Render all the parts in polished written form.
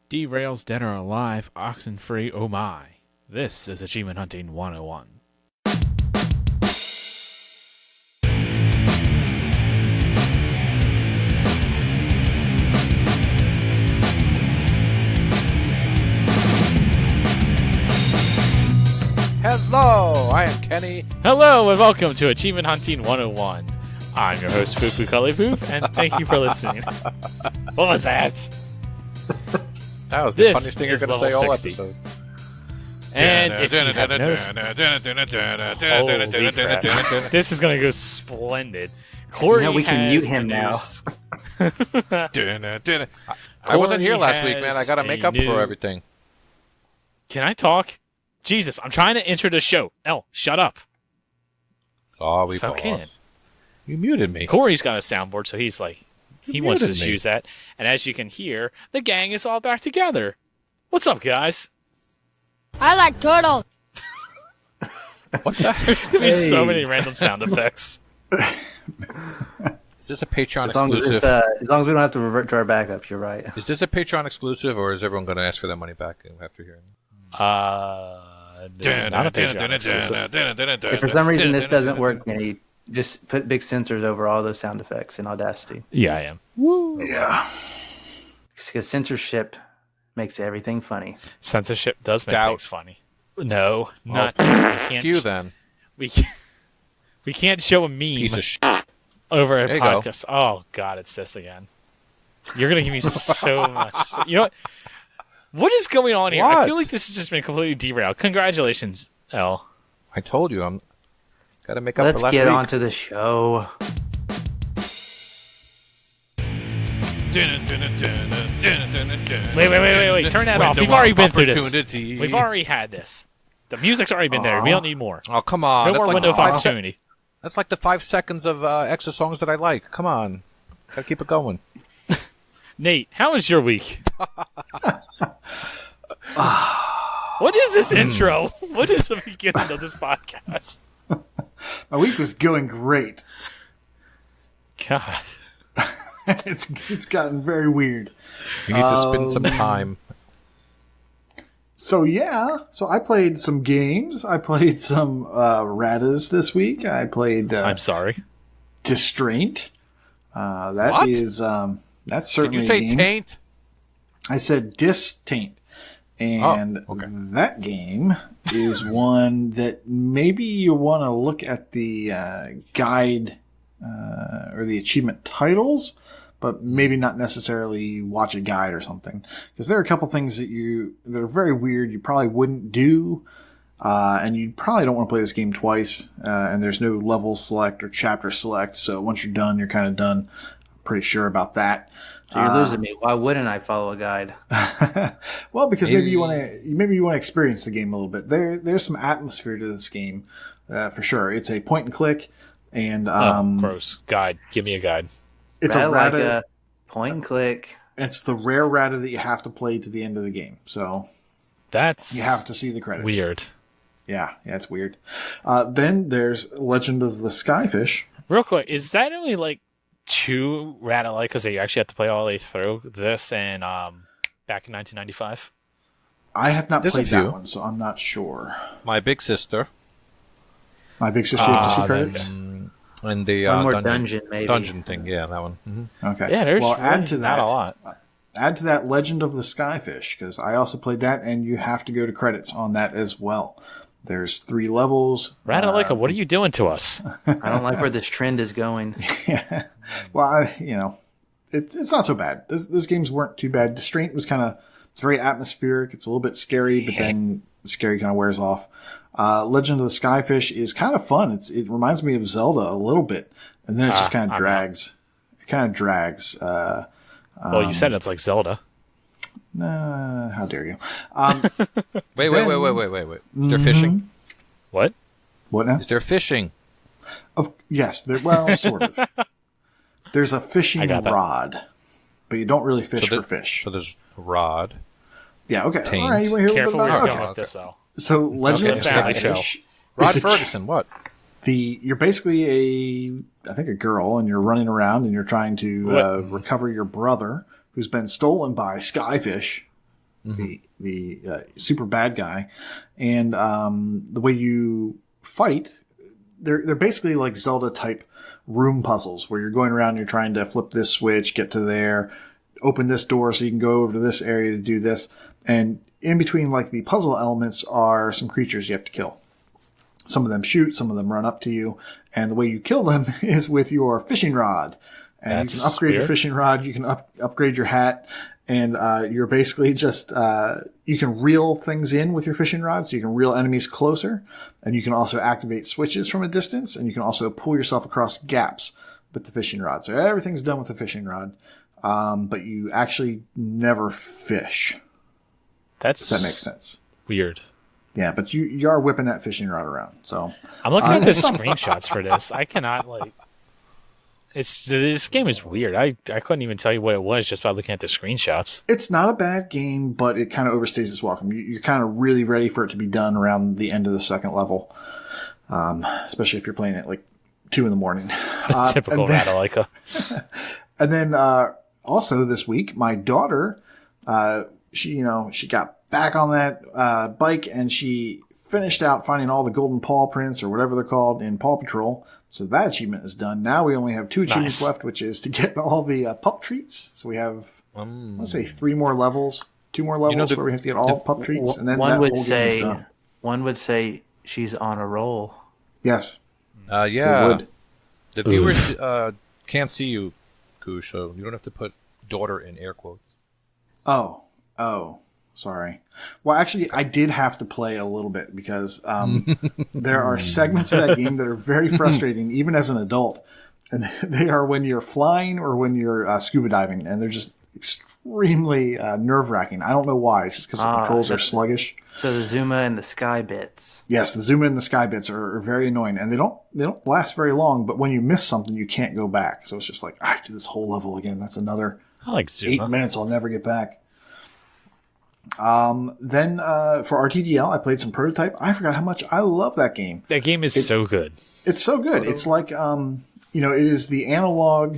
Derails, dead or alive, oxen free, oh my. This is Achievement Hunting 101. Hello, I am Kenny. Hello and welcome to Achievement Hunting 101. I'm your host, FuFuCuddilyPoof, and thank you for listening. What was that? That was the funniest thing you're going to say all 60. Episode. And if you have noticed, holy crap. This is going to go splendid. Corey we can mute him now. I wasn't here last week, man. I got to make up for everything. Can I talk? Jesus, I'm trying to enter the show. Elle, shut up. Sorry, boss. You muted me. Corey's got a soundboard, so he's like, he wants to use that. And as you can hear, the gang is all back together. What's up, guys? I like turtles. What the? There's going to be so many random sound effects. Is this a Patreon exclusive? As long as we don't have to revert to our backups, you're right. Is this a Patreon exclusive, or is everyone going to ask for their money back after hearing This is not a Patreon exclusive. If for some reason this doesn't work, Kenny, just put big censors over all those sound effects in Audacity. Yeah, I am. Woo! Yeah. Because censorship makes everything funny. Censorship does make things funny. No, not. You then. We can't show a meme Piece of over a there podcast. Oh God, it's this again. You're gonna give me so much. You know what? What is going on here? What? I feel like this has just been completely derailed. Congratulations, Elle. I told you, I'm got to make up Let's for last get week. on to the show. Wait. Turn that off. We've already been through this. We've already had this. The music's already been there. We don't need more. Oh, come on. No more window of opportunity. That's like the 5 seconds of extra songs that I like. Come on. Got to keep it going. Nate, how was your week? What is this intro? What is the beginning of this podcast? My week was going great. God. It's gotten very weird. You need to spend some time. So I played some games. I played some Radas this week. I played I'm sorry. Distraint. What? That's certainly Did you say a game. taint? I said Distaint. And that game is one that maybe you want to look at the guide or the achievement titles, but maybe not necessarily watch a guide or something. Because there are a couple things that are very weird you probably wouldn't do, and you probably don't want to play this game twice, and there's no level select or chapter select, so once you're done, you're kind of done. I'm pretty sure about that. So you're losing me. Why wouldn't I follow a guide? Well, because maybe you want to experience the game a little bit. There's some atmosphere to this game, for sure. It's a point and click, and gross. Guide. Give me a guide. It's a rata. Like a point and click. It's the rare rata that you have to play to the end of the game. So that's you have to see the credits. Weird. Yeah, it's weird. Then there's Legend of the Skyfish. Real quick, is that only like 2 rata-like because you actually have to play all the way through this and back in 1995? I have not played that one, so I'm not sure. My big sister. You have to see credits? And the one more dungeon, maybe. Dungeon thing, yeah, that one. Mm-hmm. Okay. Yeah, there's add to that not a lot. Add to that Legend of the Skyfish, because I also played that, and you have to go to credits on that as well. There's 3 levels. Rata-like, what are you doing to us? I don't like where this trend is going. Yeah. Well, it's not so bad. Those games weren't too bad. Distraint was it's very atmospheric. It's a little bit scary, but then the scary kind of wears off. Legend of the Skyfish is kind of fun. It reminds me of Zelda a little bit, and then it just kind of drags. It kind of drags. Well, you said it's like Zelda. How dare you? Wait. Is there fishing? What? What now? Is there fishing? Yes. Sort of. There's a fishing rod, but you don't really fish for fish. So there's a rod. Yeah, okay. Taint. All right, you want to hear Careful a where little you're bit going with this, though. So, Legend of the Skyfish. Rod Ferguson, what? You're basically I think a girl, and you're running around and you're trying to recover your brother who's been stolen by Skyfish. the super bad guy, and the way you fight, they're basically like Zelda type room puzzles where you're going around and you're trying to flip this switch, get to there, open this door so you can go over to this area to do this, and in between like the puzzle elements are some creatures you have to kill. Some of them shoot, some of them run up to you, and the way you kill them is with your fishing rod. And you can upgrade your fishing rod, you can upgrade your hat, and you're basically just you can reel things in with your fishing rod, so you can reel enemies closer, and you can also activate switches from a distance, and you can also pull yourself across gaps with the fishing rod. So everything's done with the fishing rod, but you actually never fish. If that makes sense. Weird. Yeah, but you are whipping that fishing rod around. So I'm looking at the screenshots for this. I cannot this game is weird. I couldn't even tell you what it was just by looking at the screenshots. It's not a bad game, but it kind of overstays its welcome. You're kind of really ready for it to be done around the end of the second level, especially if you're playing it like 2 a.m. Typical Ratalaika. And then also this week, my daughter, she got back on that bike and she finished out finding all the golden paw prints or whatever they're called in Paw Patrol. So that achievement is done. Now we only have 2 achievements left, which is to get all the pup treats. So we have, let's say, 3 more levels, 2 more levels where we have to get all pup treats, and then that whole game is done. One would say she's on a roll. Yes. Yeah. The viewers can't see you, Koosh, so you don't have to put daughter in air quotes. Oh, sorry. Well, actually, I did have to play a little bit because there are segments of that game that are very frustrating, even as an adult. And they are when you're flying or when you're scuba diving, and they're just extremely nerve-wracking. I don't know why. It's just because the controls are sluggish. So the Zuma and the Sky bits. Yes, the Zuma and the Sky bits are very annoying, and they don't last very long. But when you miss something, you can't go back. So it's just like I have to do this whole level again. That's another 8 minutes I'll never get back. Then for RTDL, I played some Prototype. I forgot how much I love that game. That game is so good. It's so good. It's like, it is the analog,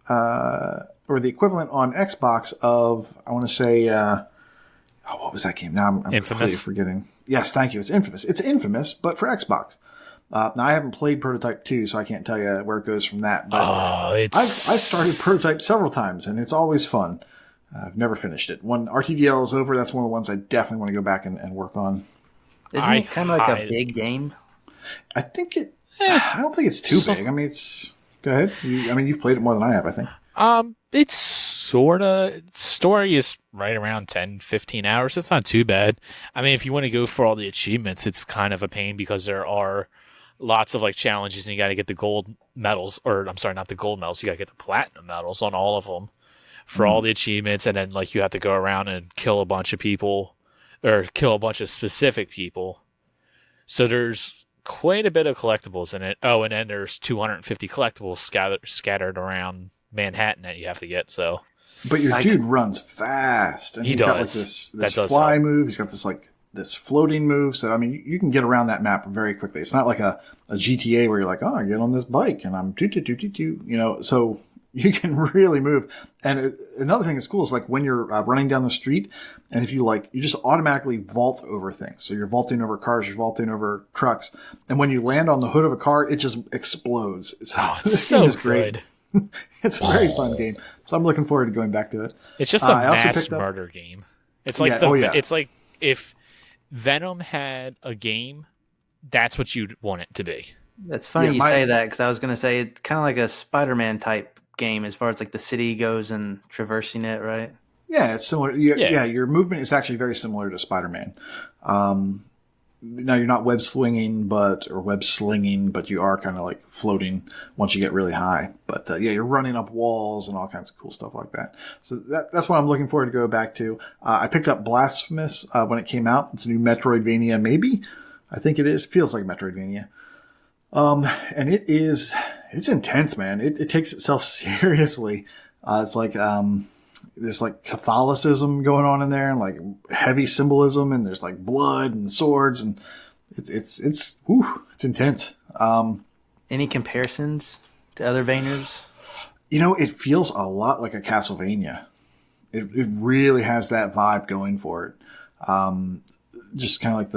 or the equivalent on Xbox of, I want to say, what was that game? Now I'm completely forgetting. Yes, thank you. It's Infamous. It's Infamous, but for Xbox. Now I haven't played Prototype 2, so I can't tell you where it goes from that. But I've started Prototype several times, and it's always fun. I've never finished it. When RTDL is over, that's one of the ones I definitely want to go back and work on. Isn't it kind of like a big game? I think it. I don't think it's too big. I mean, it's. Go ahead. You've played it more than I have, I think. It's sort of. Story is right around 10, 15 hours. It's not too bad. I mean, if you want to go for all the achievements, it's kind of a pain because there are lots of like challenges and you got to get the gold medals, or I'm sorry, not the gold medals. You got to get the platinum medals on all of them for all the achievements, and then like you have to go around and kill a bunch of people or kill a bunch of specific people. So there's quite a bit of collectibles in it. Oh, and then there's 250 collectibles scattered around Manhattan that you have to get. So, but your dude runs fast, and he's got like this fly move. He's got this floating move. So I mean, you can get around that map very quickly. It's not like a GTA where you're like, I get on this bike and I'm so. You can really move. And another thing that's cool is like when you're running down the street, and if you just automatically vault over things. So you're vaulting over cars, you're vaulting over trucks. And when you land on the hood of a car, it just explodes. So it's so great. It's a very fun game. So I'm looking forward to going back to it. It's just a mass murder game. It's like it's like if Venom had a game, that's what you'd want it to be. That's funny you say that, because I was going to say it's kind of like a Spider-Man type game as far as like the city goes and traversing it, right? Yeah, it's similar. Your movement is actually very similar to Spider-Man. Now you're not web slinging, but you are kind of like floating once you get really high. But you're running up walls and all kinds of cool stuff like that. So that's what I'm looking forward to go back to. I picked up Blasphemous when it came out. It's a new Metroidvania, maybe. I think it is. It feels like Metroidvania. And it's intense, man. It takes itself seriously. It's like, there's like Catholicism going on in there and like heavy symbolism, and there's like blood and swords, and it's intense. Any comparisons to other Vayners? It feels a lot like a Castlevania. It really has that vibe going for it. Just kind of like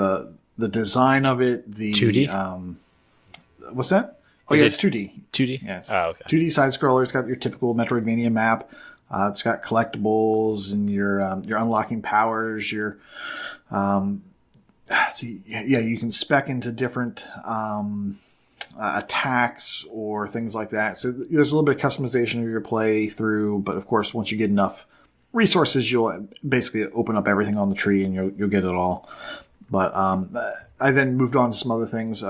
the design of it. The 2D. What's that? Oh, Is yeah, it it's 2D. 2D. Yeah, it's okay. 2D side scroller. It's got your typical Metroidvania map. It's got collectibles and your unlocking powers. Your you can spec into different attacks or things like that. So there's a little bit of customization of your playthrough, but of course, once you get enough resources, you'll basically open up everything on the tree and you'll get it all. But I then moved on to some other things.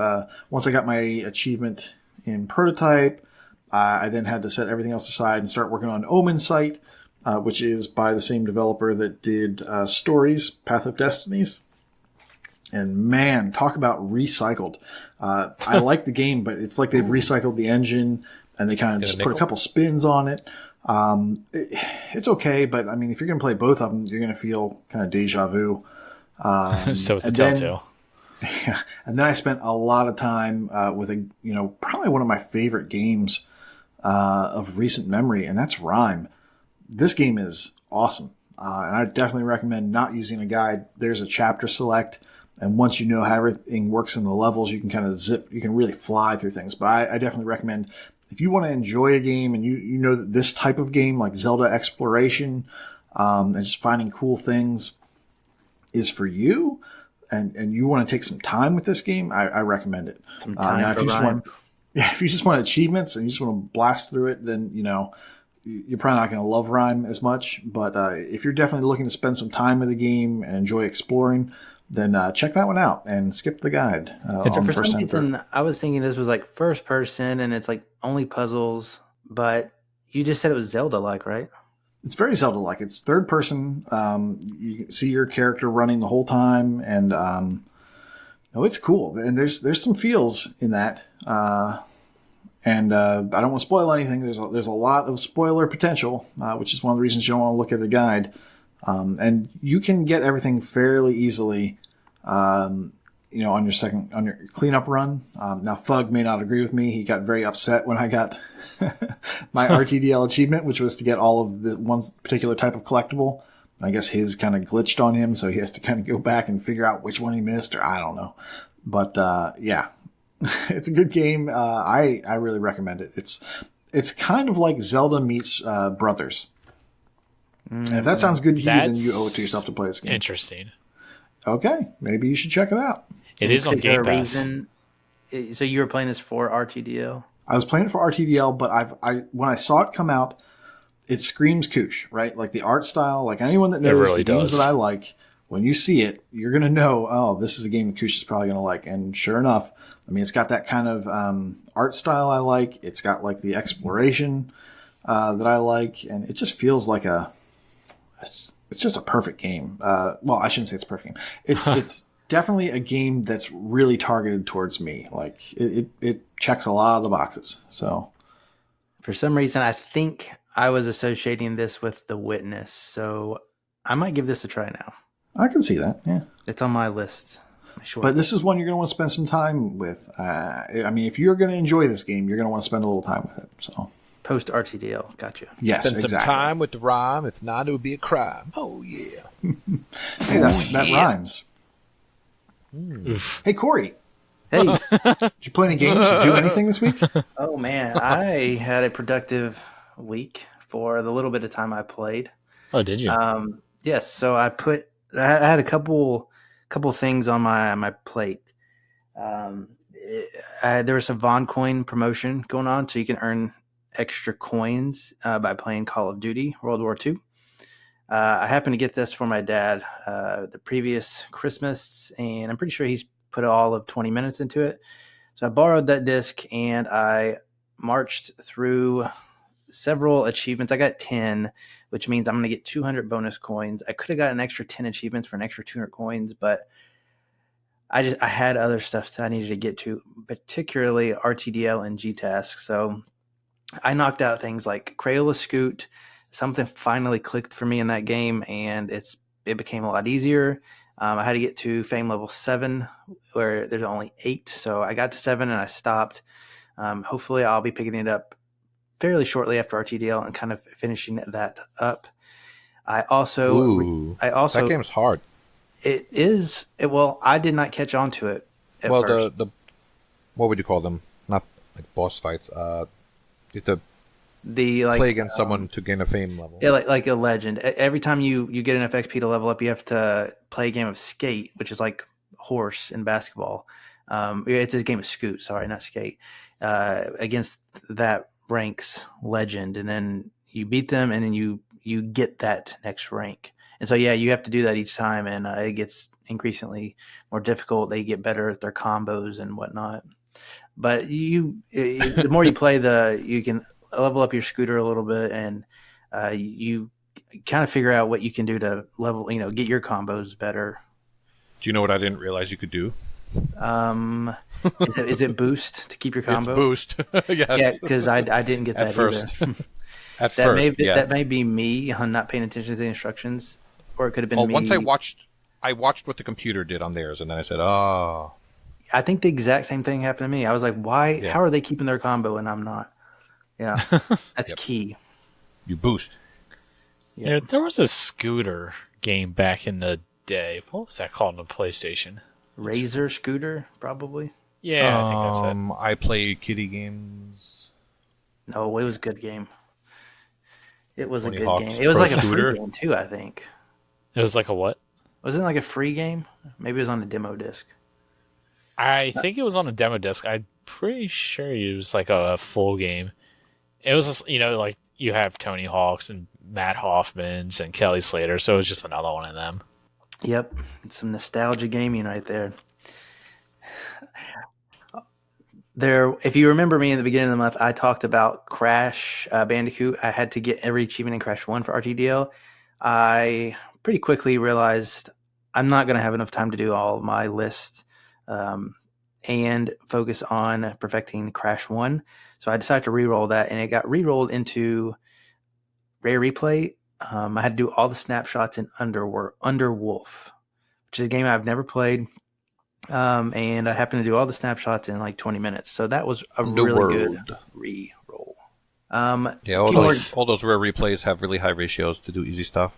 Once I got my achievement in prototype, I then had to set everything else aside and start working on Omen Sight, which is by the same developer that did Stories, Path of Destinies. And man, talk about recycled. I like the game, but it's like they've recycled the engine and they kind of just put a couple spins on it. It's okay, but I mean, if you're going to play both of them, you're going to feel kind of deja vu. So it's a Telltale. Yeah, and then I spent a lot of time with probably one of my favorite games of recent memory, and that's Rime. This game is awesome, and I definitely recommend not using a guide. There's a chapter select, and once you know how everything works in the levels, you can kind of you can really fly through things. But I definitely recommend, if you want to enjoy a game and you know that this type of game, like Zelda exploration, and just finding cool things is for you, and you want to take some time with this game, I recommend it. Now, if you just want achievements and you just want to blast through it, then you're probably not going to love Rime as much. But if you're definitely looking to spend some time with the game and enjoy exploring, then check that one out and skip the guide. For some reason, I was thinking this was like first person and it's like only puzzles, but you just said it was Zelda-like, right? It's very Zelda-like. It's third person. You can see your character running the whole time, and it's cool. And there's some feels in that. And I don't want to spoil anything. There's a lot of spoiler potential, which is one of the reasons you don't want to look at a guide. And you can get everything fairly easily, on your cleanup run. Now Fug may not agree with me. He got very upset when I got my RTDL achievement, which was to get all of the one particular type of collectible. I guess his kind of glitched on him, so he has to kind of go back and figure out which one he missed, or I don't know. But yeah, it's a good game. I really recommend it. It's kind of like Zelda meets Brothers. And if that sounds good to you, then you owe it to yourself to play this game. Interesting. Okay, maybe you should check it out. It is on Game Pass. So you were playing this for RTDL? I was playing it for RTDL, but when I saw it come out, it screams Koosh, right? Like the art style, like anyone that knows the games that I like, when you see it, you're going to know, oh, this is a game Koosh is probably going to like. And sure enough, I mean, it's got that kind of art style I like. It's got like the exploration that I like, and it just feels like it's just a perfect game. Well, I shouldn't say it's a perfect game. It's definitely a game that's really targeted towards me. Like it checks a lot of the boxes. So for some reason, I think I was associating this with The Witness. So I might give this a try now. I can see that. Yeah. It's on my list. But this is one you're going to want to spend some time with. I mean, if you're going to enjoy this game, you're going to want to spend a little time with it. So post RTDL, gotcha. Yes, spend some time with the rhyme. If not, it would be a crime. Oh yeah. Hey, that rhymes. Hey, Corey. Hey, did you play any games or do anything this week? Oh man, I had a productive week for the little bit of time I played. Oh, did you? Yes. So I had a couple things on my plate. There was a Von Coin promotion going on, so you can earn extra coins by playing Call of Duty World War II. I happened to get this for my dad the previous Christmas, and I'm pretty sure he's put all of 20 minutes into it. So I borrowed that disc, and I marched through several achievements. I got 10, which means I'm going to get 200 bonus coins. I could have got an extra 10 achievements for an extra 200 coins, but I had other stuff that I needed to get to, particularly RTDL and G-Task. So I knocked out things like Crayola Scoot. Something finally clicked for me in that game, and it became a lot easier. I had to get to fame level 7, where there's only 8. So I got to 7 and I stopped. Hopefully I'll be picking it up fairly shortly after RTDL and kind of finishing that up. I also that game's hard. It is. Well, I did not catch on to it at first. the what would you call them? Not like boss fights. You have to play against someone to gain a fame level. Yeah, like a legend. Every time you get enough XP to level up, you have to play a game of skate, which is like horse in basketball. It's a game of scoot. Sorry, not skate. Against that ranks legend, and then you beat them, and then you get that next rank. And so you have to do that each time, and it gets increasingly more difficult. They get better at their combos and whatnot. But the more you play, you can level up your scooter a little bit, and you kind of figure out what you can do to level, get your combos better. Do you know what I didn't realize you could do? Is it boost to keep your combo? It's boost. Yes. Yeah, because I didn't get that at first. Either. At first, yes. That may be me not paying attention to the instructions, or it could have been me. Once I watched what the computer did on theirs, and then I said, "Oh." I think the exact same thing happened to me. I was like, "Why? Yeah. How are they keeping their combo and I'm not?" Yeah, that's key. You boost. Yeah, there was a scooter game back in the day. What was that called on the PlayStation? Razor Scooter, probably. Yeah, I think that's it. I play kiddie games. No, it was a good game. It was a good Hawk's game. It was like Scooter. A free game too, I think. It was like a what? Wasn't it like a free game? Maybe it was on a demo disc. I think it was on a demo disc. I'm pretty sure it was like a full game. It was just, like you have Tony Hawk's and Matt Hoffman's and Kelly Slater, so it was just another one of them. Yep, it's some nostalgia gaming right there. If you remember me in the beginning of the month, I talked about Crash Bandicoot. I had to get every achievement in Crash 1 for RTDL. I pretty quickly realized I'm not going to have enough time to do all of my list and focus on perfecting Crash 1. So I decided to re-roll that, and it got re-rolled into Rare Replay. I had to do all the snapshots in Underwolf, which is a game I've never played. And I happened to do all the snapshots in like 20 minutes. So that was a really good re-roll. All those Rare Replays have really high ratios to do easy stuff.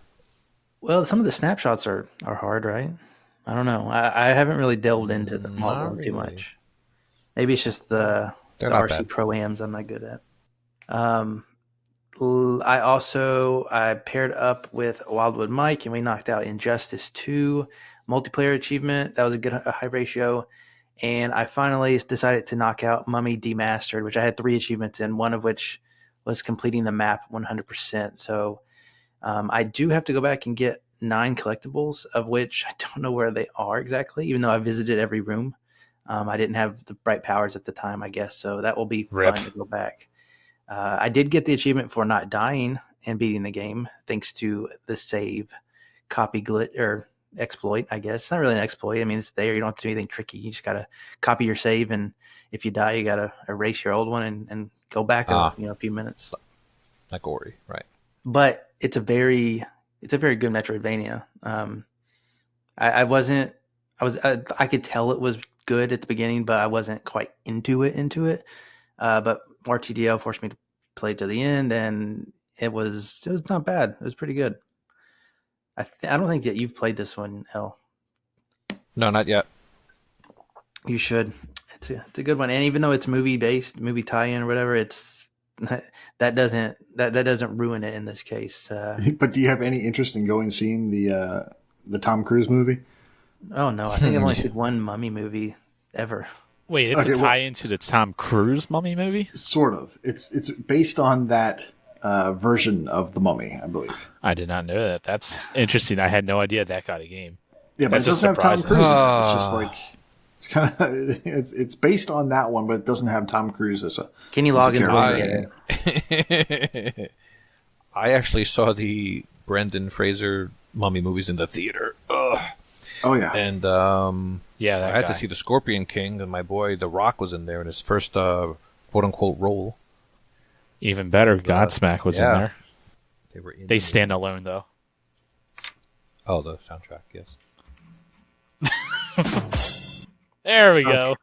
Well, some of the snapshots are hard, right? I don't know. I haven't really delved into the model too much. Maybe it's just the RC Pro-Ams I'm not good at. I paired up with Wildwood Mike, and we knocked out Injustice 2 multiplayer achievement. That was a high ratio. And I finally decided to knock out Mummy Demastered, which I had 3 achievements in, one of which was completing the map 100%. So I do have to go back and get 9 collectibles, of which I don't know where they are exactly, even though I visited every room. I didn't have the bright powers at the time, I guess. So that will be fun to go back. I did get the achievement for not dying and beating the game, thanks to the save copy glitch or exploit, I guess. It's not really an exploit. I mean, it's there. You don't have to do anything tricky. You just got to copy your save, and if you die, you got to erase your old one and go back a few minutes. Like Ori, right? But it's a very good Metroidvania. I could tell it was good at the beginning, but I wasn't quite into it. But RTDL forced me to play to the end, and it was not bad. It was pretty good. I don't think that you've played this one, El. No, not yet. You should. It's a good one, and even though it's movie based, movie tie-in or whatever, that doesn't ruin it in this case. But do you have any interest in going and seeing the Tom Cruise movie? Oh no, I think I've only seen one Mummy movie ever. Wait, it's a tie-in to the Tom Cruise Mummy movie? Sort of. It's based on that version of the Mummy, I believe. I did not know that. That's interesting. I had no idea that got a game. Yeah, but it doesn't have Tom Cruise in it. It's just like it's kind of it's based on that one, but it doesn't have Tom Cruise as a. Kenny Loggins will get it. I actually saw the Brendan Fraser Mummy movies in the theater. Ugh. Oh yeah, and I had to see the Scorpion King, and my boy The Rock was in there in his first quote unquote role. Even better, Godsmack was in there. They stand alone though. Oh, the soundtrack, yes. There we go.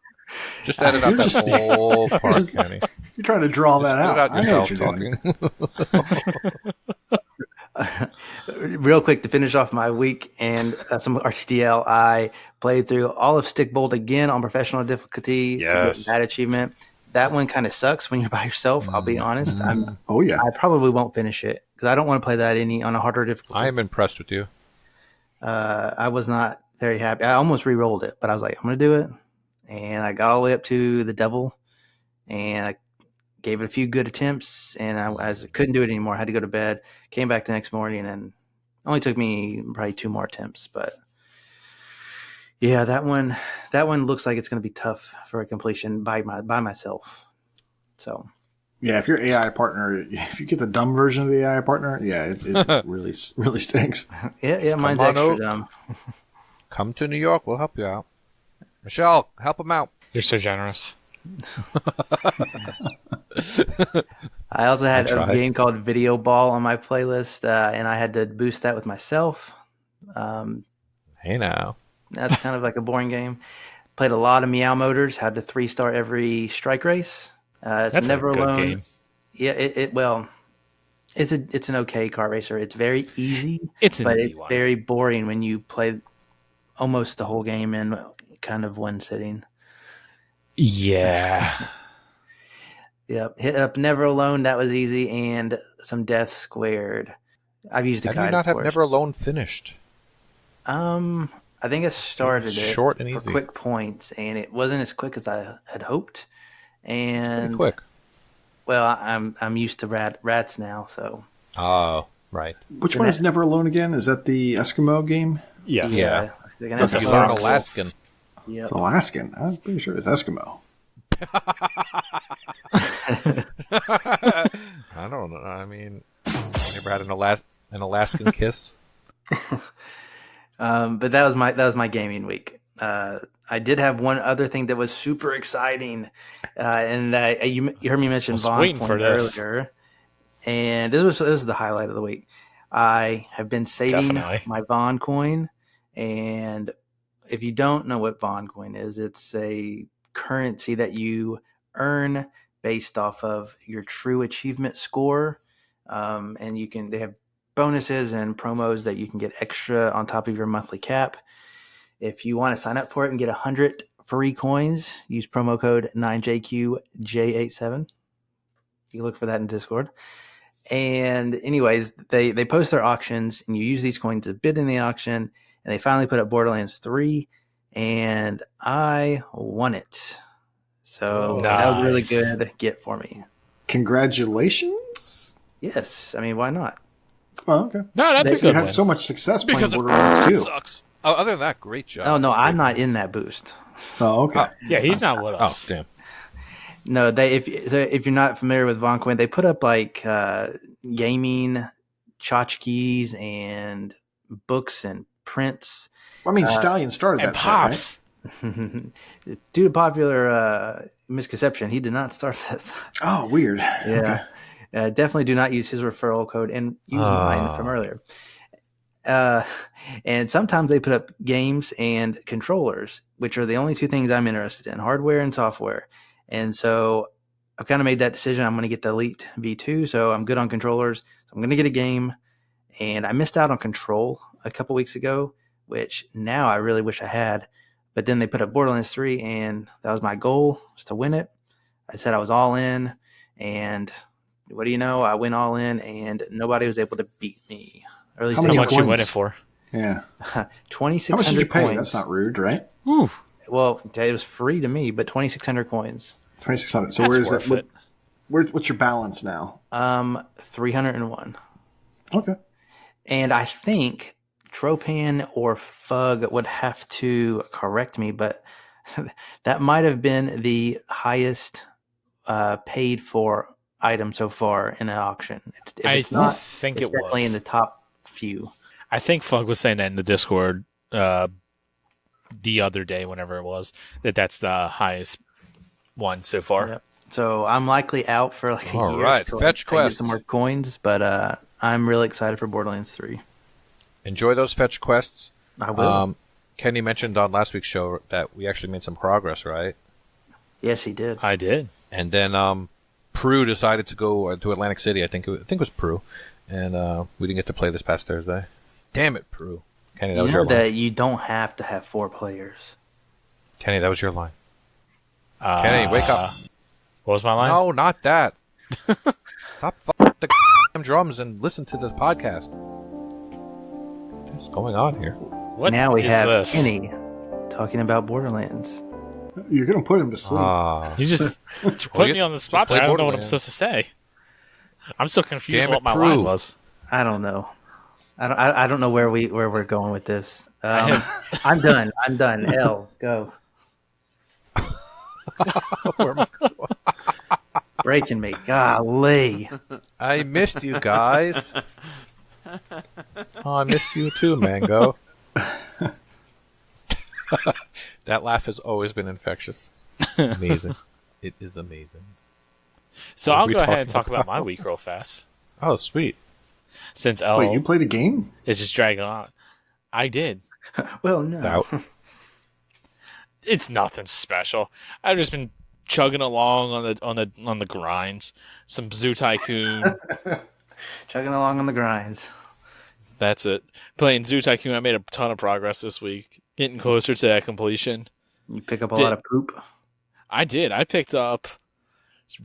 Just edit out that whole part, Kenny. You're trying to draw that out. Edit out yourself talking. Real quick to finish off my week and some RTDL, I played through all of Stick Bolt again on professional difficulty to get that achievement. That one kind of sucks when you're by yourself. I'll be honest. I probably won't finish it because I don't want to play that on a harder difficulty. I am impressed with you. I was not very happy. I almost re-rolled it, but I was like, I'm going to do it. And I got all the way up to the devil, and I gave it a few good attempts, and I couldn't do it anymore. I had to go to bed. Came back the next morning, and it only took me probably 2 more attempts. But yeah, that one looks like it's going to be tough for a completion by myself. So yeah, if your AI partner, if you get the dumb version of the AI partner, yeah, it really stinks. Yeah, mine's extra dumb. Come to New York, we'll help you out. Michelle, help him out. You're so generous. I also had a game called Video Ball on my playlist, and I had to boost that with myself. Hey now. That's kind of like a boring game. Played a lot of Meow Motors, had to 3-star every strike race. It's never alone. Game. Yeah, it's an okay car racer. It's very easy, but it's very boring when you play almost the whole game in kind of one sitting. Yeah. Yep. Hit up Never Alone. That was easy, and some Death Squared. I've used the guide. How do you not have Never Alone finished? I think I started it short and easy for quick points, and it wasn't as quick as I had hoped. And pretty quick. Well, I'm used to rats now, so. Oh, right. Which one is Never Alone again? Is that the Eskimo game? Yes. Yeah. It's an Alaskan. Yep. It's Alaskan. I'm pretty sure it's Eskimo. I don't know. I mean, never had an Alaskan kiss. But that was my gaming week. I did have one other thing that was super exciting, and you heard me mention Vaughn Coin earlier, and this was the highlight of the week. I have been saving my Vaughn Coin, and if you don't know what Vaughn Coin is, it's a currency that you earn based off of your true achievement score, and they have bonuses and promos that you can get extra on top of your monthly cap. If you want to sign up for it and get 100 free coins, use promo code 9JQJ87. You can look for that in Discord. And anyways, they post their auctions, and you use these coins to bid in the auction. And they finally put up Borderlands 3, and I won it. So that was a really good get for me. Congratulations. Yes. I mean, why not? Well, okay. No, that's a good one. You had so much success playing Borderlands 2. Sucks. Oh, other than that, great job. Oh, no, I'm not in that boost. Oh, okay. Yeah, he's not with us. Oh, damn. No, if you're not familiar with Vaughn Coin, they put up like gaming tchotchkes and books and prints. I mean, Stallion started and that Pops. Site, right? Due to popular misconception, he did not start this. Oh, weird. Yeah. Okay. Definitely do not use his referral code and use mine from earlier. And sometimes they put up games and controllers, which are the only two things I'm interested in, hardware and software. And so I've kind of made that decision. I'm going to get the Elite V2, so I'm good on controllers. So I'm going to get a game. And I missed out on Control a couple weeks ago, which now I really wish I had. But then they put up Borderlands 3, and that was my goal, was to win it. I said I was all in, and what do you know? I went all in, and nobody was able to beat me. Or at least how much you win it for? Yeah. 2,600 How much did you pay? coins. That's not rude, right? Ooh. Well, it was free to me, but 2,600 coins. 2,600. So That's where's worth that? it. What's your balance now? 301. Okay. And I think Tropan or Fug would have to correct me, but that might have been the highest paid for item so far in an auction. I think it was definitely in the top few. I think Fug was saying that in the Discord the other day, whenever it was, that's the highest one so far. Yep. So I'm likely out for like a year. All right, fetch quests. Get some more coins, but I'm really excited for Borderlands 3. Enjoy those fetch quests. I will. Kenny mentioned on last week's show that we actually made some progress, right? Yes, he did. I did. And then Prue decided to go to Atlantic City. I think it was Prue, and we didn't get to play this past Thursday. Damn it, Prue. Kenny, that was your line. That you don't have to have 4 players. Kenny, that was your line. Kenny, wake up. What was my line? No, not that. Stop fucking the damn drums and listen to the podcast. What's going on here? What now we is have this? Kenny talking about Borderlands. You're going to put him to sleep. You just put me on the spot there. I don't know what I'm supposed to say. I'm still confused what my line was. I don't know. I don't know where we're going with this. I'm done. L, go. Breaking me. Golly. I missed you guys. Oh, I miss you too, Mango. That laugh has always been infectious. It's amazing. It is amazing. So I'll go ahead and talk about my week real fast. Oh, sweet. Since L Wait, you played a game? is just dragging on. I did. Well, no. It's nothing special. I've just been chugging along on the grinds. Some Zoo Tycoon. Chugging along on the grinds. That's it. Playing Zoo Tycoon, I made a ton of progress this week. Getting closer to that completion. You pick up a lot of poop? I did. I picked up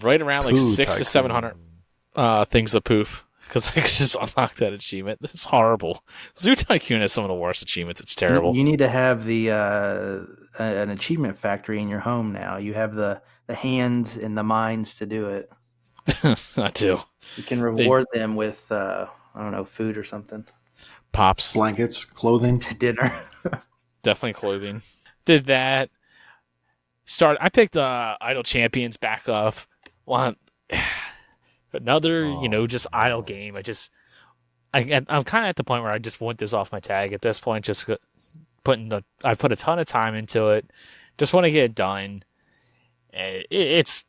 right around like 600 to 700 things of poop. Because I just unlocked that achievement. It's horrible. Zoo Tycoon has some of the worst achievements. It's terrible. You need to have the an achievement factory in your home now. You have the hands and the minds to do it. I do. You can reward them with, I don't know, food or something. Pops. Blankets, clothing. Dinner. Definitely clothing. Did that. I picked Idle Champions back up. Another, just idle game. I'm kind of at the point where I just want this off my tag at this point. Just I put a ton of time into it. Just want to get it done. It's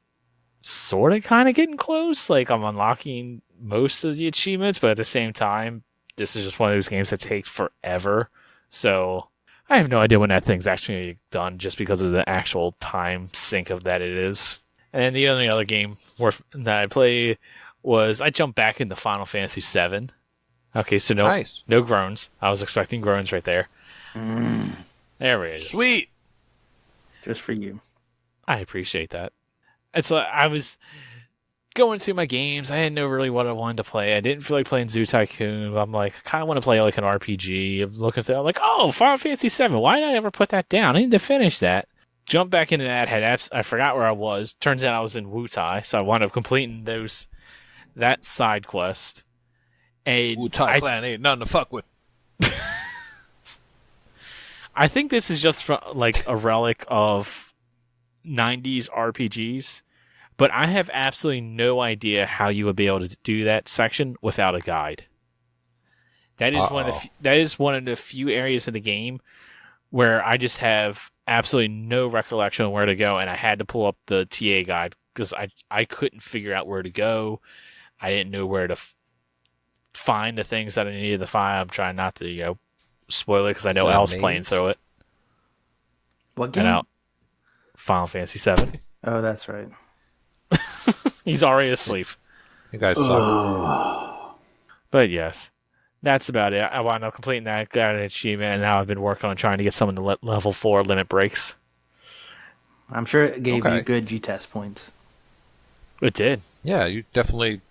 sort of kind of getting close. Like I'm unlocking most of the achievements, but at the same time, this is just one of those games that takes forever. So I have no idea when that thing's actually going to get done, just because of the actual time sink of that it is. And then the only other game that I played was I jumped back into Final Fantasy VII. Okay, so no groans. I was expecting groans right there. There we go. Sweet. Just for you. I appreciate that. It's like I was going through my games. I didn't know really what I wanted to play. I didn't feel like playing Zoo Tycoon. I'm like, I kind of want to play like an RPG. I'm looking through. I'm like, oh, Final Fantasy VII. Why did I ever put that down? I need to finish that. Jump back into that. I forgot where I was. Turns out I was in Wutai, so I wound up completing that side quest. Wutai clan ain't nothing to fuck with. I think this is just like a relic of 90s RPGs, but I have absolutely no idea how you would be able to do that section without a guide. That is one of the few areas of the game where I just have absolutely no recollection of where to go, and I had to pull up the TA guide because I couldn't figure out where to go. I didn't know where to find the things that I needed to find. I'm trying not to, spoil it because I know Al's playing through it. What game? Final Fantasy VII. Oh, that's right. He's already asleep. You guys suck. But yes, that's about it. I wound up completing that, got an achievement, and now I've been working on trying to get some of the level 4 limit breaks. I'm sure it gave you good G-test points. It did. Yeah, you definitely.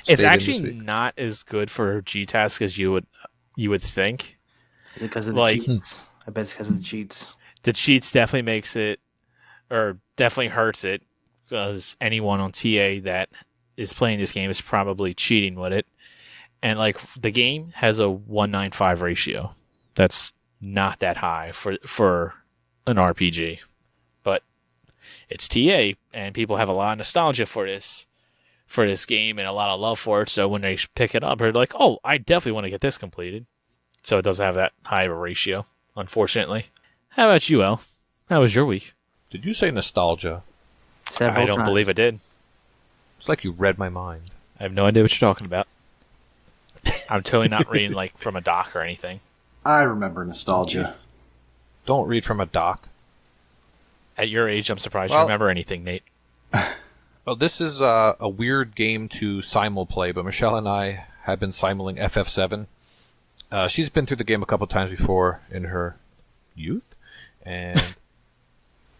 It's actually not as good for G-task as you would think. Is it because of the cheats? I bet it's because of the cheats. The cheats definitely makes it, or definitely hurts it, because anyone on TA that is playing this game is probably cheating with it. And like the game has a 195 ratio. That's not that high for an RPG, but it's TA, and people have a lot of nostalgia for this game and a lot of love for it. So when they pick it up, they're like, "Oh, I definitely want to get this completed." So it doesn't have that high of a ratio, unfortunately. How about you, El? How was your week? Did you say nostalgia? I don't believe I did. It's like you read my mind. I have no idea what you're talking about. I'm totally not reading like from a doc or anything. I remember nostalgia. Don't read from a doc. At your age, I'm surprised you remember anything, Nate. Well, this is a weird game to simulplay, but Michelle and I have been simuling FF7. She's been through the game a couple times before in her youth, and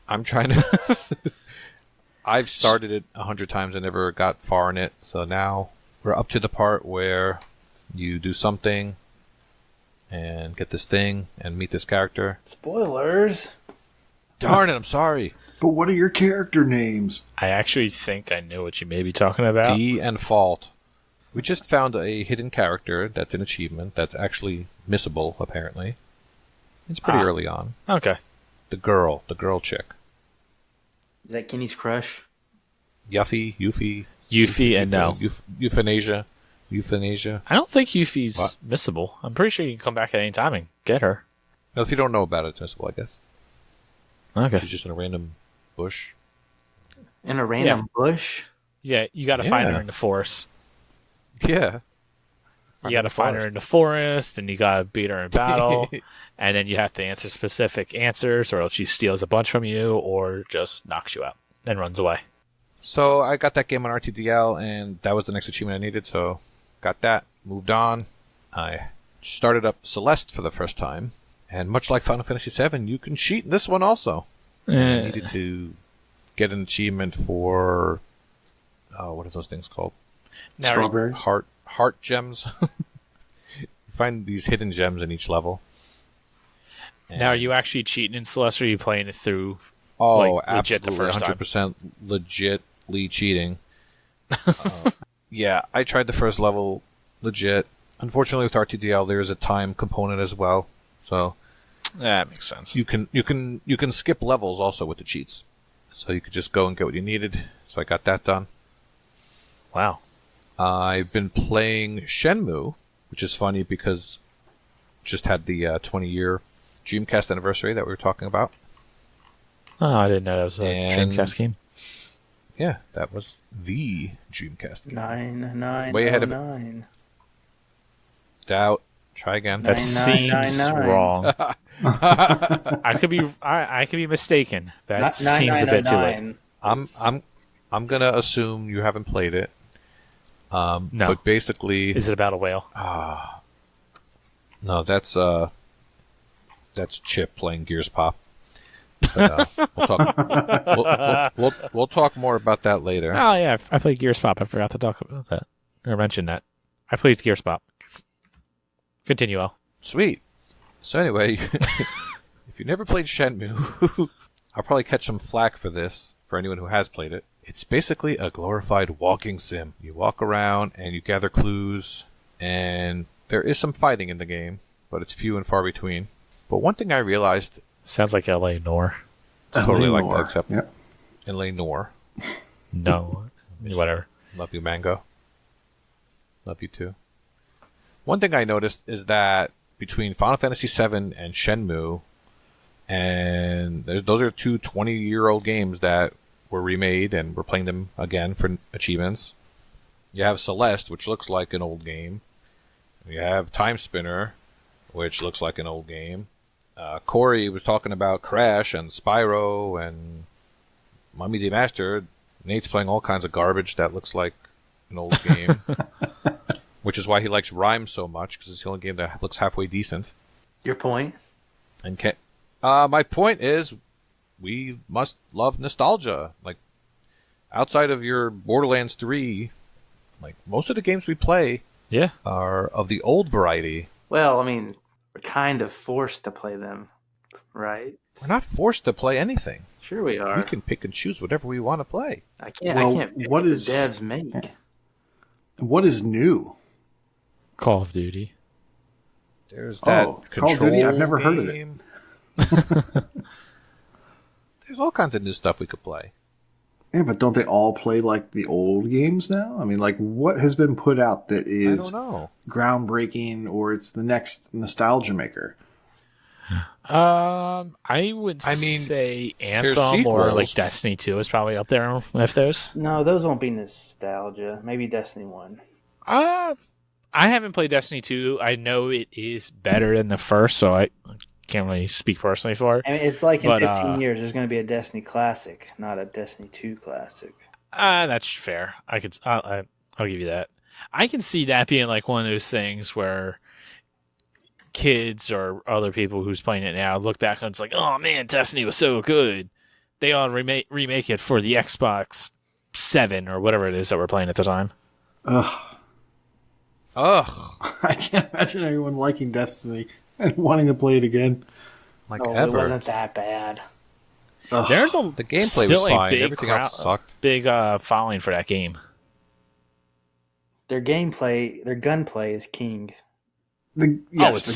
I'm trying to... I've started it 100 times and never got far in it, so now we're up to the part where you do something and get this thing and meet this character. Spoilers! Darn it, I'm sorry. But what are your character names? I actually think I know what you may be talking about. D and Fault. We just found a hidden character that's an achievement that's actually missable, apparently. It's pretty early on. Okay. The girl chick. Is that Kenny's crush? Yuffie, and no. Euthanasia. I don't think Yuffie's missable. I'm pretty sure you can come back at any time and get her. No, if you don't know about it, it's missable, I guess. Okay. She's just in a random bush. In a random bush? Yeah, you got to find her in the forest. Yeah. You got to find her in the forest, and you got to beat her in battle, and then you have to answer specific answers, or else she steals a bunch from you, or just knocks you out and runs away. So I got that game on RTDL, and that was the next achievement I needed, so got that, moved on. I started up Celeste for the first time, and much like Final Fantasy VII, you can cheat in this one also. I needed to get an achievement for... what are those things called? Strawberries? Heart gems. You find these hidden gems in each level. And now, are you actually cheating in Celeste, or are you playing it through legit absolutely, the first 100% time? legitly cheating. Yeah, I tried the first level legit. Unfortunately, with RTDL, there is a time component as well. So that makes sense. You can skip levels also with the cheats. So you could just go and get what you needed. So I got that done. Wow. I've been playing Shenmue, which is funny because just had the 20-year Dreamcast anniversary that we were talking about. Oh, I didn't know that was a Dreamcast game. Yeah, that was the Dreamcast game. 999. Way ahead of it. Doubt. Try again. That seems wrong. I could be mistaken. That seems a bit too late. I'm gonna assume you haven't played it. No. But basically, is it about a whale? No, that's Chip playing Gears Pop. But, we'll talk more about that later. Oh yeah, I played Gears Pop. I forgot to talk about that or mention that. I played Gears Pop. Continue, Al. Sweet. So anyway, if you never played Shenmue, I'll probably catch some flack for this, for anyone who has played it. It's basically a glorified walking sim. You walk around and you gather clues, and there is some fighting in the game, but it's few and far between. But one thing I realized... Sounds like L.A. Noire. It's totally like that, except L.A. Noire. No. Whatever. Love you, Mango. Love you, too. One thing I noticed is that between Final Fantasy VII and Shenmue, and those are two 20-year-old games that were remade, and we're playing them again for achievements. You have Celeste, which looks like an old game. You have Time Spinner, which looks like an old game. Corey was talking about Crash and Spyro and Mummy Demastered. Nate's playing all kinds of garbage that looks like an old game. Which is why he likes Rhyme so much, because it's the only game that looks halfway decent. Your point? And my point is, we must love nostalgia. Like, outside of your Borderlands 3, like, most of the games we play are of the old variety. Well, I mean, we're kind of forced to play them, right? We're not forced to play anything. Sure we are. We can pick and choose whatever we want to play. I can't pick what the devs make. What is new? Call of Duty. There's that Call of Duty? I've never heard of it. There's all kinds of new stuff we could play. Yeah, but don't they all play like the old games now? I mean, like, what has been put out that is groundbreaking, or it's the next nostalgia maker? I would say Anthem or like Destiny 2 is probably up there with those. No, those won't be nostalgia. Maybe Destiny 1. I haven't played Destiny 2. I know it is better than the first, so I can't really speak personally for it. I mean, it's like in 15 years, there's going to be a Destiny Classic, not a Destiny 2 Classic. That's fair. I'll give you that. I can see that being like one of those things where kids or other people who's playing it now look back and it's like, oh man, Destiny was so good. They ought to remake it for the Xbox 7 or whatever it is that we're playing at the time. Ugh. I can't imagine anyone liking Destiny and wanting to play it again. Like It ever. wasn't that bad. Ugh. There's The gameplay still was a fine. big Everything else sucked. big following for that game. Their gunplay is king. The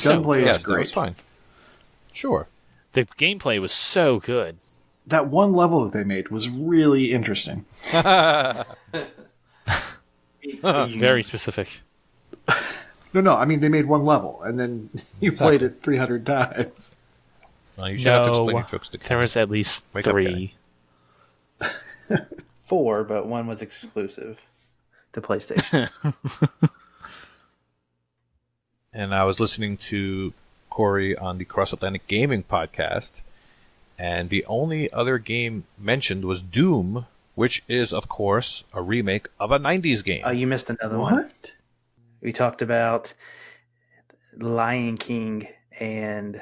gunplay is It great. was fine. Sure. The gameplay was so good. That one level that they made was really interesting. Very specific. No, I mean, they made one level, and then you played it 300 times. Well, you should have to explain your jokes to there was at least Wake up, 3. 4, but one was exclusive to PlayStation. And I was listening to Corey on the Cross Atlantic Gaming podcast, and the only other game mentioned was Doom, which is, of course, a remake of a 90s game. Oh, you missed another one. What? We talked about Lion King and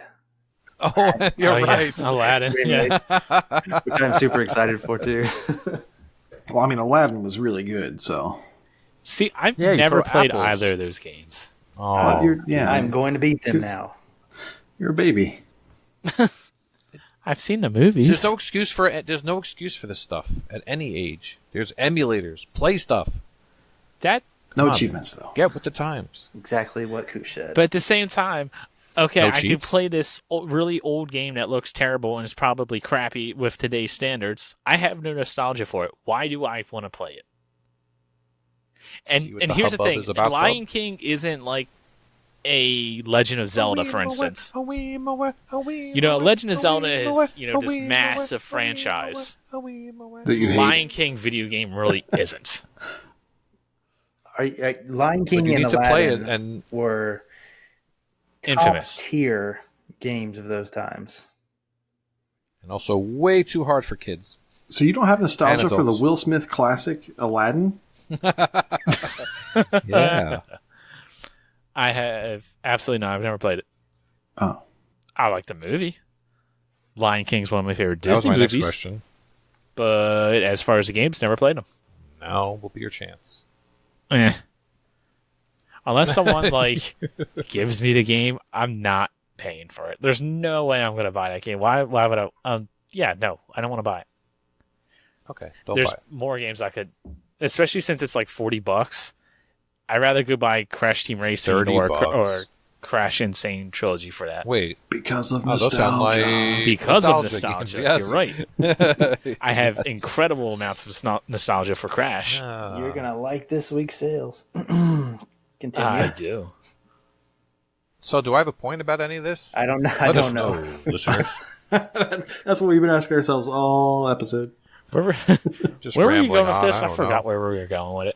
Oh, you're right. Yeah. Aladdin. Yeah. which I'm super excited for too. Well, I mean, Aladdin was really good, so. See, I've Yeah, you never throw played apples. either of those games. Oh, I'm going to beat them now. You're a baby. I've seen the movies. there's no excuse for this stuff at any age. There's emulators, play stuff. that, No Come on, achievements, though. Get with the times. Exactly what Koosh said. but at the same time, okay, No I could cheats? play this really old game that looks terrible and is probably crappy with today's standards. I have no nostalgia for it. Why do I want to play it? See what And the here's the hubbub thing: is about, Lion King isn't like a Legend of Zelda, for instance. You know, Legend of Zelda is this massive franchise. That you hate. Lion King video game really isn't. Lion But King you and need to play it, Aladdin and were Infamous. tier games of those times. also way too hard for kids. So you don't have nostalgia And for the adults. Will Smith classic, Aladdin? Yeah. I have absolutely not. I've never played it. Oh. I like the movie. Lion King's one of my favorite That was Disney my next movies. question. But as far as the games, never played them. Now will be your chance. Unless someone gives me the game, I'm not paying for it. There's no way I'm going to buy that game. Why would I? Yeah, no, I don't want to buy it. Okay, don't There's buy it. more games I could, especially since it's like $40. I'd rather go buy Crash Team Racing $30. or Crash Insane Trilogy for that. Wait, Because of those sound nostalgia. like Because of nostalgia nostalgia. games, yes. You're right. I have incredible amounts of nostalgia for Crash. You're gonna like this week's sales. Continue. I do. So, do I have a point about any of this? I don't know. I Let us don't know. listeners. That's what we've been asking ourselves all episode. Where Just were you rambling going with on, this? I don't forgot know. where we were going with it.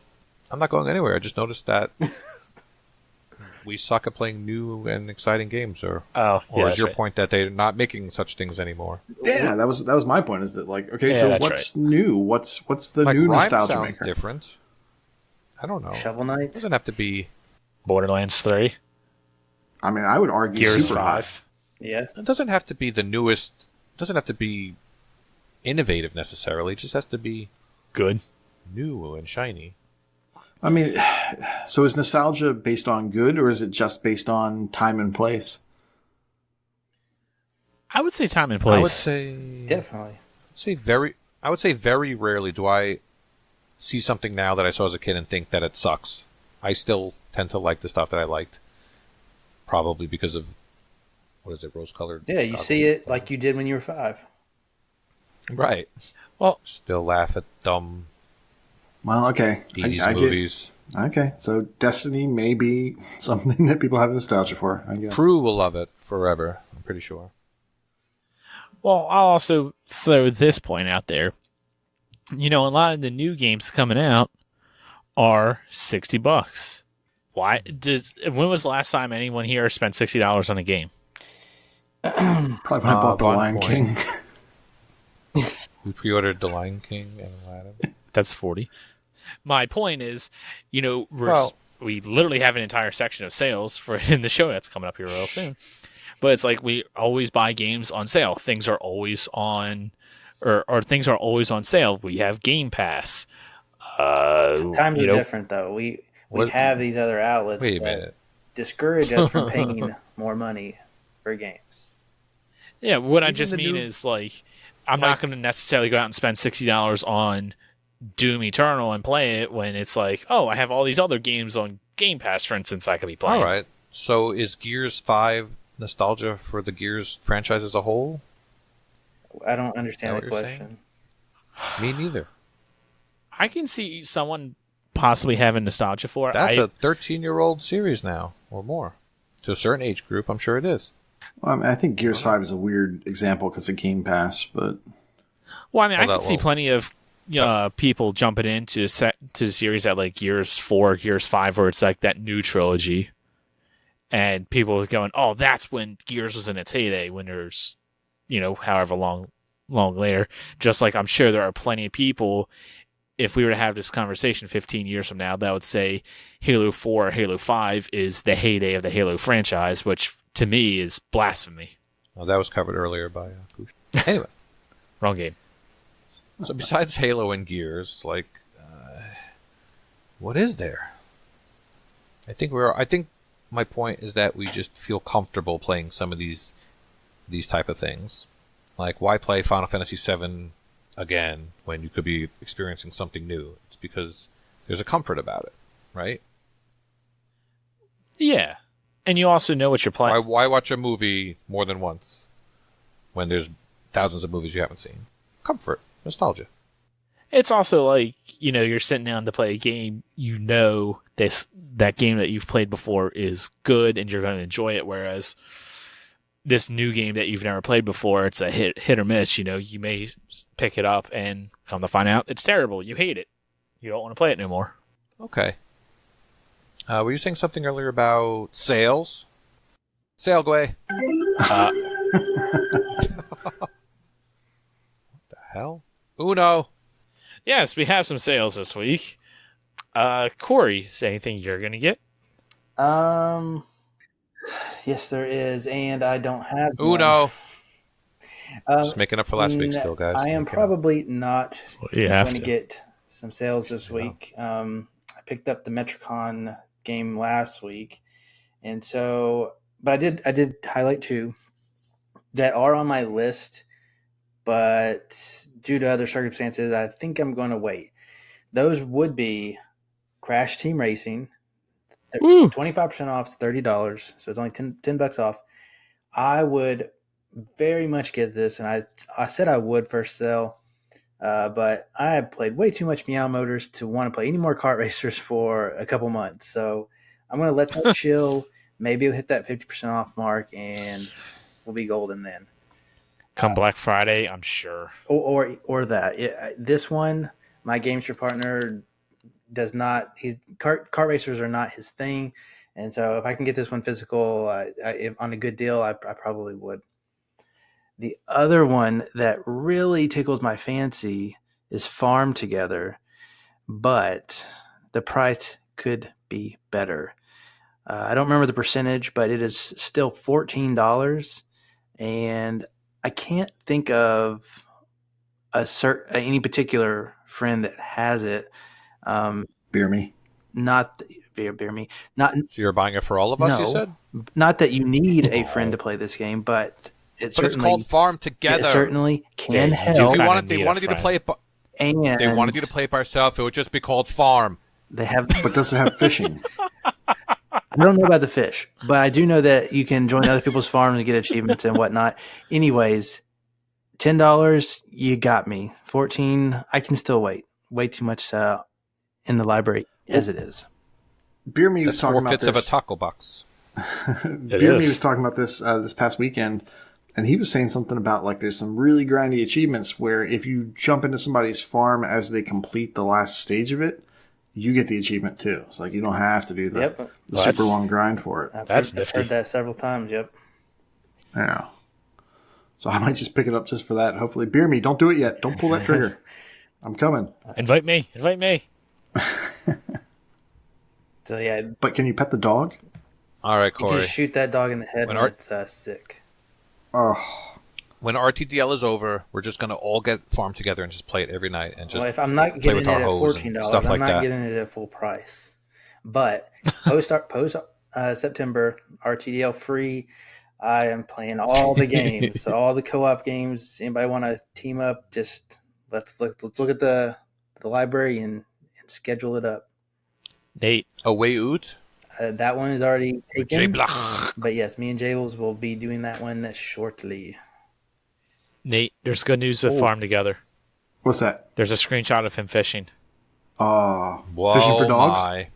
I'm not going anywhere. I just noticed that we suck at playing new and exciting games, or Oh, yeah, is your right. point that they're not making such things anymore? Yeah, that was my point. Is that okay? Yeah, so that's what's new? What's the Like new Rhyme nostalgia sounds maker? different. I don't know. Shovel It Knight. doesn't have to be. Borderlands 3, I mean, I would argue Gears Super 5. Yeah. It doesn't have to be the newest. It doesn't have to be innovative necessarily. It just has to be Good. new and shiny. I mean, so is nostalgia based on good, or is it just based on time and place? I would say time and I would place. say Definitely. I would say very rarely do I see something now that I saw as a kid and think that it sucks. I still tend to like the stuff that I liked, probably because of what is it, rose-colored? Yeah, you goggles? see it like you did when you were 5. Right. Well, Still laugh at dumb Well, okay. 80s I movies. Okay, so Destiny may be something that people have nostalgia for, I guess. Prue will love it forever, I'm pretty sure. I'll also throw this point out there. You know, a lot of the new games coming out are $60. Why when was the last time anyone here spent $60 on a game? Probably when I bought The one Lion point. King. We pre-ordered The Lion King and Aladdin. That's 40. my point is, we literally have an entire section of sales for in the show that's coming up here real soon. But it's like we always buy games on sale. Things are always on, or things are always on sale. We have Game Pass. Times are different, though. We have these other outlets that discourage us from paying more money for games. Yeah, what I just mean is, like, I'm not going to necessarily go out and spend $60 on Doom Eternal and play it when it's like, oh, I have all these other games on Game Pass, for instance, I could be playing. All right. So is Gears 5 nostalgia for the Gears franchise as a whole? I don't understand the question. Me neither. I can see someone possibly having nostalgia for it. That's a 13-year-old series now, or more. To a certain age group, I'm sure it is. Well, I mean, I think Gears 5 is a weird example because of Game Pass, but... Well, I mean, I can see plenty of people jumping into the series at, like, Gears 4, Gears 5, where it's like that new trilogy. And people going, oh, that's when Gears was in its heyday, when there's, however long later. Just like I'm sure there are plenty of people, if we were to have this conversation 15 years from now, that would say Halo 4 or Halo 5 is the heyday of the Halo franchise, which to me is blasphemy. Well, that was covered earlier by Kooshmoose. Anyway. Wrong game. So besides Halo and Gears, like, what is there? I think my point is that we just feel comfortable playing some of these type of things. Like, why play Final Fantasy VII again when you could be experiencing something new? It's because there's a comfort about it, right? Yeah. And you also know what you're playing. Why watch a movie more than once when there's thousands of movies you haven't seen? Comfort. Nostalgia. It's also like, you're sitting down to play a game, that game that you've played before is good and you're going to enjoy it, whereas this new game that you've never played before, it's a hit or miss. You may pick it up and come to find out it's terrible. You hate it. You don't want to play it anymore. Okay. Were you saying something earlier about sales? Sale, Gway. What the hell? Uno. Yes, we have some sales this week. Corey, is there anything you're going to get? Yes, there is, and I don't have Uno. Just making up for last week still, guys. I am probably not going to get some sales this week. I picked up the Metricon game last week, and so, but I did highlight two that are on my list, but due to other circumstances, I think I'm going to wait. Those would be Crash Team Racing. 25% off is $30, so it's only $10 off. I would very much get this, and I said I would first sell, but I have played way too much Meow Motors to want to play any more kart racers for a couple months. So I'm going to let that chill. Maybe we'll hit that 50% off mark, and we'll be golden then. Come Black Friday, I'm sure. Or that. This one, my Gamester partner does not. Kart racers are not his thing, and so if I can get this one physical on a good deal, I probably would. The other one that really tickles my fancy is Farm Together, but the price could be better. I don't remember the percentage, but it is still $14, and I can't think of any particular friend that has it. Beer me. Not beer me. Not. So you're buying it for all of us, you said? Not that you need a friend to play this game, but it's called Farm Together. It certainly can help. They wanted you to play it, and they wanted you to play it by yourself. It would just be called Farm. But does it have fishing? I don't know about the fish, but I do know that you can join other people's farms and get achievements and whatnot. Anyways, $10, you got me. $14, I can still wait. Way too much in the library as it is. Beer Me was talking about this. 4/5 of a taco box. Beer Me was talking about this this past weekend, and he was saying something about like there's some really grindy achievements where if you jump into somebody's farm as they complete the last stage of it, you get the achievement too. It's like you don't have to do the super long grind for it. I've heard that several times. Yep. Yeah. So I might just pick it up just for that. Hopefully, Beer Me, don't do it yet. Don't pull that trigger. I'm coming. Invite me. So yeah, But can you pet the dog? All right, you Corey. can just shoot that dog in the head when it's sick. Oh, When RTDL is over, we're just gonna all get farmed together and just play it every night and just Well, if I'm not play getting with it our at hose and $14, stuff I'm like not that. getting it at full price. But post September, RTDL free. I am playing all the games, all the co-op games. Anybody want to team up? Just let's look at the library and schedule it up. Nate. Away Oot. That one is already Jay taken. Blach. But yes, me and Jables will be doing that one shortly. Nate, there's good news with Farm Together. what's that? There's a screenshot of him fishing. Whoa, Fishing for dogs?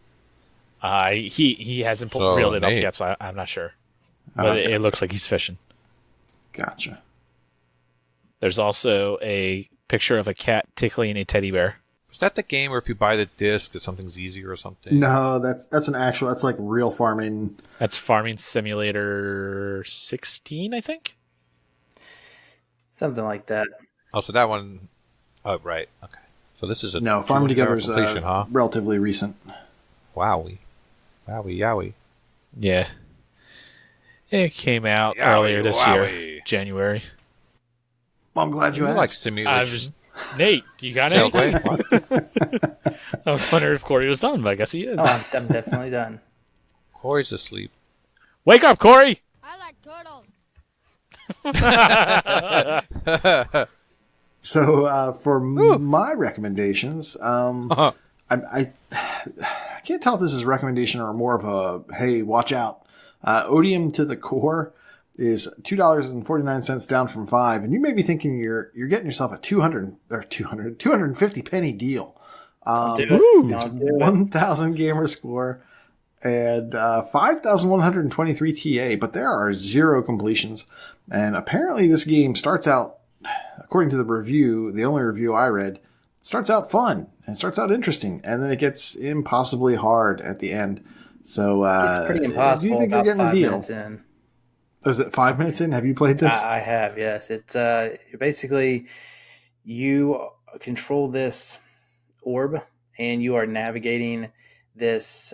my. He hasn't So, reeled it up Nate. yet, so I'm not sure. But Okay. it looks like he's fishing. Gotcha. There's also a picture of a cat tickling a teddy bear. Is that the game where if you buy the disc, something's easier or something? No, that's an actual. That's like real farming. That's Farming Simulator 16, I think. Something like that. Oh, so that one. Oh, right. Okay. So this is a No, farming 200 hour together is completion, huh? relatively recent. Wowie, yowie. Yeah. It came out Yowie, earlier this wowie. year, January. Well, I'm glad you You asked. like simulation? Nate, you got Sailplane? anything? I was wondering if Corey was done, but I guess he is. Oh, I'm definitely done. Corey's asleep. Wake up, Corey! I like turtles. So for my recommendations, I can't tell if this is a recommendation or more of a hey, watch out. Odium to the Core is $2.49 down from $5, and you may be thinking you're getting yourself a 250 penny deal. Don't do it. Woo. Don't do it. 1,000 gamer score and 5,123 TA, but there are 0 completions. And apparently this game starts out, according to the review, the only review I read, starts out fun and starts out interesting, and then it gets impossibly hard at the end. So It's pretty impossible. do you think you're about getting a 5 deal? minutes in. Is it 5 minutes in? Have you played this? I have, yes. It's basically you control this orb and you are navigating this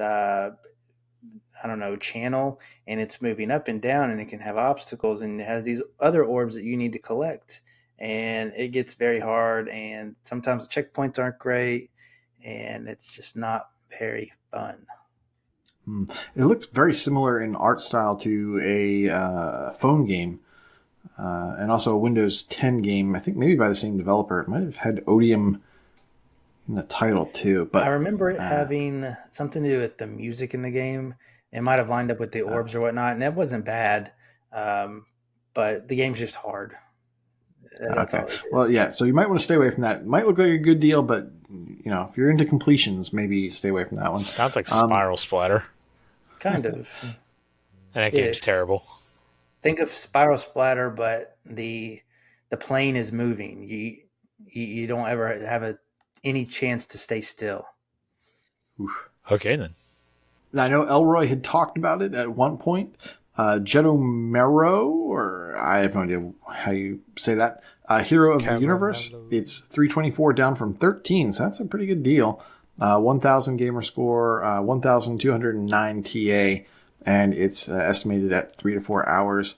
channel, and it's moving up and down, and it can have obstacles, and it has these other orbs that you need to collect, and it gets very hard, and sometimes the checkpoints aren't great, and it's just not very fun. It looks very similar in art style to a phone game, and also a Windows 10 game. I think maybe by the same developer. It might have had Odium in the title too. But I remember it having something to do with the music in the game. It might have lined up with the orbs or whatnot, and that wasn't bad. But the game's just hard. That's all it is. Well, yeah. So you might want to stay away from that. It might look like a good deal, but if you're into completions, maybe stay away from that one. Sounds like Spiral Splatter. Kind of. And that game's terrible. Think of Spiral Splatter, but the plane is moving. You don't ever have any chance to stay still. Oof. Okay, then. I know Elroy had talked about it at one point. Getomero, or I have no idea how you say that. Hero of the Universe. It's 324 down from 13, so that's a pretty good deal. 1,000 gamer score, 1,209 TA, and it's estimated at 3 to 4 hours.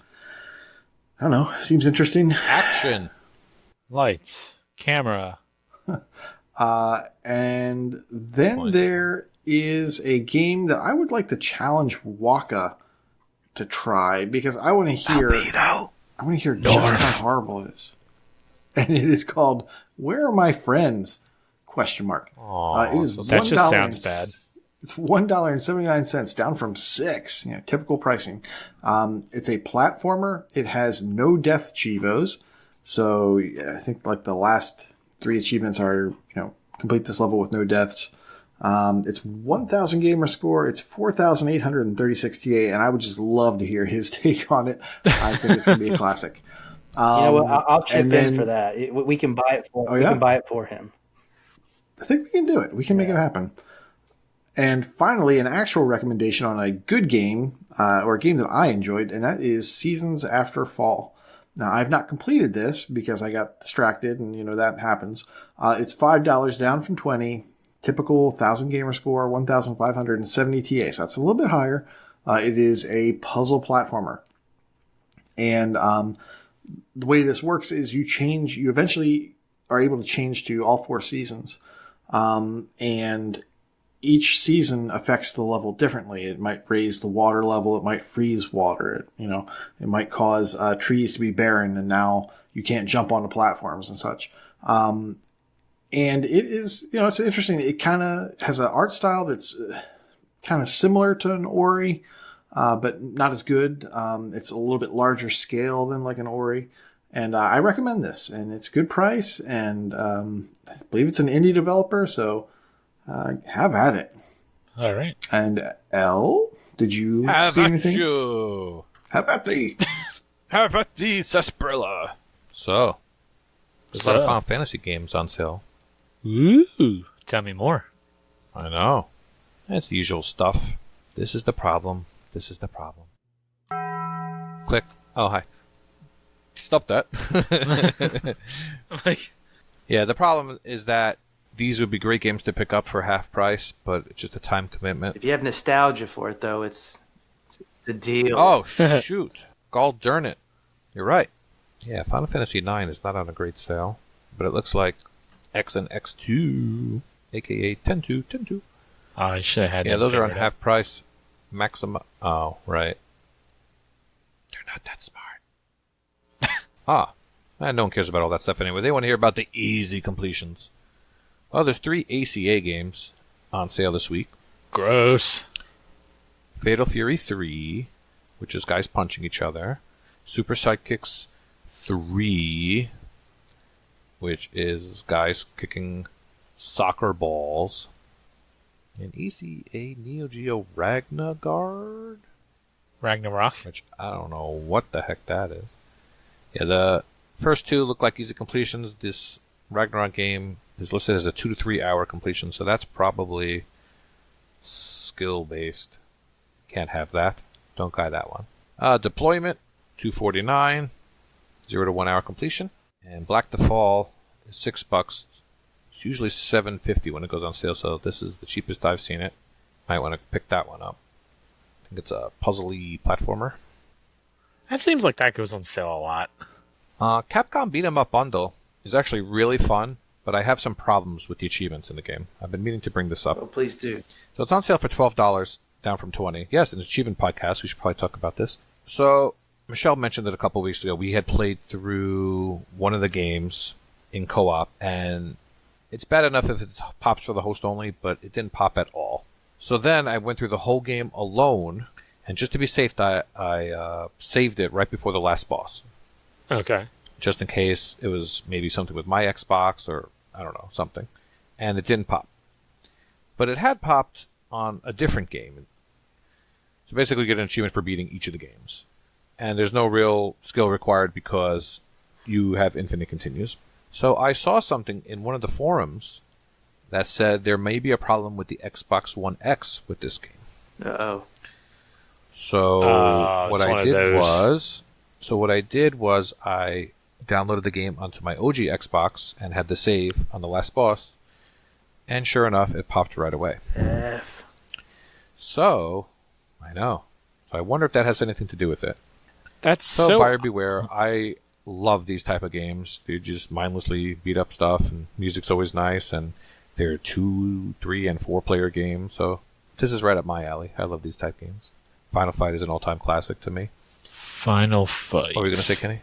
I don't know. Seems interesting. Action. Lights. Camera. And then there is a game that I would like to challenge Waka to try, because I want to hear just how horrible it is. And it is called Where Are My Friends? ? It is That $1 just sounds bad. It's $1.79 down from $6. Typical pricing. It's a platformer. It has no death chivos. So I think like the last 3 achievements are, complete this level with no deaths. It's 1,000 gamer score. It's 4,836 TA, and I would just love to hear his take on it. I think it's going to be a classic. You know what? I'll chip in for that. We can buy it for. Oh, we yeah? can buy it for him. I think we can do it. We can make it happen. And finally, an actual recommendation on a good game, or a game that I enjoyed, and that is Seasons After Fall. Now, I've not completed this because I got distracted, and that happens. It's $5 down from 20. typical 1,000 gamer score, 1,570 TA. So that's a little bit higher. It is a puzzle platformer. And the way this works is you eventually are able to change to all 4 seasons. And each season affects the level differently. It might raise the water level. It might freeze water. It might cause trees to be barren, and now you can't jump onto platforms and such. And it is, it's interesting. It kind of has an art style that's kind of similar to an Ori, but not as good. It's a little bit larger scale than like an Ori. And I recommend this, and it's a good price, and I believe it's an indie developer, so have at it. All right. And L, did you see anything? You. Have at thee. Have at thee, Sarsaparilla. So, there's a lot of Final Fantasy games on sale. Ooh, tell me more. I know. That's the usual stuff. This is the problem. This is the problem. Click. Oh, hi. Stop that. Yeah, the problem is that these would be great games to pick up for half price, but it's just a time commitment. If you have nostalgia for it, though, it's the deal. Oh, shoot. Gall darn it. You're right. Yeah, Final Fantasy IX is not on a great sale, but it looks like X and X2, a.k.a. 10-2. I should have had. Yeah, those are on half price. Maximum. Oh, right. They're not that smart. No one cares about all that stuff anyway. They want to hear about the easy completions. Oh, there's 3 ACA games on sale this week. Gross. Fatal Fury 3, which is guys punching each other. Super Sidekicks 3, which is guys kicking soccer balls. And ECA Neo Geo Ragnarok? Which I don't know what the heck that is. Yeah, the first 2 look like easy completions. This Ragnarok game is listed as a 2 to 3 hour completion, so that's probably skill-based. Can't have that. Don't buy that one. Deployment, $249, 0 to 1 hour completion. And Black to Fall is $6. It's usually $7.50 when it goes on sale, so this is the cheapest I've seen it. Might want to pick that one up. I think it's a puzzly platformer. That seems like that goes on sale a lot. Capcom Beat 'em Up Bundle is actually really fun, but I have some problems with the achievements in the game. I've been meaning to bring this up. Oh, please do. So it's on sale for $12, down from $20. Yes, an achievement podcast. We should probably talk about this. So Michelle mentioned that a couple weeks ago. We had played through one of the games in co-op, and it's bad enough if it pops for the host only, but it didn't pop at all. So then I went through the whole game alone, and just to be safe, I saved it right before the last boss. Okay. Just in case it was maybe something with my Xbox or, I don't know, something. And it didn't pop. But it had popped on a different game. So basically you get an achievement for beating each of the games. And there's no real skill required because you have infinite continues. So I saw something in one of the forums that said there may be a problem with the Xbox One X with this game. Uh-oh. So what I did was I downloaded the game onto my OG Xbox and had the save on the last boss. And sure enough, it popped right away. F. So, I know. So I wonder if that has anything to do with it. That's so buyer beware. I love these type of games. They just mindlessly beat up stuff, and music's always nice, and they're 2, 3, and 4 player games. So this is right up my alley. I love these type games. Final Fight is an all-time classic to me. Final Fight. What were you going to say, Kenny?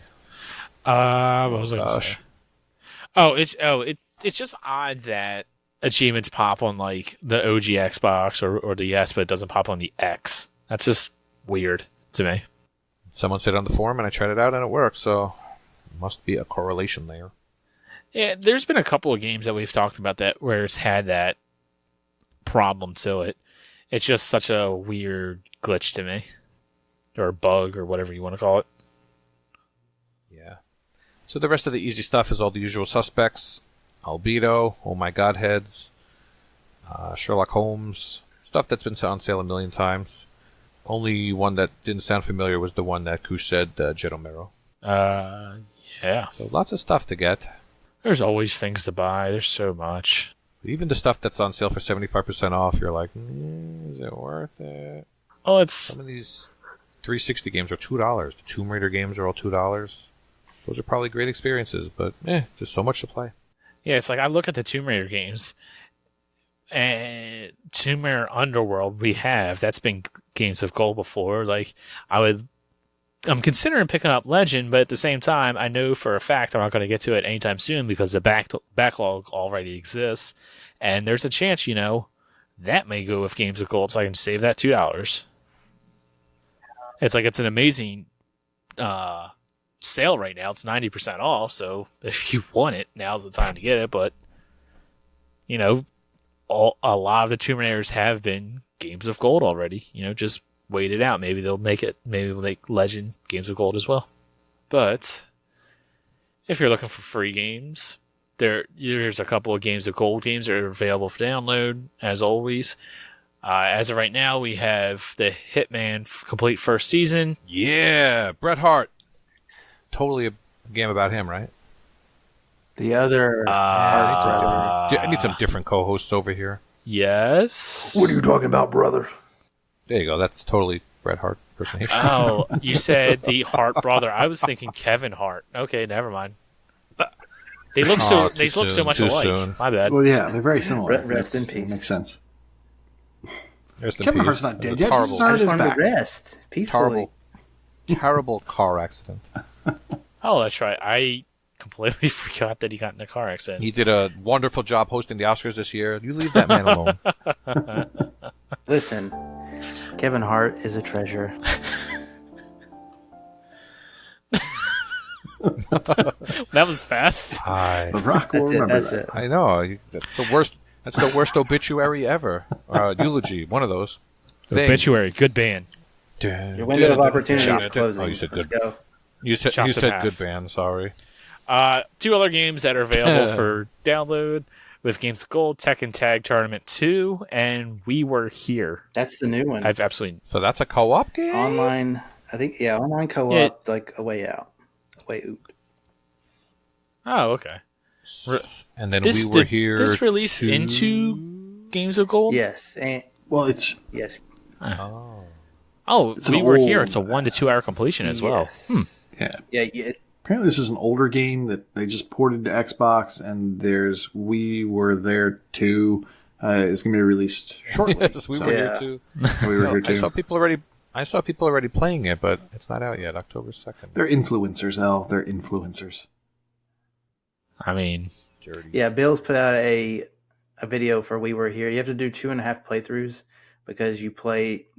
What was I going to say? It's just odd that achievements pop on like the OG Xbox or the S, but it doesn't pop on the X. That's just weird to me. Someone said on the forum, and I tried it out, and it works. So must be a correlation there. Yeah, there's been a couple of games that we've talked about that where it's had that problem to it. It's just such a weird glitch to me, or bug, or whatever you want to call it. Yeah. So the rest of the easy stuff is all the usual suspects: Albedo, Oh My Godheads, Sherlock Holmes, stuff that's been on sale a million times. Only one that didn't sound familiar was the one that Koosh said, Jetomero. Yeah. So lots of stuff to get. There's always things to buy. There's so much. Even the stuff that's on sale for 75% off, you're like, is it worth it? Oh, it's some of these 360 games are $2. The Tomb Raider games are all $2. Those are probably great experiences, but just so much to play. Yeah, it's like I look at the Tomb Raider games, and Tomb Raider Underworld that's been games of gold before. Like I'm considering picking up Legend, but at the same time, I know for a fact I'm not going to get to it anytime soon because the backlog already exists, and there's a chance, that may go with games of gold, so I can save that $2. It's like it's an amazing sale right now. It's 90% off, so if you want it, now's the time to get it. But a lot of the Tomb Raiders have been games of gold already. Just wait it out. Maybe they'll make it. Maybe we'll make Legend games of gold as well. But if you're looking for free games, there's a couple of games of gold games that are available for download. As always, as of right now, we have the Hitman Complete First Season. Yeah, Bret Hart. Totally a game about him, right? The other... I need some different co-hosts over here. Yes. What are you talking about, brother? There you go. That's totally Bret Hart impersonation. Oh, you said the Hart brother. I was thinking Kevin Hart. Okay, never mind. They look so. They look so much alike. Soon. My bad. Well, yeah, they're very similar. Rest in peace. Makes sense. Kevin Hart's not dead yet. I just wanted to rest peacefully. Terrible car accident. Oh, that's right. I completely forgot that he got in a car accident. He did a wonderful job hosting the Oscars this year. You leave that man alone. Listen, Kevin Hart is a treasure. That was fast. The Rock will remember that. I know. That's the worst. That's the worst obituary ever. Eulogy. One of those. Obituary. Good band. Your window of opportunity is closing. Oh, you said Let's good. go. You said good band. Sorry. Two other games that are available for download with Games of Gold: Tekken Tag Tournament 2 and We Were Here. That's the new one. I've absolutely. So that's a co-op game. Online. I think online co-op, like a way out, a way out. Oh, okay. And then We Were Here. This release into Games of Gold? Yes. And it's yes. Oh, It's We an Were old- Here. It's a 1 to 2 hour completion as well. yeah. Yeah. Apparently, this is an older game that they just ported to Xbox, and there's We Were There Too. It's going to be released shortly. Yes, We Were Here too. We Were Here Too. I saw people already playing it, but it's not out yet. October 2nd. They're influencers, Al. They're influencers. I mean, Dirty. Yeah, Bill's put out a video for We Were Here. You have to do 2.5 playthroughs because you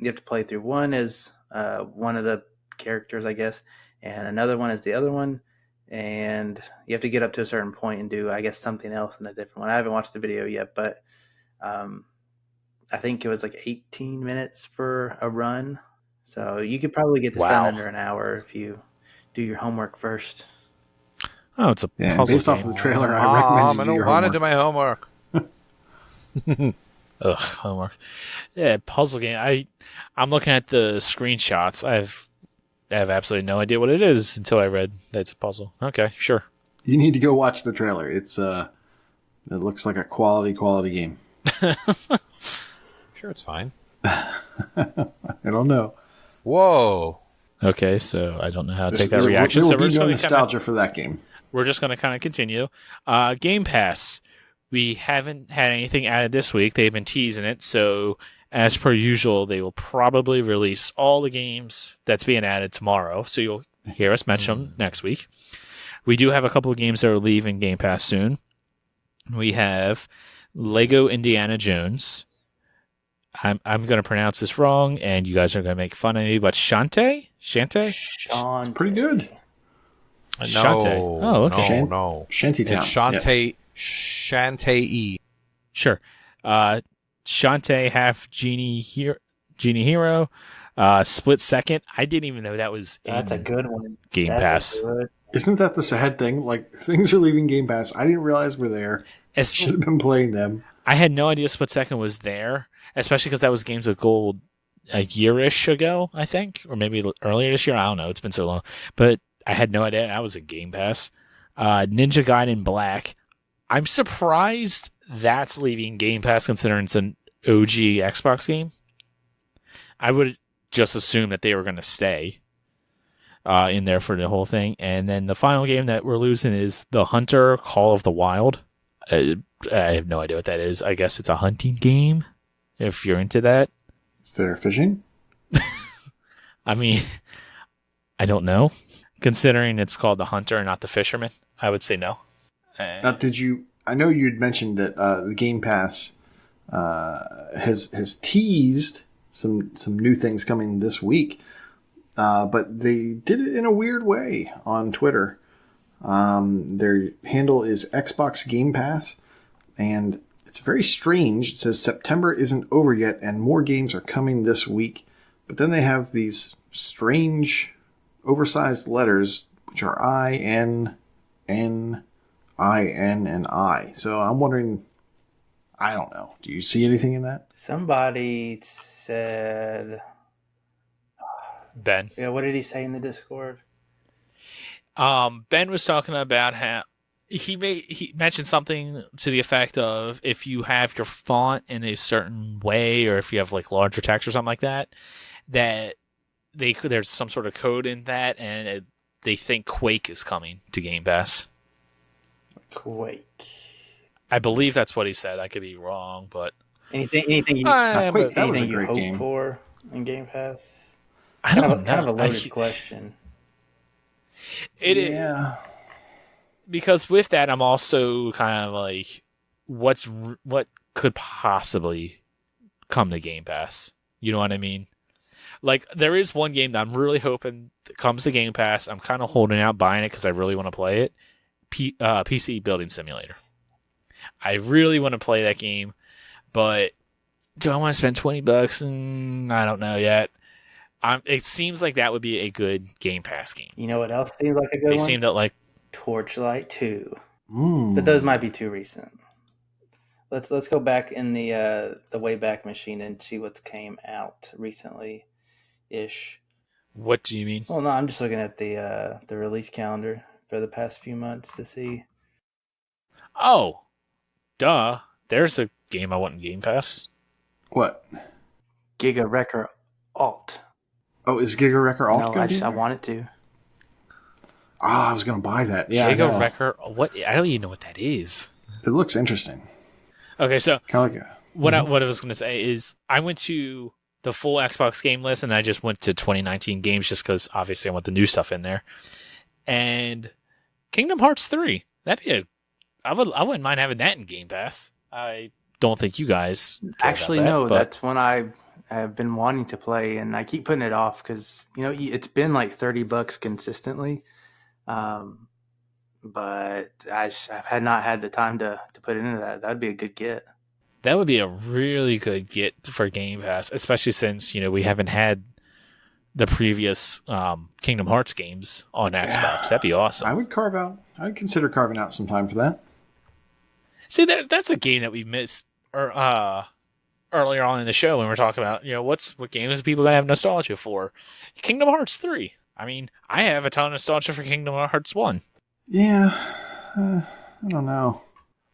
have to play through one as one of the characters, I guess, and another one is the other one, and you have to get up to a certain point and do, I guess, something else in a different one. I haven't watched the video yet, but I think it was like 18 minutes for a run, so you could probably get this done under an hour if you do your homework first. oh, it's a puzzle based game. off of the trailer, I recommend you do your I want to homework. do my homework. Ugh, homework. Yeah, puzzle game. I'm looking at the screenshots. I have absolutely no idea what it is until I read that it's a puzzle. Okay, sure. You need to go watch the trailer. It looks like a quality game. Sure, it's fine. I don't know. Whoa. Okay, so I don't know how to take that There reaction. will So be we're just no going nostalgia for that game. we're just going to kind of continue. Game Pass. We haven't had anything added this week. They've been teasing it, so as per usual, they will probably release all the games that's being added tomorrow. So you'll hear us mention them next week. We do have a couple of games that are leaving Game Pass soon. We have Lego Indiana Jones. I'm going to pronounce this wrong, and you guys are going to make fun of me, but Shantae? Sean, Pretty good. Shantae. Oh, okay. No. Shantytown. It's Shantae. Shantae. Sure. Shantae half Genie Hero. Split Second. I didn't even know that was that's a good one. Game Pass. Isn't that the sad thing? Like, things are leaving Game Pass. I didn't realize we're there. Should have been playing them. I had no idea Split Second was there, especially because that was Games with Gold a year-ish ago, I think, or maybe earlier this year. I don't know. It's been so long. But I had no idea that was a Game Pass. Ninja Gaiden Black. I'm surprised that's leaving Game Pass considering it's an OG Xbox game. I would just assume that they were going to stay in there for the whole thing. And then the final game that we're losing is The Hunter Call of the Wild. I have no idea what that is. I guess it's a hunting game, if you're into that. Is there fishing? I mean, I don't know. Considering it's called The Hunter and not The Fisherman, I would say no. Now, I know you'd mentioned that the Game Pass has teased some new things coming this week, but they did it in a weird way on Twitter. Their handle is Xbox Game Pass, and it's very strange. It says September isn't over yet, and more games are coming this week. But then they have these strange, oversized letters, which are INNINI. So I'm wondering, I don't know. Do you see anything in that? Somebody said, Ben. Yeah, what did he say in the Discord? Ben was talking about how he mentioned something to the effect of if you have your font in a certain way, or if you have like larger text or something like that, that there's some sort of code in that, and they think Quake is coming to Game Pass. Quake. I believe that's what he said. I could be wrong, but anything you hope game for in Game Pass? I don't know. Kind of a loaded question. Yeah. Because with that, I'm also kind of like, what could possibly come to Game Pass? You know what I mean? Like, there is one game that I'm really hoping that comes to Game Pass. I'm kind of holding out buying it because I really want to play it. PC Building Simulator. I really want to play that game, but do I want to spend $20? I don't know yet. It seems like that would be a good Game Pass game. You know what else seems like a good one? They seem to like Torchlight 2. But those might be too recent. Let's go back in the Wayback Machine and see what's came out recently ish. What do you mean? Well, no, I'm just looking at the release calendar for the past few months to see. Oh, duh. There's a game I want in Game Pass. What? Giga Wrecker Alt. Oh, is Giga Wrecker Alt? No, I wanted to. I was going to buy that. Yeah, Giga Wrecker. What? I don't even know what that is. It looks interesting. Okay, so kind of like what I was going to say is I went to the full Xbox game list, and I just went to 2019 games just because obviously I want the new stuff in there. And Kingdom Hearts 3. That'd be I wouldn't mind having that in Game Pass. I don't think you guys actually know that's one I have been wanting to play, and I keep putting it off because it's been like $30 consistently. But I've not had the time to put into that. That'd be a good get. That would be a really good get for Game Pass, especially since we haven't had the previous Kingdom Hearts games on Xbox. That'd be awesome. I would consider carving out some time for that. See, that's a game that we missed earlier on in the show when we were talking about what games are people gonna have nostalgia for. Kingdom Hearts 3. I mean, I have a ton of nostalgia for Kingdom Hearts 1. Yeah, I don't know.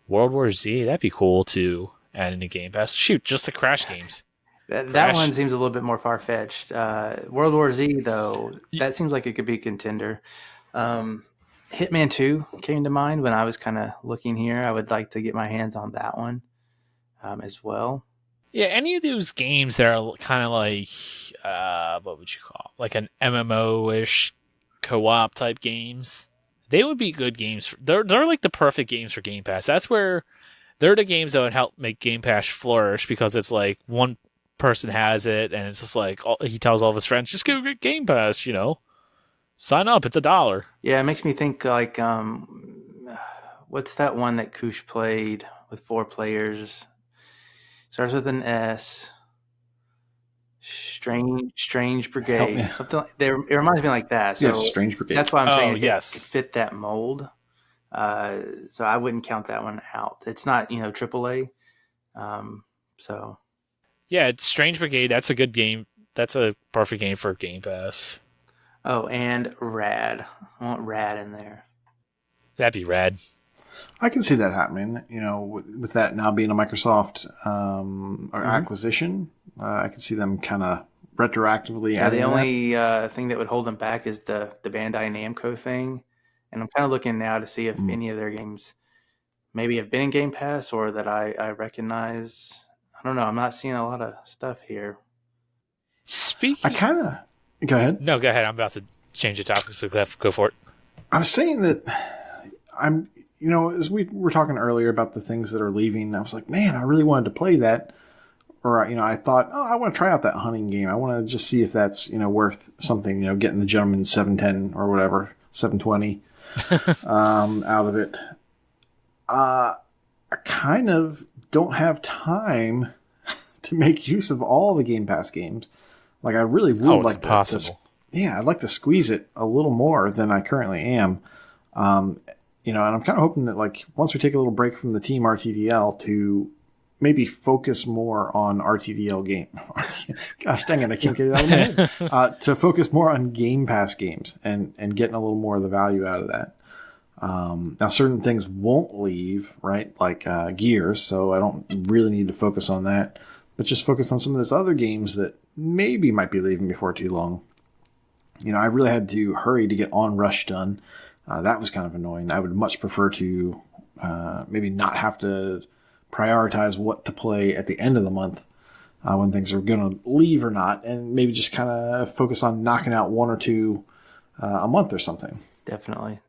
World War Z, that'd be cool to add into Game Pass. Shoot, just the Crash games. That one seems a little bit more far-fetched. World War Z, though, that seems like it could be a contender. Hitman 2 came to mind when I was kind of looking here. I would like to get my hands on that one as well. Yeah, any of those games that are kind of like, what would you call it? Like an MMO-ish co-op type games. They would be good games. They're like the perfect games for Game Pass. That's where they're the games that would help make Game Pass flourish because it's like one person has it and it's just like he tells all of his friends, just go get Game Pass, Sign up, it's $1. Yeah, it makes me think like, what's that one that Koosh played with 4 players? Starts with an S. Strange Brigade. Something like it reminds me like that. So yes, Strange Brigade. That's why I'm saying it could fit that mold. So I wouldn't count that one out. It's not, AAA. So yeah, it's Strange Brigade. That's a good game. That's a perfect game for Game Pass. Oh, and Rad. I want Rad in there. That'd be rad. I can see that happening. With that now being a Microsoft acquisition, I can see them kind of retroactively adding the only thing that would hold them back is the Bandai Namco thing. And I'm kind of looking now to see if any of their games maybe have been in Game Pass or that I recognize. I don't know. I'm not seeing a lot of stuff here. Speaking... Go ahead. No, go ahead. I'm about to change the topic, so go for it. I was saying that as we were talking earlier about the things that are leaving, I was like, man, I really wanted to play that. Or, I thought, I want to try out that hunting game. I want to just see if that's, worth something, getting the gentleman's 710 or whatever, 720 out of it. I kind of don't have time to make use of all the Game Pass games. Like, I really would like impossible. I'd like to squeeze it a little more than I currently am. And I'm kind of hoping that, like, once we take a little break from the team RTDL to maybe focus more on RTDL game. Gosh dang it, I can't get it out of my head. To focus more on Game Pass games and getting a little more of the value out of that. Now, certain things won't leave, right? Like Gears, so I don't really need to focus on that. But just focus on some of those other games that maybe might be leaving before too long. I really had to hurry to get Onrush done. That was kind of annoying. I would much prefer to maybe not have to prioritize what to play at the end of the month when things are going to leave or not, and maybe just kind of focus on knocking out one or two a month or something. Definitely.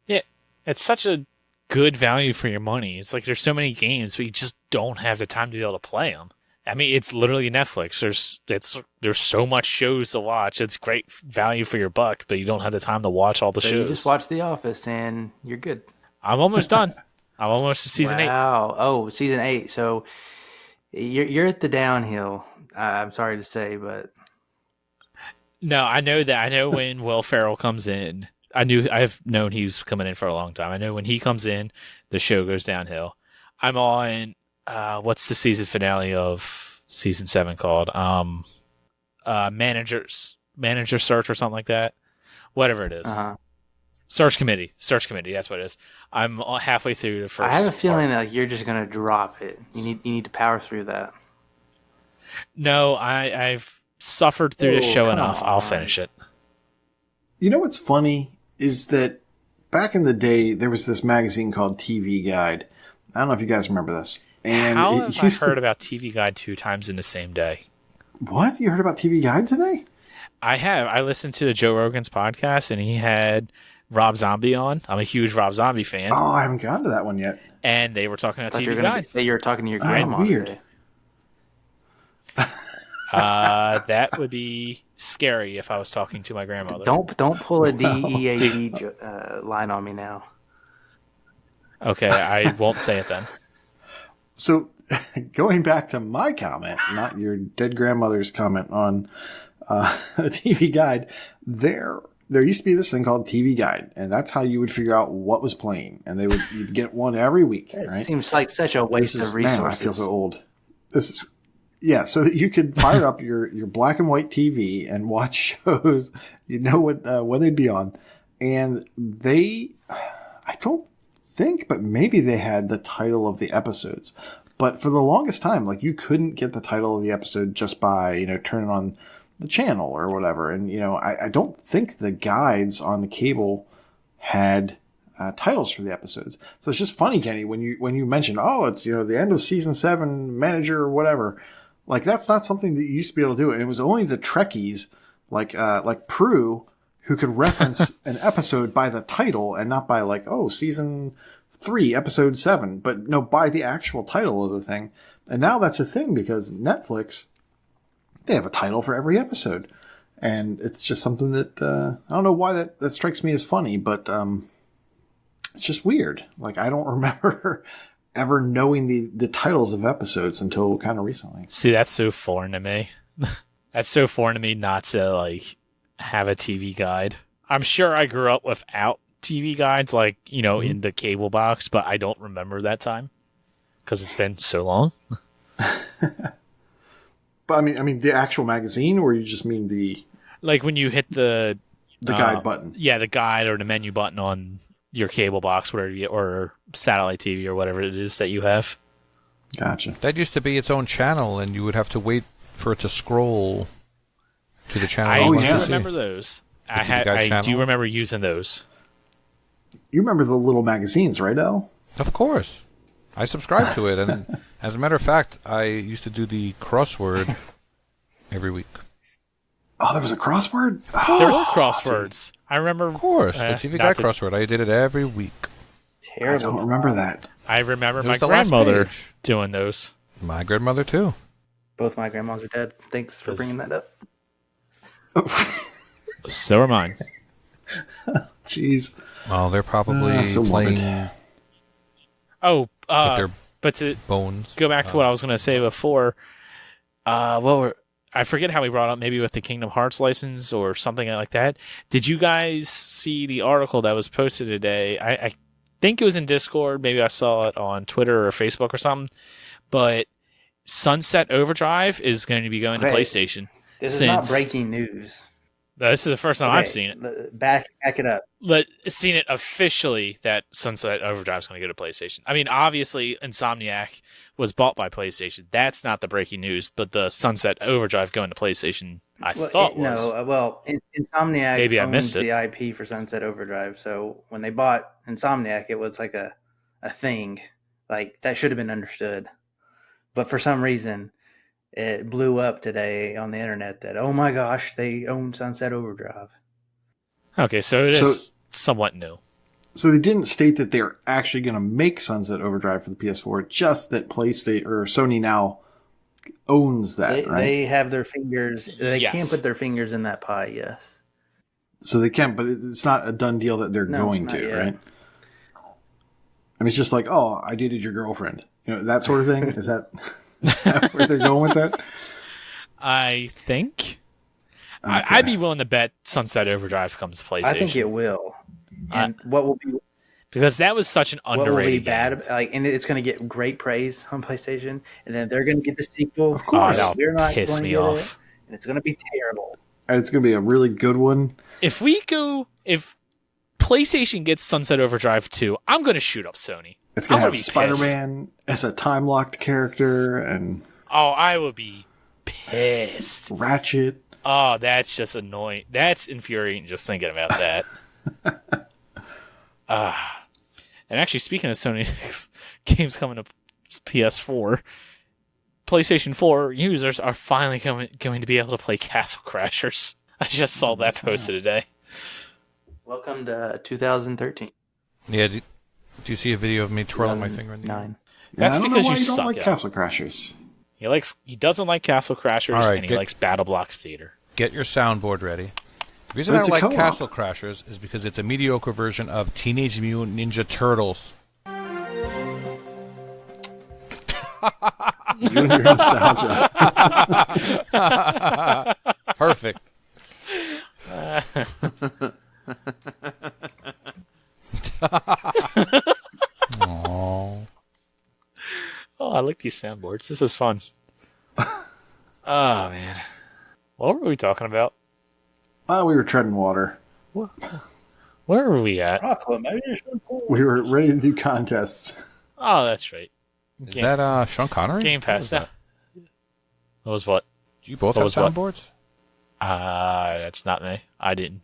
Yeah, it's such a good value for your money. It's like there's so many games, but you just don't have the time to be able to play them. I mean, it's literally Netflix. There's so much shows to watch. It's great value for your buck, but you don't have the time to watch all the shows. You just watch The Office and you're good. I'm almost done. I'm almost to season 8. Wow. Oh, season 8. So you're at the downhill. I'm sorry to say, but no, I know that. I know when Will Ferrell comes in. I've known he was coming in for a long time. I know when he comes in, the show goes downhill. I'm on. What's the season finale of season 7 called? Manager Search or something like that. Whatever it is. Search Committee. That's what it is. I'm halfway through the first. I have a feeling that you're just gonna drop it. You need to power through that. No, I've suffered through the show enough. I'll finish it. You know what's funny is that back in the day there was this magazine called TV Guide. I don't know if you guys remember this. And how have I heard about TV Guide 2 times in the same day? What? You heard about TV Guide today? I have. I listened to the Joe Rogan's podcast, and he had Rob Zombie on. I'm a huge Rob Zombie fan. Oh, I haven't gotten to that one yet. And they were talking about TV Guide. You were talking to your grandma. Weird. That would be scary if I was talking to my grandmother. Don't pull a DEAD line on me now. Okay, I won't say it then. So, going back to my comment, not your dead grandmother's comment on a TV Guide, there used to be this thing called TV Guide, and that's how you would figure out what was playing, and you'd get one every week. It right? Seems like such a waste of resources. Man, I feel so old. So that you could fire up your black and white TV and watch shows, when they'd be on, and I don't think, but maybe they had the title of the episodes. But for the longest time, like, you couldn't get the title of the episode just by, turning on the channel or whatever. And, I don't think the guides on the cable had titles for the episodes. So it's just funny, Kenny, when you mentioned, it's, the end of season 7, manager or whatever. Like, that's not something that you used to be able to do. And it was only the Trekkies, like Prue, who could reference an episode by the title and not by season 3, episode 7, but no, by the actual title of the thing. And now that's a thing because Netflix, they have a title for every episode. And it's just something that, I don't know why that strikes me as funny, but it's just weird. Like, I don't remember ever knowing the titles of episodes until kind of recently. See, that's so foreign to me. That's so foreign to me not to, have a TV guide. I'm sure I grew up without TV guides, in the cable box, but I don't remember that time because it's been so long. But I mean, the actual magazine, or you just mean the when you hit the guide button? Yeah, the guide or the menu button on your cable box, or satellite TV or whatever it is that you have. Gotcha. That used to be its own channel, and you would have to wait for it to scroll to the channel. I remember those. I do remember using those. You remember the little magazines, right, Al? Of course. I subscribed to it, and as a matter of fact, I used to do the crossword every week. Oh, there was a crossword? There were crosswords. I remember. Of course, the TV Guide crossword. I did it every week. Terrible. I don't remember that. I remember my grandmother doing those. My grandmother, too. Both my grandmas are dead. Thanks for bringing that up. So are mine. Jeez. Well, they're probably playing. Oh, their but to bones. Go back to what I was going to say before. I forget how we brought up, maybe with the Kingdom Hearts license or something like that. Did you guys see the article that was posted today? I think it was in Discord. Maybe I saw it on Twitter or Facebook or something. But Sunset Overdrive is going to be going to PlayStation. This is not breaking news. This is the first time I've seen it. Back it up. Seen it officially that Sunset Overdrive is going to go to PlayStation. I mean, obviously, Insomniac was bought by PlayStation. That's not the breaking news, but the Sunset Overdrive going to PlayStation, thought was. No, Insomniac maybe I owns missed the IP for Sunset Overdrive. So when they bought Insomniac, it was like a thing. Like, that should have been understood. But for some reason, it blew up today on the internet that, oh my gosh, they own Sunset Overdrive. Okay, so it is somewhat new. So they didn't state that they're actually going to make Sunset Overdrive for the PS4, just that PlayStation or Sony now owns that, right? They have their fingers. They Yes. can put their fingers in that pie, yes. So they can, but it's not a done deal that they're going to, right? I mean, it's just like, oh, I dated your girlfriend. You know, that sort of thing. Is that where they're going with that? I think. Okay. I'd be willing to bet Sunset Overdrive comes to PlayStation. I think it will. And what will be because that was such an underrated what will be game. bad, and it's going to get great praise on PlayStation, and then they're going to get the sequel. Of course, that'll piss me off. And it's going to be terrible. And it's going to be a really good one. If PlayStation gets Sunset Overdrive 2, I'm going to shoot up Sony. It's going to have Spider-Man as a time-locked character, and I would be pissed. Ratchet. Oh, that's just annoying. That's infuriating just thinking about that. And actually, speaking of Sony games coming to PS4, PlayStation 4 users are finally going to be able to play Castle Crashers. I just saw that posted today. Welcome to 2013. Yeah, do you see a video of me twirling my finger in the air? That's because you don't suck like at Castle Crashers. He doesn't like Castle Crashers, and he likes Battle Block Theater. Get your soundboard ready. The reason I don't like Castle Crashers is because it's a mediocre version of Teenage Mutant Ninja Turtles. You and your nostalgia. Perfect. Aww. Oh, I like these soundboards. This is fun. Oh, man. What were we talking about? We were treading water. Where were we at? We were ready to do contests. Oh, that's right. Is that Sean Connery? Game Pass. What was what? Do you both have soundboards? That's not me. I didn't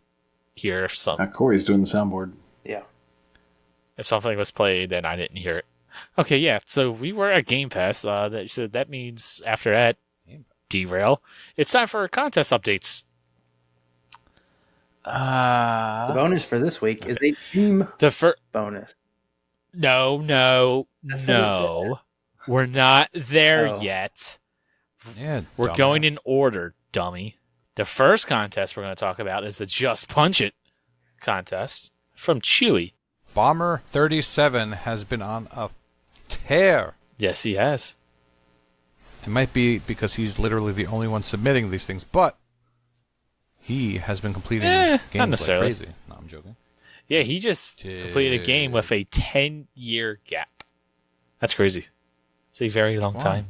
hear if something. Corey's doing the soundboard. Yeah. If something was played, then I didn't hear it. Okay, yeah. So we were at Game Pass. So that means after that, derail. It's time for contest updates. The bonus for this week is a team bonus. No. We're not there yet. Yeah, we're going in order, dummy. The first contest we're going to talk about is the Just Punch It contest from Chewy. Bomber 37 has been on a tear. Yes, he has. It might be because he's literally the only one submitting these things, but he has been completing games not necessarily. like crazy. No, I'm joking. Yeah, he just completed a game with a 10-year gap. That's crazy. It's a very long time.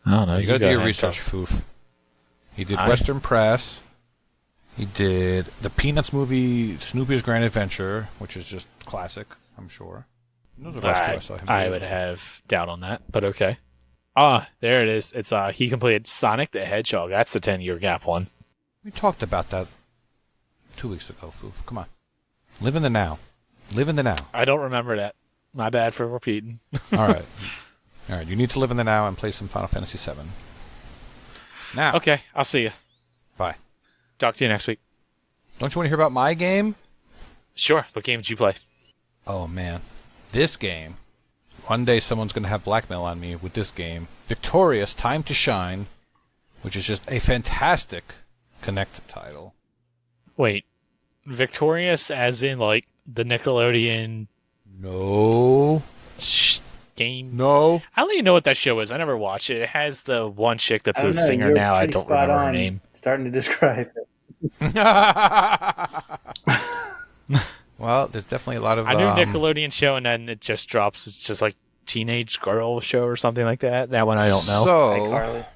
I don't know. You got to do your research, Foof. He did Western Press, He did the Peanuts movie, Snoopy's Grand Adventure, which is just classic, I'm sure. Those are the last two I saw him I do. would have doubt on that, but okay. There it is. It's he completed Sonic the Hedgehog. That's the 10-year gap one. We talked about that 2 weeks ago, Foof. Come on. Live in the now. Live in the now. I don't remember that. My bad for repeating. All right. You need to live in the now and play some Final Fantasy VII. Now. Okay, I'll see you. Bye. Talk to you next week. Don't you want to hear about my game? Sure. What game did you play? Oh, man. This game. One day someone's going to have blackmail on me with this game. Victorious Time to Shine, which is just a fantastic Connect title. Wait. Victorious as in, like, the Nickelodeon... No. Game? No. I don't even know what that show is. I never watched it. It has the one chick that's a singer now. I don't remember her name. Starting to describe it. Well, there's definitely a lot of... I knew Nickelodeon show, and then it just drops. It's just like Teenage Girl show or something like that. That one I don't know. So, iCarly.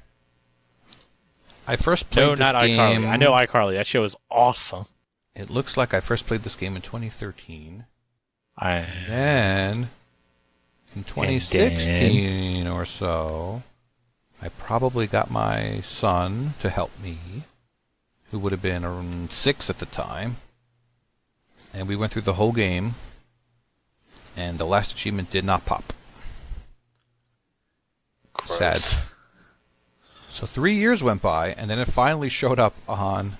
I first played this not game... iCarly. I know iCarly. That show is awesome. It looks like I first played this game in 2013. And then, in 2016 or so, I probably got my son to help me, who would have been around 6 at the time. And we went through the whole game, and the last achievement did not pop. Gross. Sad. So 3 years went by, and then it finally showed up on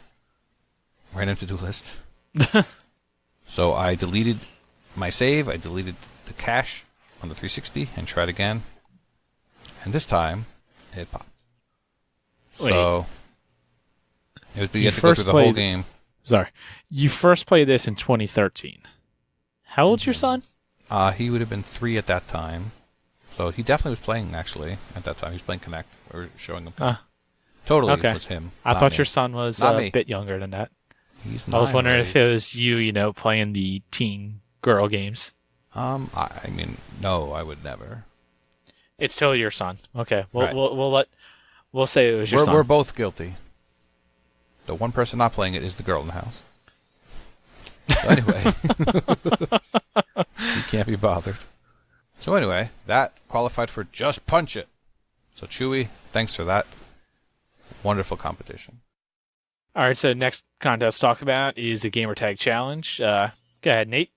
random to-do list. So I deleted my save, I deleted the cache on the 360, and tried again. And this time, it popped. Wait. So it was you have to go through the whole game. Sorry. You first played this in 2013. How old's your son? He would have been 3 at that time. So he definitely was playing, actually, at that time. He was playing Connect. We were showing him. Totally okay. It was him. I thought your son was a bit younger than that. He's I was wondering already. if it was you, playing the teen girl games. I mean, no, I would never. It's still your son. Okay. Right. We'll say it was your son. We're both guilty. The one person not playing it is the girl in the house. So anyway, she can't be bothered. So anyway, that qualified for Just Punch It. So Chewy, thanks for that wonderful competition. All right, so next contest to talk about is the Gamertag Challenge. Go ahead, Nate.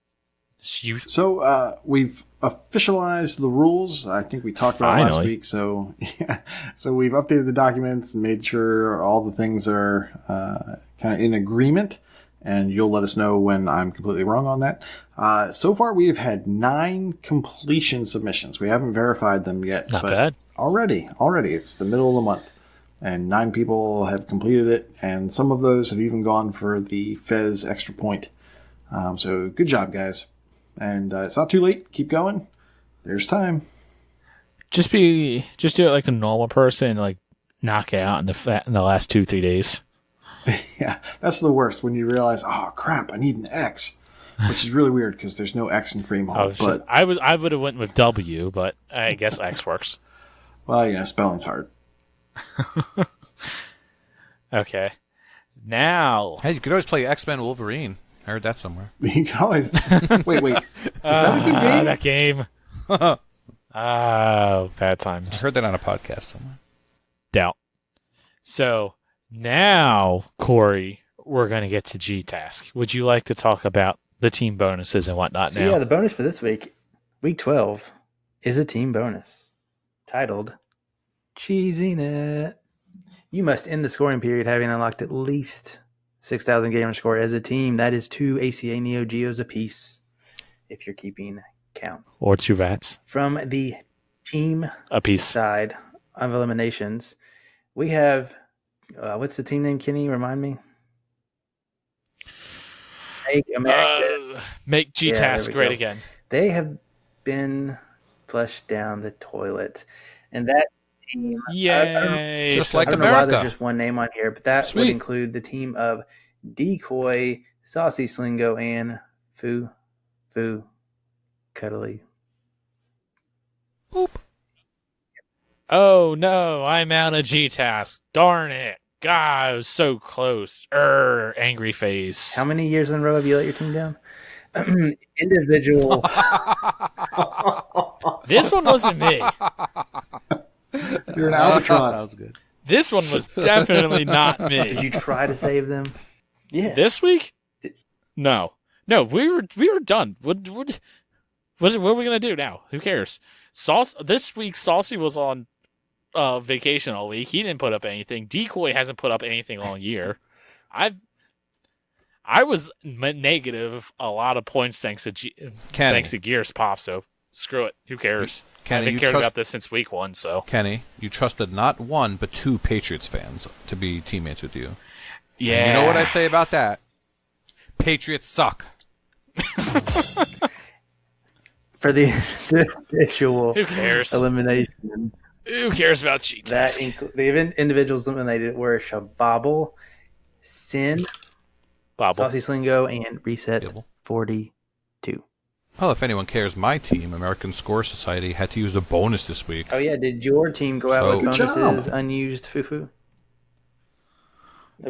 So we've officialized the rules. I think we talked about it last week. So yeah, so we've updated the documents and made sure all the things are kind of in agreement. And you'll let us know when I'm completely wrong on that. So far, we have had 9 completion submissions. We haven't verified them yet. Not but bad. Already, it's the middle of the month. And 9 people have completed it. And some of those have even gone for the Fez extra point. So good job, guys. And it's not too late. Keep going. There's time. Just do it like the normal person and like knock it out in the last 2-3 days. Yeah, that's the worst when you realize, oh crap, I need an X, which is really weird because there's no X in Freamwhole. I would have went with W, but I guess X works. Well, spelling's hard. Okay, now Hey, you could always play X-Men Wolverine. I heard that somewhere. You can always wait. Is that a good game? That game. Oh, bad times. I heard that on a podcast somewhere. Doubt. So now, Corey, we're going to get to G-Task. Would you like to talk about the team bonuses and whatnot now? Yeah, the bonus for this week, week 12, is a team bonus titled Cheesing It. You must end the scoring period having unlocked at least 6,000 gamer score as a team. That is 2 ACA Neo Geos apiece, if you're keeping count. Or 2 VATs. From the team apiece side of eliminations, we have... what's the team name, Kenny? Remind me. Make G-Task great again. They have been flushed down the toilet. And that team... Yay! Just like I don't America. know why there's just one name on here, but that Sweet. would include the team of Decoy, Saucy Slingo, and FuFuCuddilyPoof. Oh no, I'm out of G-Task. Darn it. God, it was so close. Angry face. How many years in a row have you let your team down? Individual. This one wasn't me. You're an albatross. That was good. This one was definitely not me. Did you try to save them? Yeah. This week? No, we were done. What are we gonna do now? Who cares? This week, Saucy was on vacation all week. He didn't put up anything. Decoy hasn't put up anything all year. I was negative a lot of points thanks to Gears Pop. So screw it. Who cares? Kenny, I haven't cared about this since week 1. So Kenny, you trusted not one but 2 Patriots fans to be teammates with you. yeah, And you know what I say about that? Patriots suck. For the individual who cares? elimination, Who cares about cheat the individuals eliminated were Shabobble, Sin, Bobble. Saucy Slingo, and Reset Gibble. 42. Well, if anyone cares, my team, American Score Society, had to use a bonus this week. Oh yeah, did your team go out with Good job. bonuses, unused Fufu?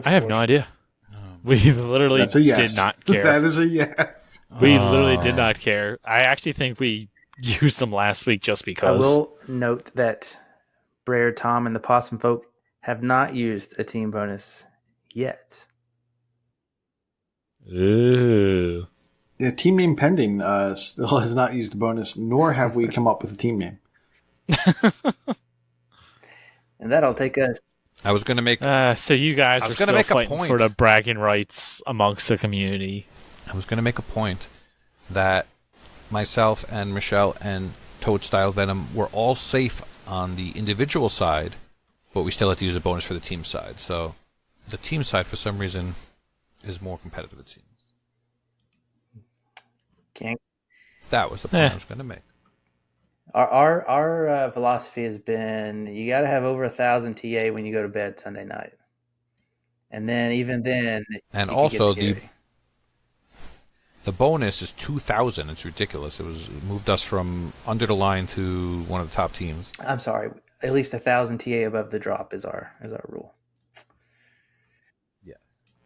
I have no idea. We literally That's a yes. did not care. That is a yes. We literally did not care. I actually think we used them last week just I because. will note that Brer, Tom, and the Possum folk have not used a team bonus yet. Ooh. Yeah, team name pending still has not used a bonus, nor have we come up with a team name. And that'll take us. I was going to make. So you guys I are was still gonna make a fighting point. for the bragging rights amongst the community. I was going to make a point that myself and Michelle and Toadstyle Venom were all safe on the individual side, but we still had to use a bonus for the team side. So the team side, for some reason, is more competitive, it seems. Can't. That was the point I was going to make. Our philosophy has been you got to have over 1,000 TA when you go to bed Sunday night, and then even then, And it also can get scary. the bonus is 2,000. It's ridiculous. It moved us from under the line to one of the top teams. I'm sorry, at least 1,000 TA above the drop is our rule.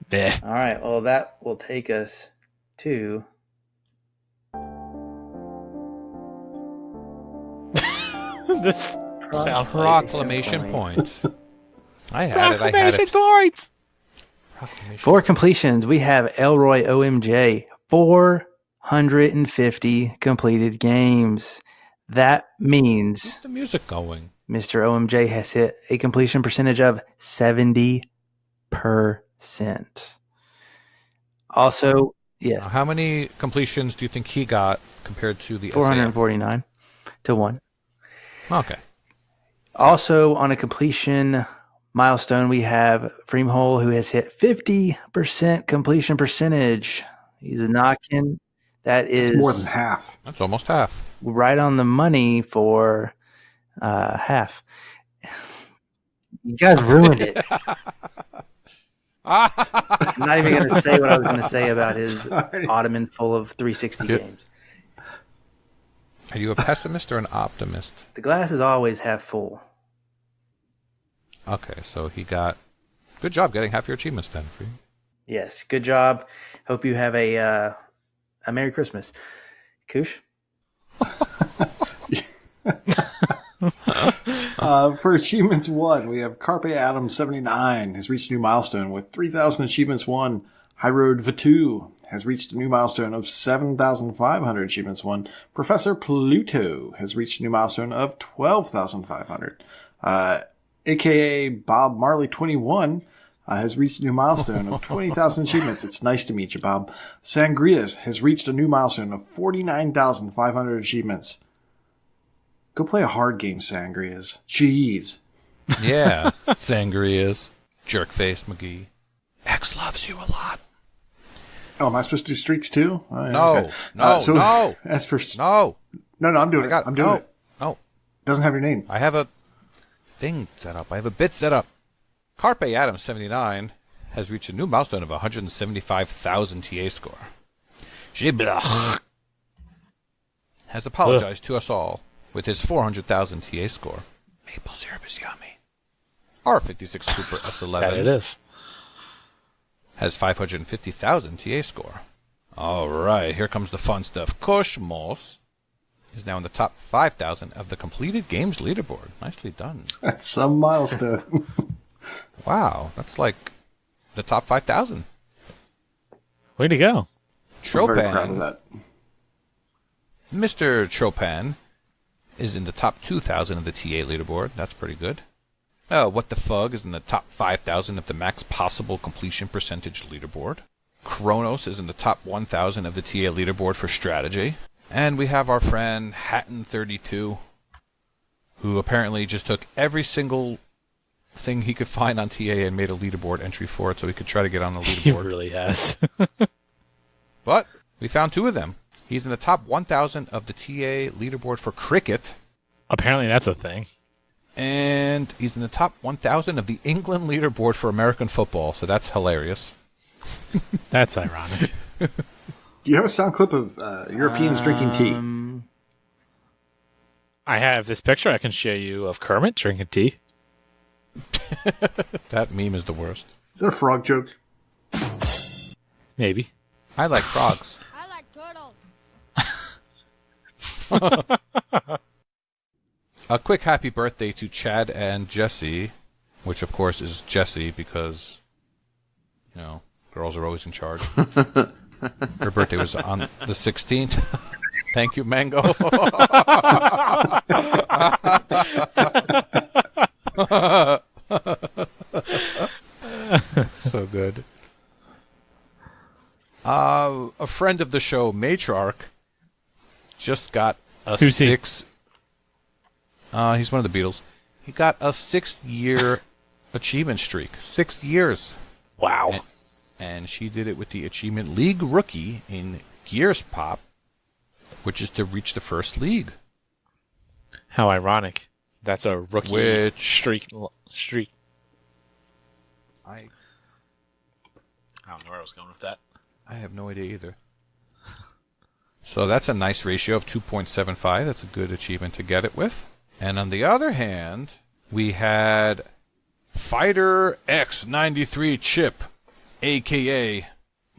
Yeah. All right, well that will take us to This sound Proclamation point. I had it. Proclamation points. For completions, we have Elroy OMJ 450 completed games. That means Where's the music going? Mr. OMJ has hit a completion percentage of 70%. Also, yes, Now, how many completions do you think he got compared to the 449 to 1. SAF? Okay. Also, on a completion milestone, we have Freamwhole, who has hit 50% completion percentage. He's knocking. That is It's more than half. That's almost half. right on the money for half. You guys ruined it. I'm not even going to say what I was going to say about his Sorry. ottoman full of 360 Good. games. Are you a pessimist or an optimist? The glass is always half full. Okay, so he got... Good job getting half your achievements then. For you. Yes, good job. Hope you have a Merry Christmas. Koosh? For achievements won, we have Carpe Adam 79 has reached a new milestone with 3,000 achievements won. High Road Vatu has reached a new milestone of 7,500 achievements won. Professor Pluto has reached a new milestone of 12,500. AKA Bob Marley 21 has reached a new milestone of 20,000 achievements. It's nice to meet you, Bob. Sangrias has reached a new milestone of 49,500 achievements. Go play a hard game, Sangrias. Jeez. Yeah, Sangrias. Jerkface McGee. X loves you a lot. Oh, am I supposed to do streaks too? Oh, yeah, No, okay. no. As for No. no, I'm doing it. I'm doing it. No. Doesn't have your name. I have a thing set up. I have a bit set up. Carpe Adam 79 has reached a new milestone of 175,000 TA score. Giblach has apologized to us all with his 400,000 TA score. Maple syrup is yummy. Our 56 Cooper S11 That it is. has 550,000 TA score. All right, here comes the fun stuff. Kooshmoose is now in the top 5,000 of the completed games leaderboard. Nicely done. That's some milestone. Wow, that's like the top 5,000. Way to go. I'm very proud of Chopin, that. Mr. Chopin is in the top 2,000 of the TA leaderboard. That's pretty good. What the Fug is in the top 5,000 of the max possible completion percentage leaderboard. Kronos is in the top 1,000 of the TA leaderboard for strategy. And we have our friend Hatton32, who apparently just took every single thing he could find on TA and made a leaderboard entry for it so he could try to get on the He leaderboard. really has. But we found 2 of them. He's in the top 1,000 of the TA leaderboard for cricket. Apparently that's a thing. And he's in the top 1,000 of the England leaderboard for American football. So that's hilarious. That's ironic. Do you have a sound clip of Europeans drinking tea? I have this picture I can show you of Kermit drinking tea. That meme is the worst. Is that a frog joke? Maybe. I like frogs. I like turtles. A quick happy birthday to Chad and Jesse, which of course is Jesse because, you know, girls are always in charge. Her birthday was on the 16th. Thank you, Mango. So good. A friend of the show, Matriarch, just got a Who's he? he's one of the Beatles. He got a 6-year achievement streak. 6 years. Wow. And she did it with the Achievement League Rookie in Gears Pop, which is to reach the first league. How ironic. That's a rookie streak. I don't know where I was going with that. have no idea either. So that's a nice ratio of 2.75. That's a good achievement to get it with. And on the other hand, we had Fighter X93 Chip, a.k.a.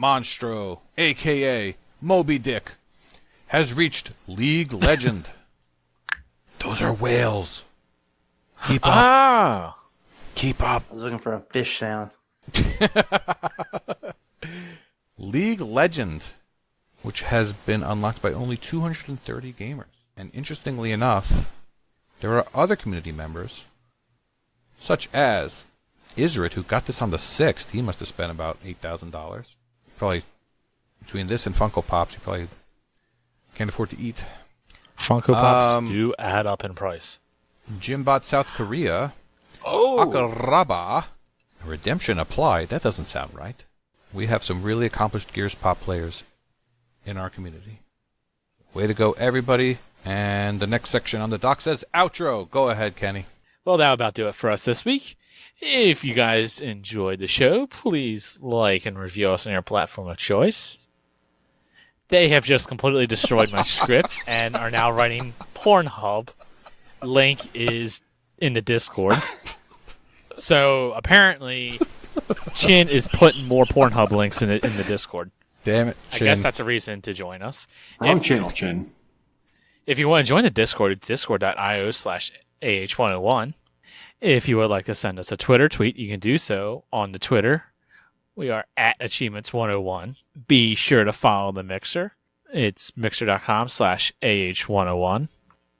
Monstro, a.k.a. Moby Dick, has reached League Legend. Those are whales. Keep up. Ah! Keep up. I was looking for a fish sound. League Legend, which has been unlocked by only 230 gamers. And interestingly enough, there are other community members, such as Isrit, who got this on the 6th. He must have spent about $8,000. Probably between this and Funko Pops, he probably can't afford to eat. Funko Pops do add up in price. Jimbot South Korea. Oh! Akaraba. Redemption applied. That doesn't sound right. We have some really accomplished Gears Pop players in our community. Way to go, everybody. And the next section on the doc says outro. Go ahead, Kenny. Well, that'll about do it for us this week. If you guys enjoyed the show, please like and review us on your platform of choice. They have just completely destroyed my script and are now writing Pornhub. Link is in the Discord. So apparently, Chin is putting more Pornhub links in the Discord. Damn it, I Chin. guess that's a reason to join us. Wrong channel, Chin. If you want to join the Discord, it's discord.io/AH101. If you would like to send us a Twitter tweet, you can do so on the Twitter. We are at Achievements101. Be sure to follow the Mixer. It's mixer.com/AH101.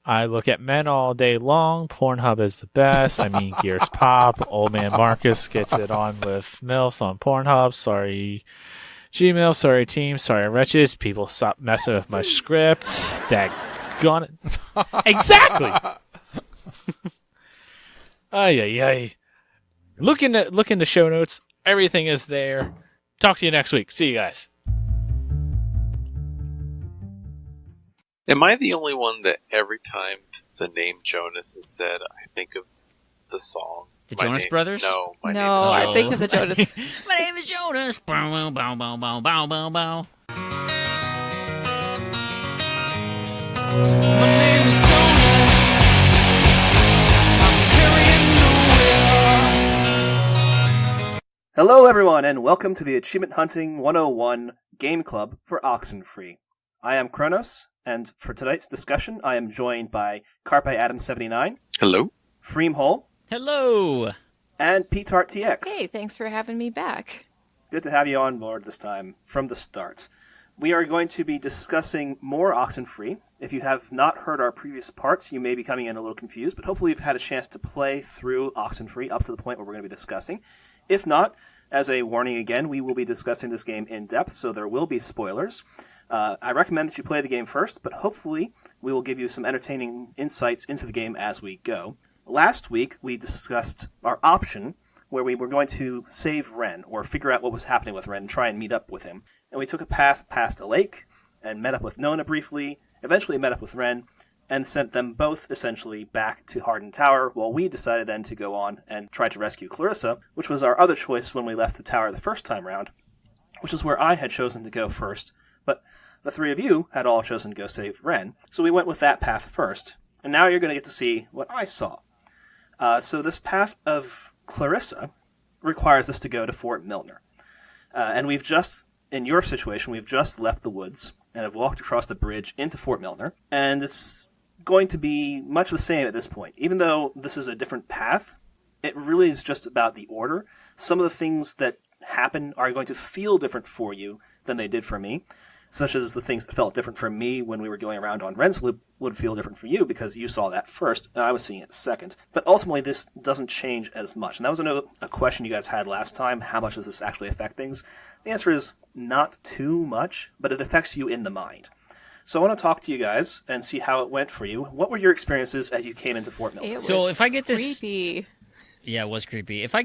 I look at men all day long. Pornhub is the best. I mean, Gears Pop. Old man Marcus gets it on with MILFs on Pornhub. Sorry, Gmail. Sorry, team. Sorry, wretches. People stop messing with my script. Daggone it. Exactly. Ay. Look in the show notes. Everything is there. Talk to you next week. See you guys. Am I the only one that every time the name Jonas is said, I think of the song? The Jonas Brothers? No, my No, name is I Jonas. think of the Jonas. My name is Jonas. Bow, bow, bow, bow, bow, bow, bow, bow. My name is Jonas. I'm carrying nowhere. Hello, everyone, and welcome to the Achievement Hunting 101 Game Club for Oxenfree. I am Kronos, and for tonight's discussion, I am joined by Carpe Adam 79. Hello. Freamwhole. Hello. And pTarTX. Hey, thanks for having me back. Good to have you on board this time from the start. We are going to be discussing more Oxenfree. If you have not heard our previous parts, you may be coming in a little confused, but hopefully you've had a chance to play through Oxenfree up to the point where we're going to be discussing. If not, as a warning again, we will be discussing this game in depth, so there will be spoilers. I recommend that you play the game first, but hopefully we will give you some entertaining insights into the game as we go. Last week, we discussed our option where we were going to save Ren, or figure out what was happening with Ren and try and meet up with him. And we took a path past a lake, and met up with Nona briefly, eventually met up with Ren, and sent them both essentially back to Hardened Tower, while we decided then to go on and try to rescue Clarissa, which was our other choice when we left the tower the first time round, which is where I had chosen to go first, but the three of you had all chosen to go save Ren, so we went with that path first. And now you're going to get to see what I saw. So this path of Clarissa requires us to go to Fort Milner. And we've just, in your situation, we've just left the woods and have walked across the bridge into Fort Milner. And it's going to be much the same at this point. Even though this is a different path, it really is just about the order. Some of the things that happen are going to feel different for you than they did for me, such as the things that felt different for me when we were going around on Ren's Loop would feel different for you because you saw that first, and I was seeing it second. But ultimately, this doesn't change as much. And that was a question you guys had last time. How much does this actually affect things? The answer is not too much, but it affects you in the mind. So I want to talk to you guys and see how it went for you. What were your experiences as you came into Fort Milner? So if I get this... Creepy. Yeah, it was creepy. If I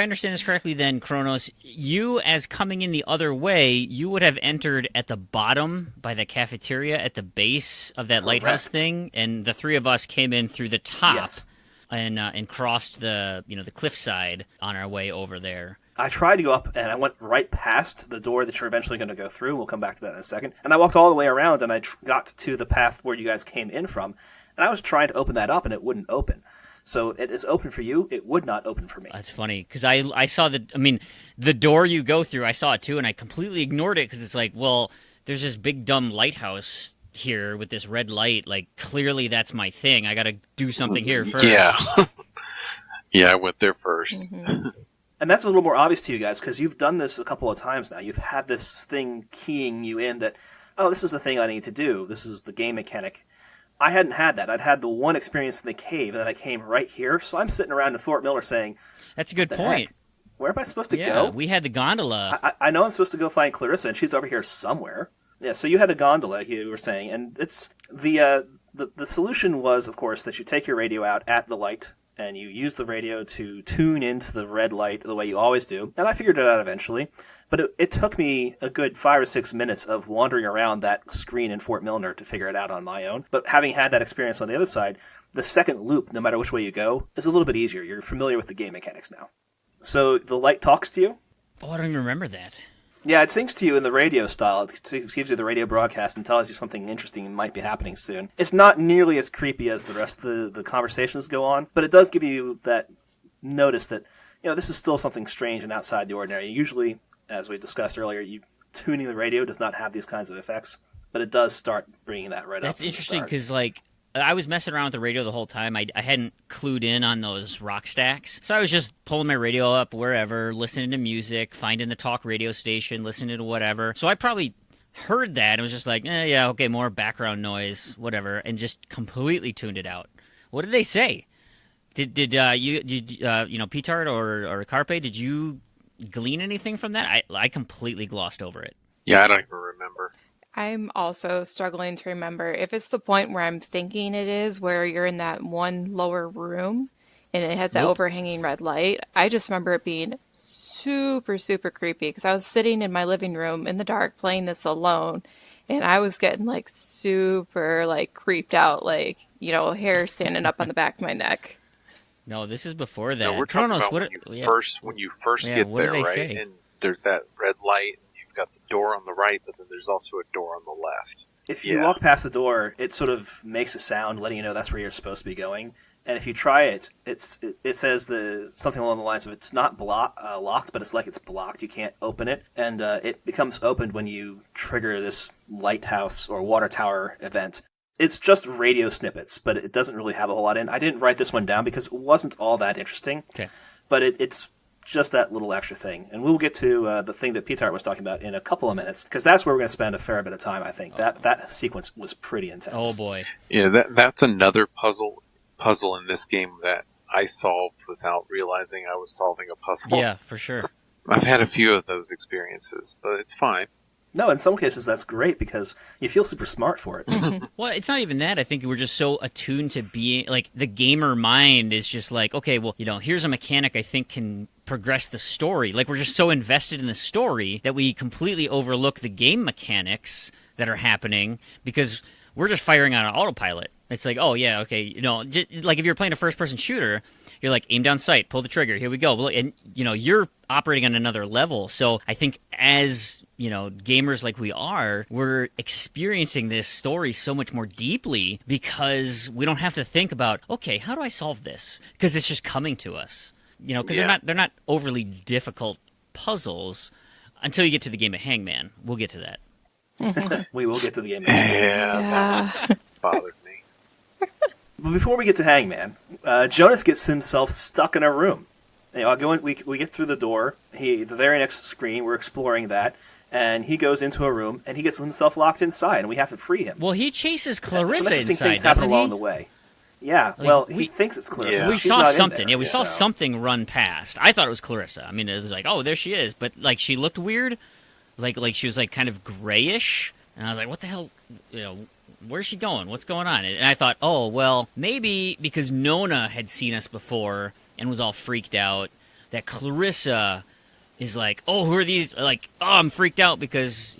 understand this correctly, then, Kronos, you, as coming in the other way, you would have entered at the bottom by the cafeteria at the base of that lighthouse thing, and the three of us came in through the top. Yes. And crossed the cliffside on our way over there. I tried to go up, and I went right past the door that you're eventually going to go through. We'll come back to that in a second. And I walked all the way around, and I got to the path where you guys came in from, and I was trying to open that up, and it wouldn't open. So it is open for you. It would not open for me. That's funny, because I saw the door you go through, I saw it too, and I completely ignored it, because it's like, well, there's this big dumb lighthouse here with this red light. Like, clearly that's my thing. I got to do something here first. Yeah. Yeah, I went there first. Mm-hmm. And that's a little more obvious to you guys, because you've done this a couple of times now. You've had this thing keying you in that, oh, this is the thing I need to do. This is the game mechanic. I hadn't had that. I'd had the one experience in the cave, and then I came right here. So I'm sitting around in Fort Milner saying, that's a good point. Heck? Where am I supposed to Yeah, go? we had the gondola. I know I'm supposed to go find Clarissa, and she's over here somewhere. Yeah, so you had the gondola, you were saying, and it's the solution was, of course, that you take your radio out at the light, and you use the radio to tune into the red light the way you always do. And I figured it out eventually. But it took me a good 5 or 6 minutes of wandering around that screen in Fort Milner to figure it out on my own. But having had that experience on the other side, the second loop, no matter which way you go, is a little bit easier. You're familiar with the game mechanics now. So the light talks to you. Oh, I don't even remember that. Yeah, it sings to you in the radio style. It gives you the radio broadcast and tells you something interesting might be happening soon. It's not nearly as creepy as the rest of the conversations go on, but it does give you that notice that, this is still something strange and outside the ordinary. Usually, as we discussed earlier, tuning the radio does not have these kinds of effects, but it does start bringing that right up. That's interesting, because, I was messing around with the radio the whole time. I hadn't clued in on those rock stacks. So I was just pulling my radio up wherever, listening to music, finding the talk radio station, listening to whatever. So I probably heard that and was just like, yeah, okay, more background noise, whatever, and just completely tuned it out. What did they say? Did pTart or Carpe, did you glean anything from that? I completely glossed over it. Yeah, I don't even remember. I'm also struggling to remember if it's the point where I'm thinking it is, where you're in that one lower room and it has that overhanging red light. I just remember it being super, super creepy because I was sitting in my living room in the dark playing this alone, and I was getting super creeped out, hair standing up on the back of my neck. No, this is before that. No, we're talking about when you first get there, right? Say? And there's that red light. Got the door on the right, but then there's also a door on the left. If you walk past the door, it sort of makes a sound letting you know that's where you're supposed to be going. And if you try it, it says something along the lines of it's not locked, but it's like it's blocked. You can't open it, and it becomes opened when you trigger this lighthouse or water tower event. It's just radio snippets, but it doesn't really have a whole lot in. I didn't write this one down because it wasn't all that interesting. Okay. But it's just that little extra thing. And we'll get to the thing that pTart was talking about in a couple of minutes, because that's where we're going to spend a fair bit of time, I think. That sequence was pretty intense. Oh, boy. Yeah, that's another puzzle in this game that I solved without realizing I was solving a puzzle. Yeah, for sure. I've had a few of those experiences, but it's fine. No, in some cases that's great because you feel super smart for it. Well, it's not even that. I think we're just so attuned to being, like, the gamer mind is just like, okay, well, here's a mechanic I think can progress the story. Like, we're just so invested in the story that we completely overlook the game mechanics that are happening because we're just firing on an autopilot. It's like, oh, yeah, okay, like if you're playing a first-person shooter, you're like, aim down sight, pull the trigger, here we go. And, you're operating on another level. So I think as, gamers like we are, we're experiencing this story so much more deeply because we don't have to think about, okay, how do I solve this? Because it's just coming to us. Because they're not overly difficult puzzles until you get to the game of Hangman. We'll get to that. We will get to the game of Hangman. Yeah. That bothered me. But before we get to Hangman, Jonas gets himself stuck in a room. We get through the door. The very next screen, we're exploring that, and he goes into a room, and he gets himself locked inside, and we have to free him. Well, he chases Clarissa some interesting inside, things happen doesn't along he? the way. Yeah, he thinks it's Clarissa. Yeah. We She's saw not something. in there, Yeah, we saw something run past. I thought it was Clarissa. I mean, it was like, oh, there she is. But, like, she looked weird. Like she was, like, kind of grayish. And I was like, what the hell, where's she going? What's going on? And I thought, oh, well, maybe because Nona had seen us before and was all freaked out, that Clarissa is like, oh, who are these? Like, oh, I'm freaked out because,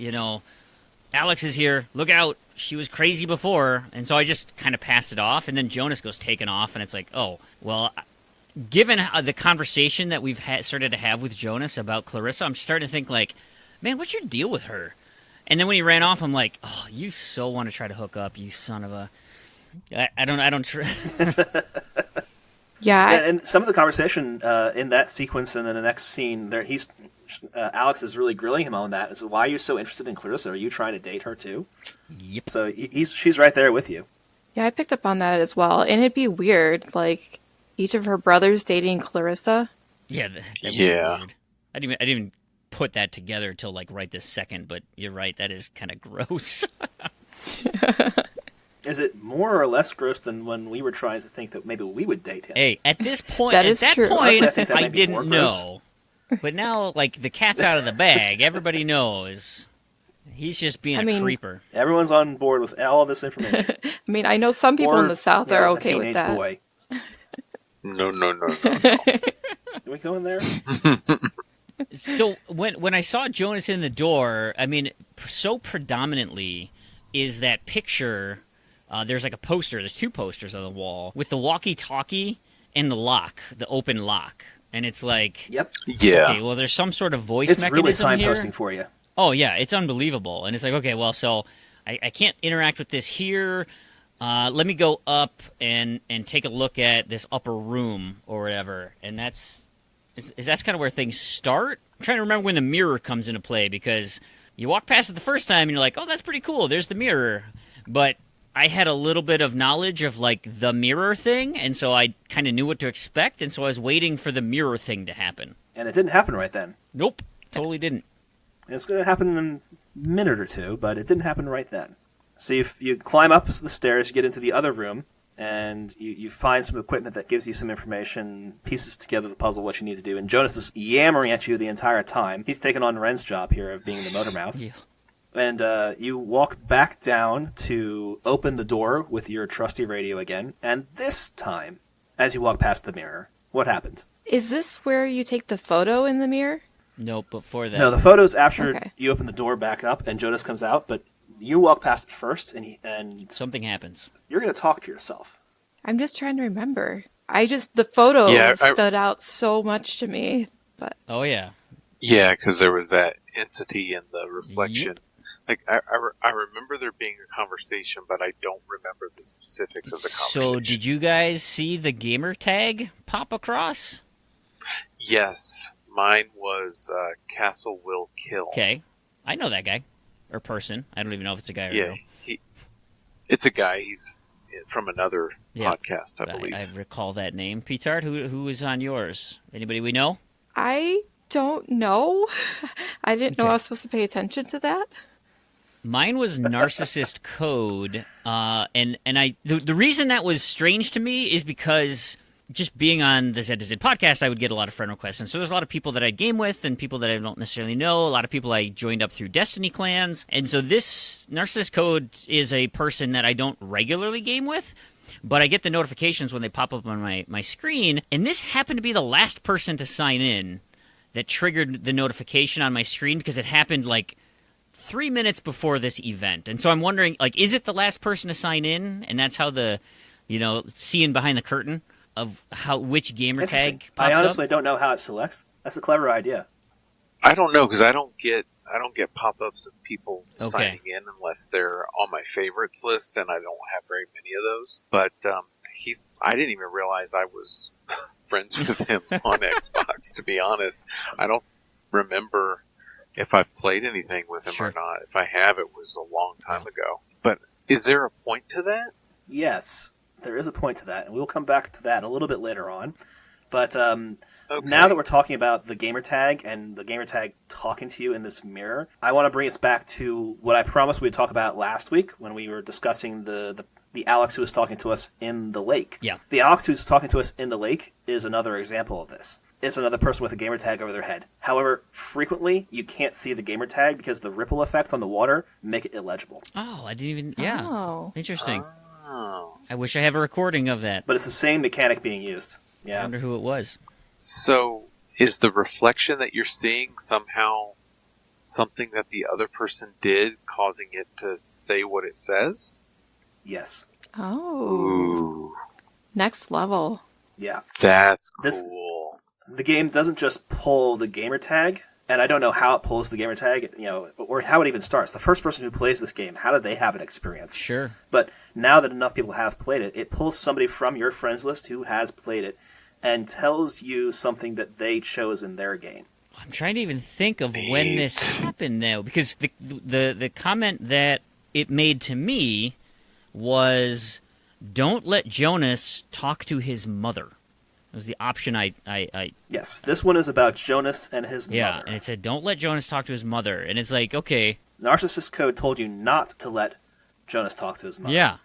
Alex is here. Look out. She was crazy before. And so I just kind of passed it off. And then Jonas goes taking off. And it's like, oh, well, given the conversation that we've started to have with Jonas about Clarissa, I'm starting to think like, man, what's your deal with her? And then when he ran off, I'm like, oh, you so want to try to hook up, you son of a... I don't... Yeah. And some of the conversation in that sequence and then the next scene, there Alex is really grilling him on that. So why are you so interested in Clarissa? Are you trying to date her too? Yep. So she's right there with you. Yeah, I picked up on that as well. And it'd be weird, like, each of her brothers dating Clarissa. Yeah. That Yeah. weird. I didn't even put that together till like right this second, but you're right, that is kind of gross. Is it more or less gross than when we were trying to think that maybe we would date him? Hey, at this point, That at is that true. point, Honestly, I think that I might be didn't more know. But now, like, the cat's out of the bag. Everybody knows. He's just being a creeper. Everyone's on board with all of this information. I mean, I know some people in the South are okay with that. Boy. No. Are we going there? So when I saw Jonas in the door, I mean, so predominantly is that picture. There's like a poster. There's two posters on the wall with the walkie-talkie and the lock, the open lock, and it's like, yep, yeah. Okay, well, there's some sort of voice it's mechanism really here. Signposting for you. Oh yeah, it's unbelievable, and it's like, okay, well, so I can't interact with this here. Let me go up and take a look at this upper room or whatever, and that's kind of where things start. I'm trying to remember when the mirror comes into play, because you walk past it the first time and you're like, oh, that's pretty cool, there's the mirror. But I had a little bit of knowledge of like the mirror thing, and so I kind of knew what to expect, and so I was waiting for the mirror thing to happen. And it didn't happen right then. Nope, totally didn't. It's going to happen in a minute or two, but it didn't happen right then. So you climb up the stairs, you get into the other room, and you find some equipment that gives you some information, pieces together the puzzle, what you need to do. And Jonas is yammering at you the entire time. He's taken on Ren's job here of being the motor mouth. Yeah. And you walk back down to open the door with your trusty radio again. And this time, as you walk past the mirror, what happened? Is this where you take the photo in the mirror? Nope, before that. No, the photo's after Okay. you open the door back up and Jonas comes out, but you walk past it first, and Something happens. you're going to talk to yourself. I'm just trying to remember. The photo Yeah, stood out so much to me. But Oh, yeah. Yeah, because there was that entity in the reflection. Yep. Like I remember there being a conversation, but I don't remember the specifics of the conversation. So, did you guys see the gamer tag pop across? Yes, mine was Castle Will Kill. Okay, I know that guy or person. I don't even know if it's a guy or a girl. It's a guy. He's from another podcast, I believe. I recall that name. pTart, who is on yours? Anybody we know? I don't know. I didn't know I was supposed to pay attention to that. Mine was Narcissist Code, and the reason that was strange to me is because just being on the Z2Z podcast, I would get a lot of friend requests, and so there's a lot of people that I game with and people that I don't necessarily know, a lot of people I joined up through Destiny clans, and so this Narcissist Code is a person that I don't regularly game with, but I get the notifications when they pop up on my screen, and this happened to be the last person to sign in that triggered the notification on my screen because it happened like 3 minutes before this event. And so I'm wondering, like, is it the last person to sign in? And that's how the, seeing behind the curtain of which gamer tag pops I honestly up? don't know how it selects. That's a clever idea. I don't know, because I don't get pop-ups of people signing in unless they're on my favorites list, and I don't have very many of those. But I didn't even realize I was friends with him on Xbox, to be honest. I don't remember if I've played anything with him or not. If I have, it was a long time ago. But is there a point to that? Yes, there is a point to that, and we'll come back to that a little bit later on. But now that we're talking about the gamer tag and the gamer tag talking to you in this mirror, I want to bring us back to what I promised we'd talk about last week when we were discussing the Alex who was talking to us in the lake. Yeah. The Alex who's talking to us in the lake is another example of this. It's another person with a gamer tag over their head. However, frequently you can't see the gamer tag because the ripple effects on the water make it illegible. Oh, I didn't even... Yeah. Oh. Interesting. I wish I have a recording of that. But it's the same mechanic being used. Yeah. I wonder who it was. So, is the reflection that you're seeing somehow something that the other person did, causing it to say what it says? Yes. Oh. Ooh. Next level. Yeah. That's cool. The game doesn't just pull the gamer tag, and I don't know how it pulls the gamer tag, or how it even starts. The first person who plays this game, how did they have an experience? Sure. But now that enough people have played it, it pulls somebody from your friends list who has played it and tells you something that they chose in their game. I'm trying to even think of when this happened now, because the comment that it made to me was, "Don't let Jonas talk to his mother." It was the option I Yes, this one is about Jonas and his mother. Yeah, and it said, "Don't let Jonas talk to his mother." And it's like, okay. Narcissist Code told you not to let Jonas talk to his mother. Yeah.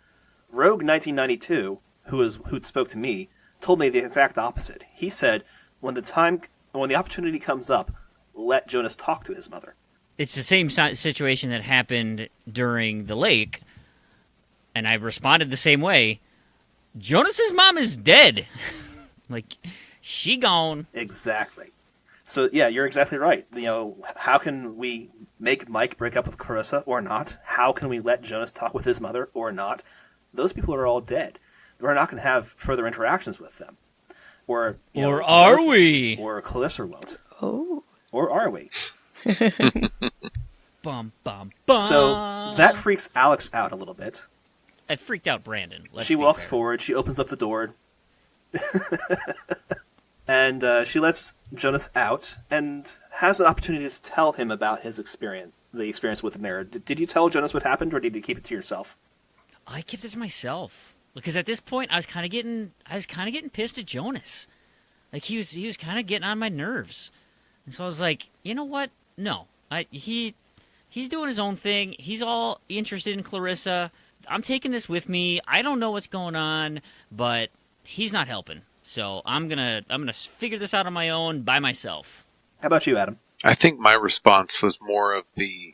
Rogue 1992, who spoke to me, told me the exact opposite. He said, when the opportunity comes up, let Jonas talk to his mother. It's the same situation that happened during the lake, and I responded the same way. Jonas's mom is dead. Like, she gone. Exactly. So, yeah, you're exactly right. How can we make Mike break up with Clarissa or not? How can we let Jonas talk with his mother or not? Those people are all dead. We're not going to have further interactions with them. Or are we? Or Clarissa won't. Oh. Or are we? Bum, bum, bum. So, that freaks Alex out a little bit. It freaked out Brandon. She walks forward. She opens up the door. And she lets Jonas out and has an opportunity to tell him about his experience, the experience with the mirror. Did you tell Jonas what happened, or did you keep it to yourself? I kept it to myself because at this point I was kind of getting pissed at Jonas. Like he was kind of getting on my nerves, and so I was like, you know what? No, he's doing his own thing. He's all interested in Clarissa. I'm taking this with me. I don't know what's going on, but he's not helping. So I'm gonna figure this out on my own by myself. How about you, Adam? I think my response was more of the,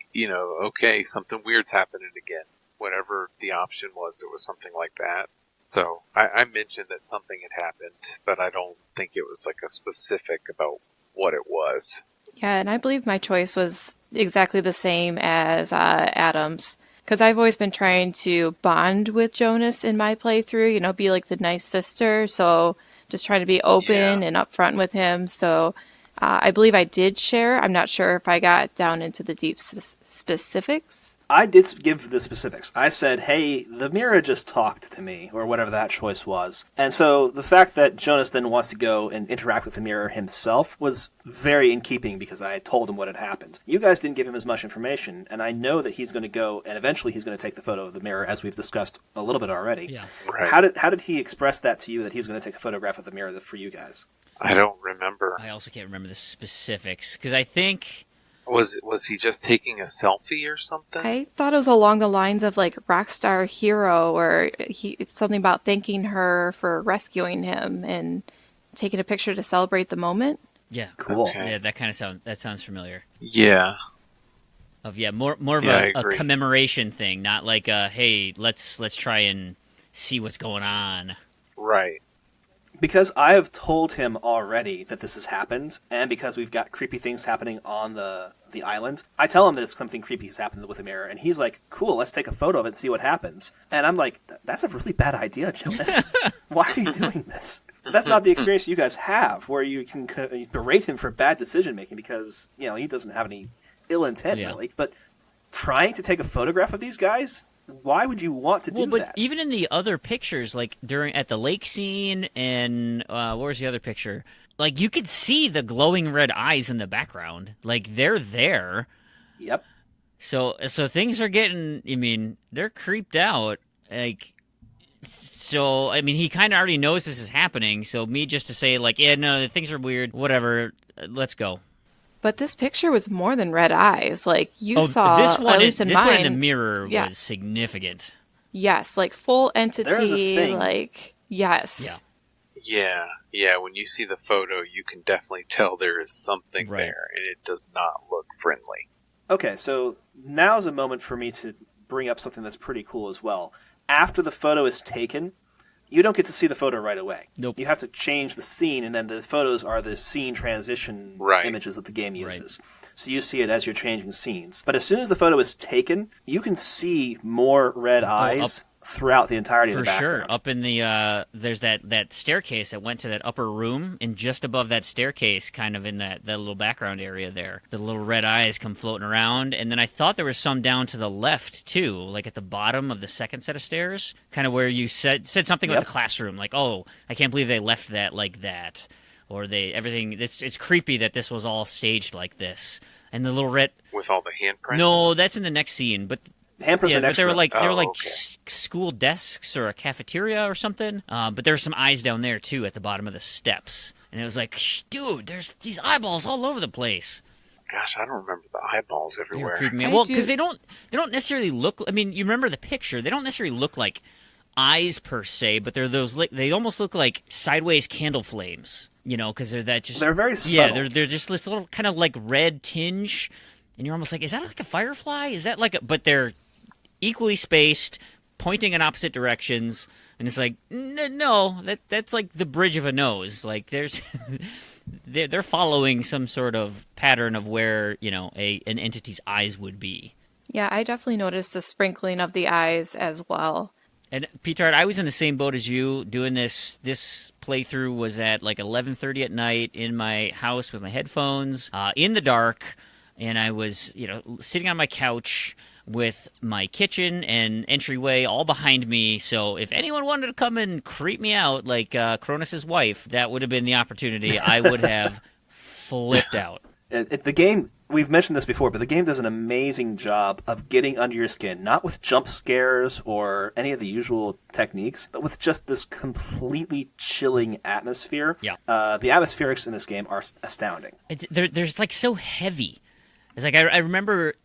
okay, something weird's happening again. Whatever the option was, it was something like that. So I mentioned that something had happened, but I don't think it was like a specific about what it was. Yeah, and I believe my choice was exactly the same as Adam's. Because I've always been trying to bond with Jonas in my playthrough, be like the nice sister. So just trying to be open and upfront with him. So I believe I did share. I'm not sure if I got down into the deep specifics. I did give the specifics. I said, hey, the mirror just talked to me, or whatever that choice was. And so the fact that Jonas then wants to go and interact with the mirror himself was very in keeping because I had told him what had happened. You guys didn't give him as much information, and I know that he's going to go, and eventually he's going to take the photo of the mirror, as we've discussed a little bit already. Yeah. Right. How did he express that to you, that he was going to take a photograph of the mirror for you guys? I don't remember. I also can't remember the specifics, because I think... Was he just taking a selfie or something? I thought it was along the lines of like Rockstar Hero, or it's something about thanking her for rescuing him and taking a picture to celebrate the moment. Yeah. Cool. Okay. Yeah, that sounds familiar. Yeah. More of Yeah, a commemoration thing, not like a, hey, let's try and see what's going on. Right. Because I have told him already that this has happened, and because we've got creepy things happening on the island, I tell him that it's something creepy has happened with the mirror, and he's like, cool, let's take a photo of it and see what happens. And I'm like, that's a really bad idea, Jonas. Why are you doing this? That's not the experience you guys have, where you can berate him for bad decision-making because, he doesn't have any ill intent, really. But trying to take a photograph of these guys... Why would you want to do but that? Even in the other pictures, like at the lake scene, and where's the other picture? Like you could see the glowing red eyes in the background. Like they're there. Yep. So things are getting. I mean, they're creeped out. Like, so I mean, he kind of already knows this is happening. So me just to say like, yeah, no, things are weird. Whatever. Let's go. But this picture was more than red eyes. Like you saw, this one, at least in mine, one in the mirror yeah. was significant. Yes, like full entity. There's a thing. Like yes. Yeah. Yeah. When you see the photo, you can definitely tell there is something Right. there, and it does not look friendly. Okay, so now's a moment for me to bring up something that's pretty cool as well. After the photo is taken, you don't get to see the photo right away. Nope. You have to change the scene, and then the photos are the scene transition images that the game uses. Right. So you see it as you're changing scenes. But as soon as the photo is taken, you can see more red eyes throughout the entirety of the background. For sure. Up in the, there's that staircase that went to that upper room, and just above that staircase, kind of in that little background area there, the little red eyes come floating around, and then I thought there was some down to the left, too, like at the bottom of the second set of stairs, kind of where you said something about the classroom, like, oh, I can't believe they left that like that, or it's creepy that this was all staged like this, and the little red... With all the handprints? No, that's in the next scene, but... Hampers are next. But they were like okay. school desks or a cafeteria or something. But there were some eyes down there too at the bottom of the steps, and it was like, dude, there's these eyeballs all over the place. Gosh, I don't remember the eyeballs everywhere. Creeping me. Well, because they don't necessarily look. I mean, you remember the picture? They don't necessarily look like eyes per se, but they're those. They almost look like sideways candle flames. Because they're very subtle. Yeah, they're just this little kind of like red tinge, and you're almost like, is that like a firefly? Is that like a? But they're equally spaced, pointing in opposite directions, and it's like, no, that's like the bridge of a nose. Like there's, they're following some sort of pattern of where an entity's eyes would be. Yeah, I definitely noticed the sprinkling of the eyes as well. And pTart, I was in the same boat as you doing this. This playthrough was at like 11:30 at night in my house with my headphones, in the dark, and I was sitting on my couch with my kitchen and entryway all behind me. So if anyone wanted to come and creep me out like Cronus' wife, that would have been the opportunity. I would have flipped out. The game, we've mentioned this before, but the game does an amazing job of getting under your skin, not with jump scares or any of the usual techniques, but with just this completely chilling atmosphere. Yeah. The atmospherics in this game are astounding. They're like so heavy. It's like I remember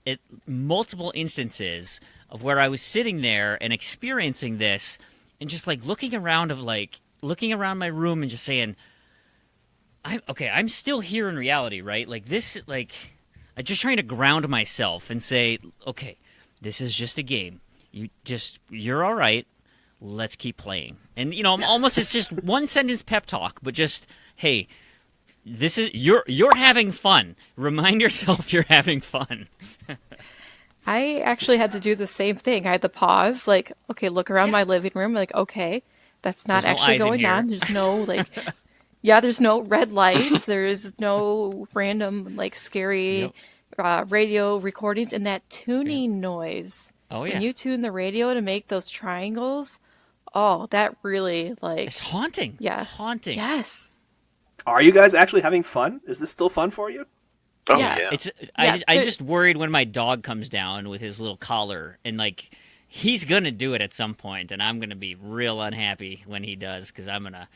multiple instances of where I was sitting there and experiencing this, and just like looking around my room and just saying, I'm still here in reality, right? Like this, like I'm just trying to ground myself and say, okay, this is just a game. You're all right. Let's keep playing. And it's just one sentence pep talk, but just, hey, this is you're having fun. Remind yourself you're having fun. I actually had to do the same thing. I had to pause, like, okay, look around my living room, like, okay, that's not actually going on. There's no there's no red lights. There's no random like scary radio recordings and that tuning noise. Oh yeah. When you tune the radio to make those triangles, oh, that really It's haunting. Yeah. Haunting. Yes. Are you guys actually having fun? Is this still fun for you? Oh Yeah. yeah. I'm just worried when my dog comes down with his little collar and like he's gonna do it at some point, and I'm gonna be real unhappy when he does because I'm gonna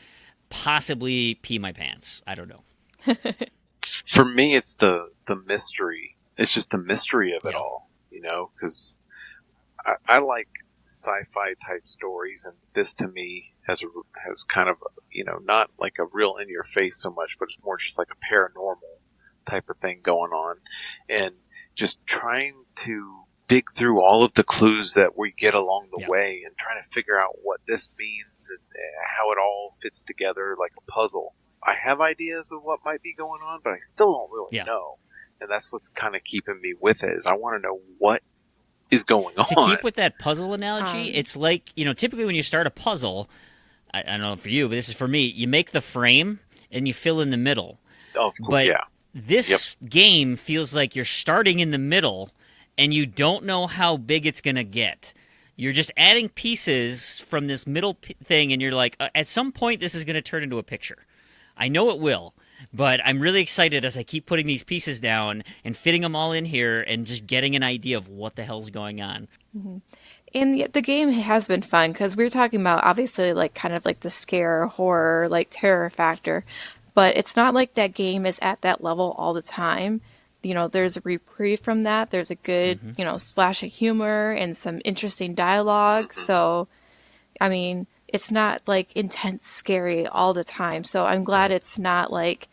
possibly pee my pants. I don't know. For me, it's the mystery. It's just the mystery of it all, because I like sci-fi type stories, and this to me has kind of, not like a real in your face so much, but it's more just like a paranormal type of thing going on, and just trying to dig through all of the clues that we get along the way and trying to figure out what this means and how it all fits together like a puzzle. I have ideas of what might be going on, but I still don't really know. And that's what's kind of keeping me with it, is I want to know what is going on. To keep with that puzzle analogy, it's like, typically when you start a puzzle, I don't know for you, but this is for me, you make the frame and you fill in the middle. Oh, cool. But yeah. This game feels like you're starting in the middle and you don't know how big it's going to get. You're just adding pieces from this middle thing, and you're like, at some point this is going to turn into a picture. I know it will, but I'm really excited as I keep putting these pieces down and fitting them all in here and just getting an idea of what the hell's going on. Mm-hmm. And the game has been fun because we were talking about obviously like kind of like the scare, horror, like terror factor, but it's not like that game is at that level all the time. There's a reprieve from that. There's a good, splash of humor and some interesting dialogue. So, I mean, it's not like intense scary all the time. So I'm glad it's not like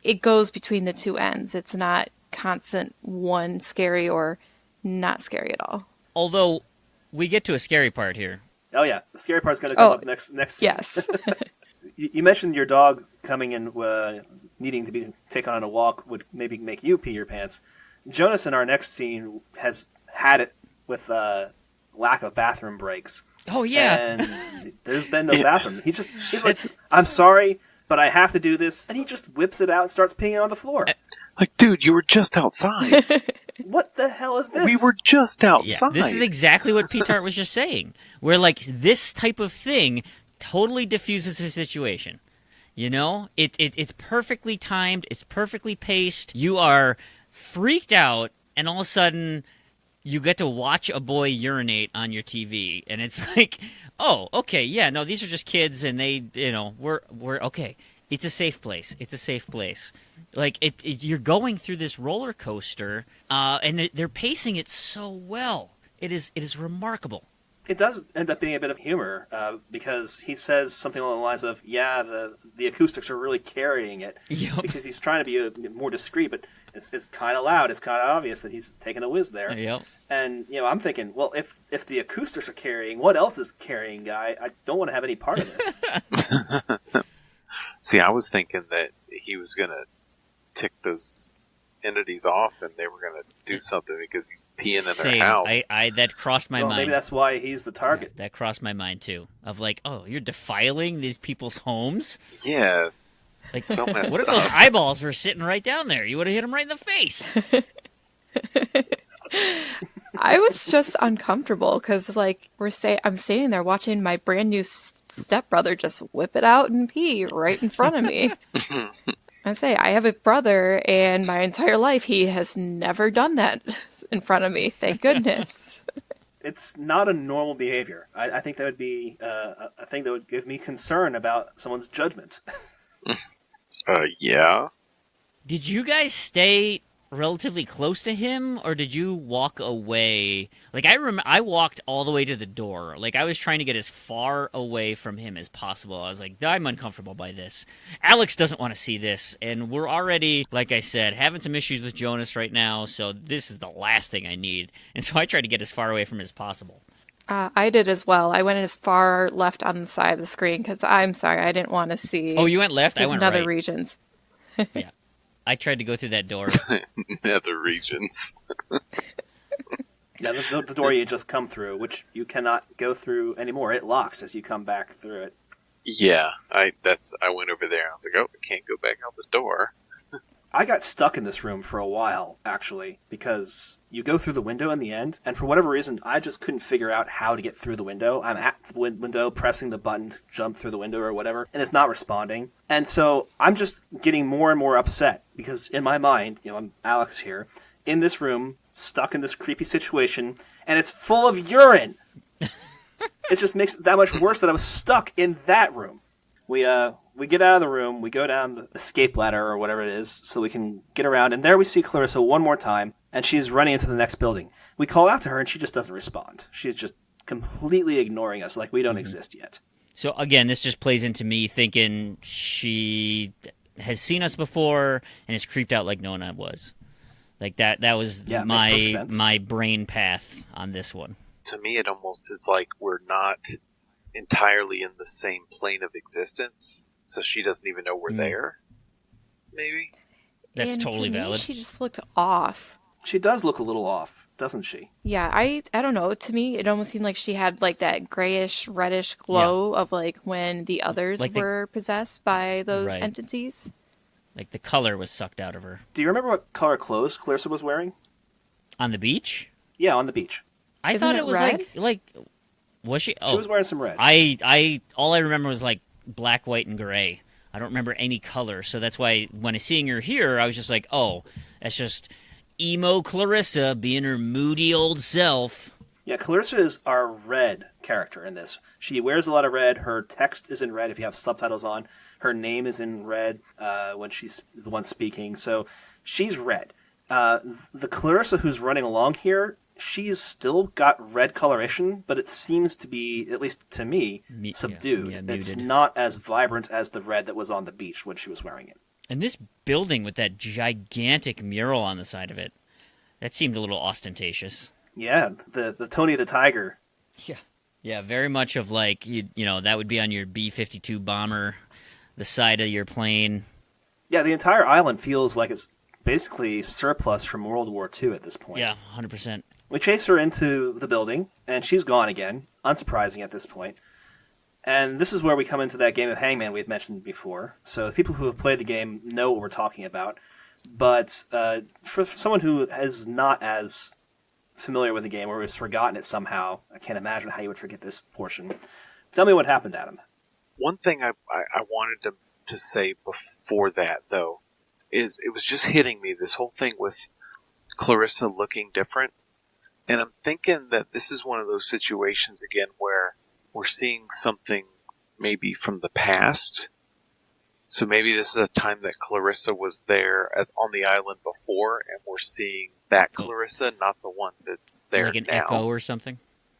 it goes between the two ends. It's not constant one scary or not scary at all. Although we get to a scary part here. Oh yeah, the scary part's going to come up next scene. Yes. You mentioned your dog coming in, needing to be taken on a walk would maybe make you pee your pants. Jonas in our next scene has had it with lack of bathroom breaks. Oh yeah, and there's been no bathroom. He's like, I'm sorry, but I have to do this, and he just whips it out and starts peeing on the floor. Like, dude, you were just outside. What the hell is this? We were just outside. Yeah, this is exactly what pTart was just saying. Where like this type of thing totally diffuses the situation. It's perfectly timed. It's perfectly paced. You are freaked out, and all of a sudden, you get to watch a boy urinate on your TV, and it's like, oh, okay, yeah, no, these are just kids, and they, we're okay. It's a safe place. It's a safe place. Like you're going through this roller coaster, and they're pacing it so well. It is remarkable. It does end up being a bit of humor because he says something along the lines of, yeah, the acoustics are really carrying it. Yep. Because he's trying to be more discreet, but it's kind of loud. It's kind of obvious that he's taking a whiz there. Yep. And, I'm thinking, well, if the acoustics are carrying, what else is carrying, guy? I don't want to have any part of this. See, I was thinking that he was going to tick those entities off and they were going to do something because he's peeing in their house. That crossed my mind. Maybe that's why he's the target. Yeah, that crossed my mind too. Of like, oh, you're defiling these people's homes? Yeah. Like, so messed what if up. those eyeballs were sitting right down there? You would have hit him right in the face. I was just uncomfortable because, like, I'm standing there watching my brand new stepbrother just whip it out and pee right in front of me. I have a brother, and my entire life he has never done that in front of me. Thank goodness. It's not a normal behavior. I think that would be a thing that would give me concern about someone's judgment. Yeah. Did you guys stay relatively close to him, or did you walk away? Like, I walked all the way to the door. Like, I was trying to get as far away from him as possible. I was like, I'm uncomfortable by this. Alex doesn't want to see this, and we're already, like I said, having some issues with Jonas right now, so this is the last thing I need. And so I tried to get as far away from him as possible. I did as well. I went as far left on the side of the screen because I'm sorry, I didn't want to see. Oh, you went left? I went nether right. regions. Yeah. I tried to go through that door. Nether regions. Yeah, the door you just come through, which you cannot go through anymore. It locks as you come back through it. Yeah, I went over there. I was like, oh, I can't go back out the door. I got stuck in this room for a while, actually, because you go through the window in the end, and for whatever reason, I just couldn't figure out how to get through the window. I'm at the window, pressing the button to jump through the window or whatever, and it's not responding. And so I'm just getting more and more upset, because in my mind, I'm Alex here, in this room, stuck in this creepy situation, and it's full of urine! It just makes it that much worse that I was stuck in that room. We get out of the room, we go down the escape ladder or whatever it is, so we can get around, and there we see Clarissa one more time, and she's running into the next building. We call out to her, and she just doesn't respond. She's just completely ignoring us, like we don't exist yet. So again, this just plays into me thinking she has seen us before and is creeped out like Nona was. Like that was my brain path on this one. To me, it's like we're not entirely in the same plane of existence, so she doesn't even know we're there. Maybe that's totally valid. She just looked off. She does look a little off, doesn't she? Yeah, I don't know. To me, it almost seemed like she had like that grayish, reddish glow of like when the others were possessed by those entities. Like the color was sucked out of her. Do you remember what color clothes Clarissa was wearing? On the beach? Yeah, on the beach. I thought it was red? like was she? Oh, she was wearing some red. All I remember was like black, white, and gray. I don't remember any color, so that's why when I seeing her here, I was just like, oh, that's just emo Clarissa being her moody old self. Yeah, Clarissa is our red character in this. She wears a lot of red. Her text is in red if you have subtitles on. Her name is in red when she's the one speaking, so she's red. The Clarissa who's running along here, she's still got red coloration, but it seems to be, at least to me, subdued. Yeah, it's not as vibrant as the red that was on the beach when she was wearing it. And this building with that gigantic mural on the side of it, that seemed a little ostentatious. Yeah, the Tony the Tiger. Yeah, very much of like, you know, that would be on your B-52 bomber, the side of your plane. Yeah, the entire island feels like it's basically surplus from World War II at this point. Yeah, 100%. We chase her into the building, and she's gone again. Unsurprising at this point. And this is where we come into that game of Hangman we've mentioned before. So the people who have played the game know what we're talking about. But for someone who is not as familiar with the game or has forgotten it somehow, I can't imagine how you would forget this portion. Tell me what happened, Adam. One thing I wanted to say before that, though, is it was just hitting me, this whole thing with Clarissa looking different. And I'm thinking that this is one of those situations, again, where we're seeing something maybe from the past. So maybe this is a time that Clarissa was there on the island before, and we're seeing that Clarissa, not the one that's there now. Like an echo or something?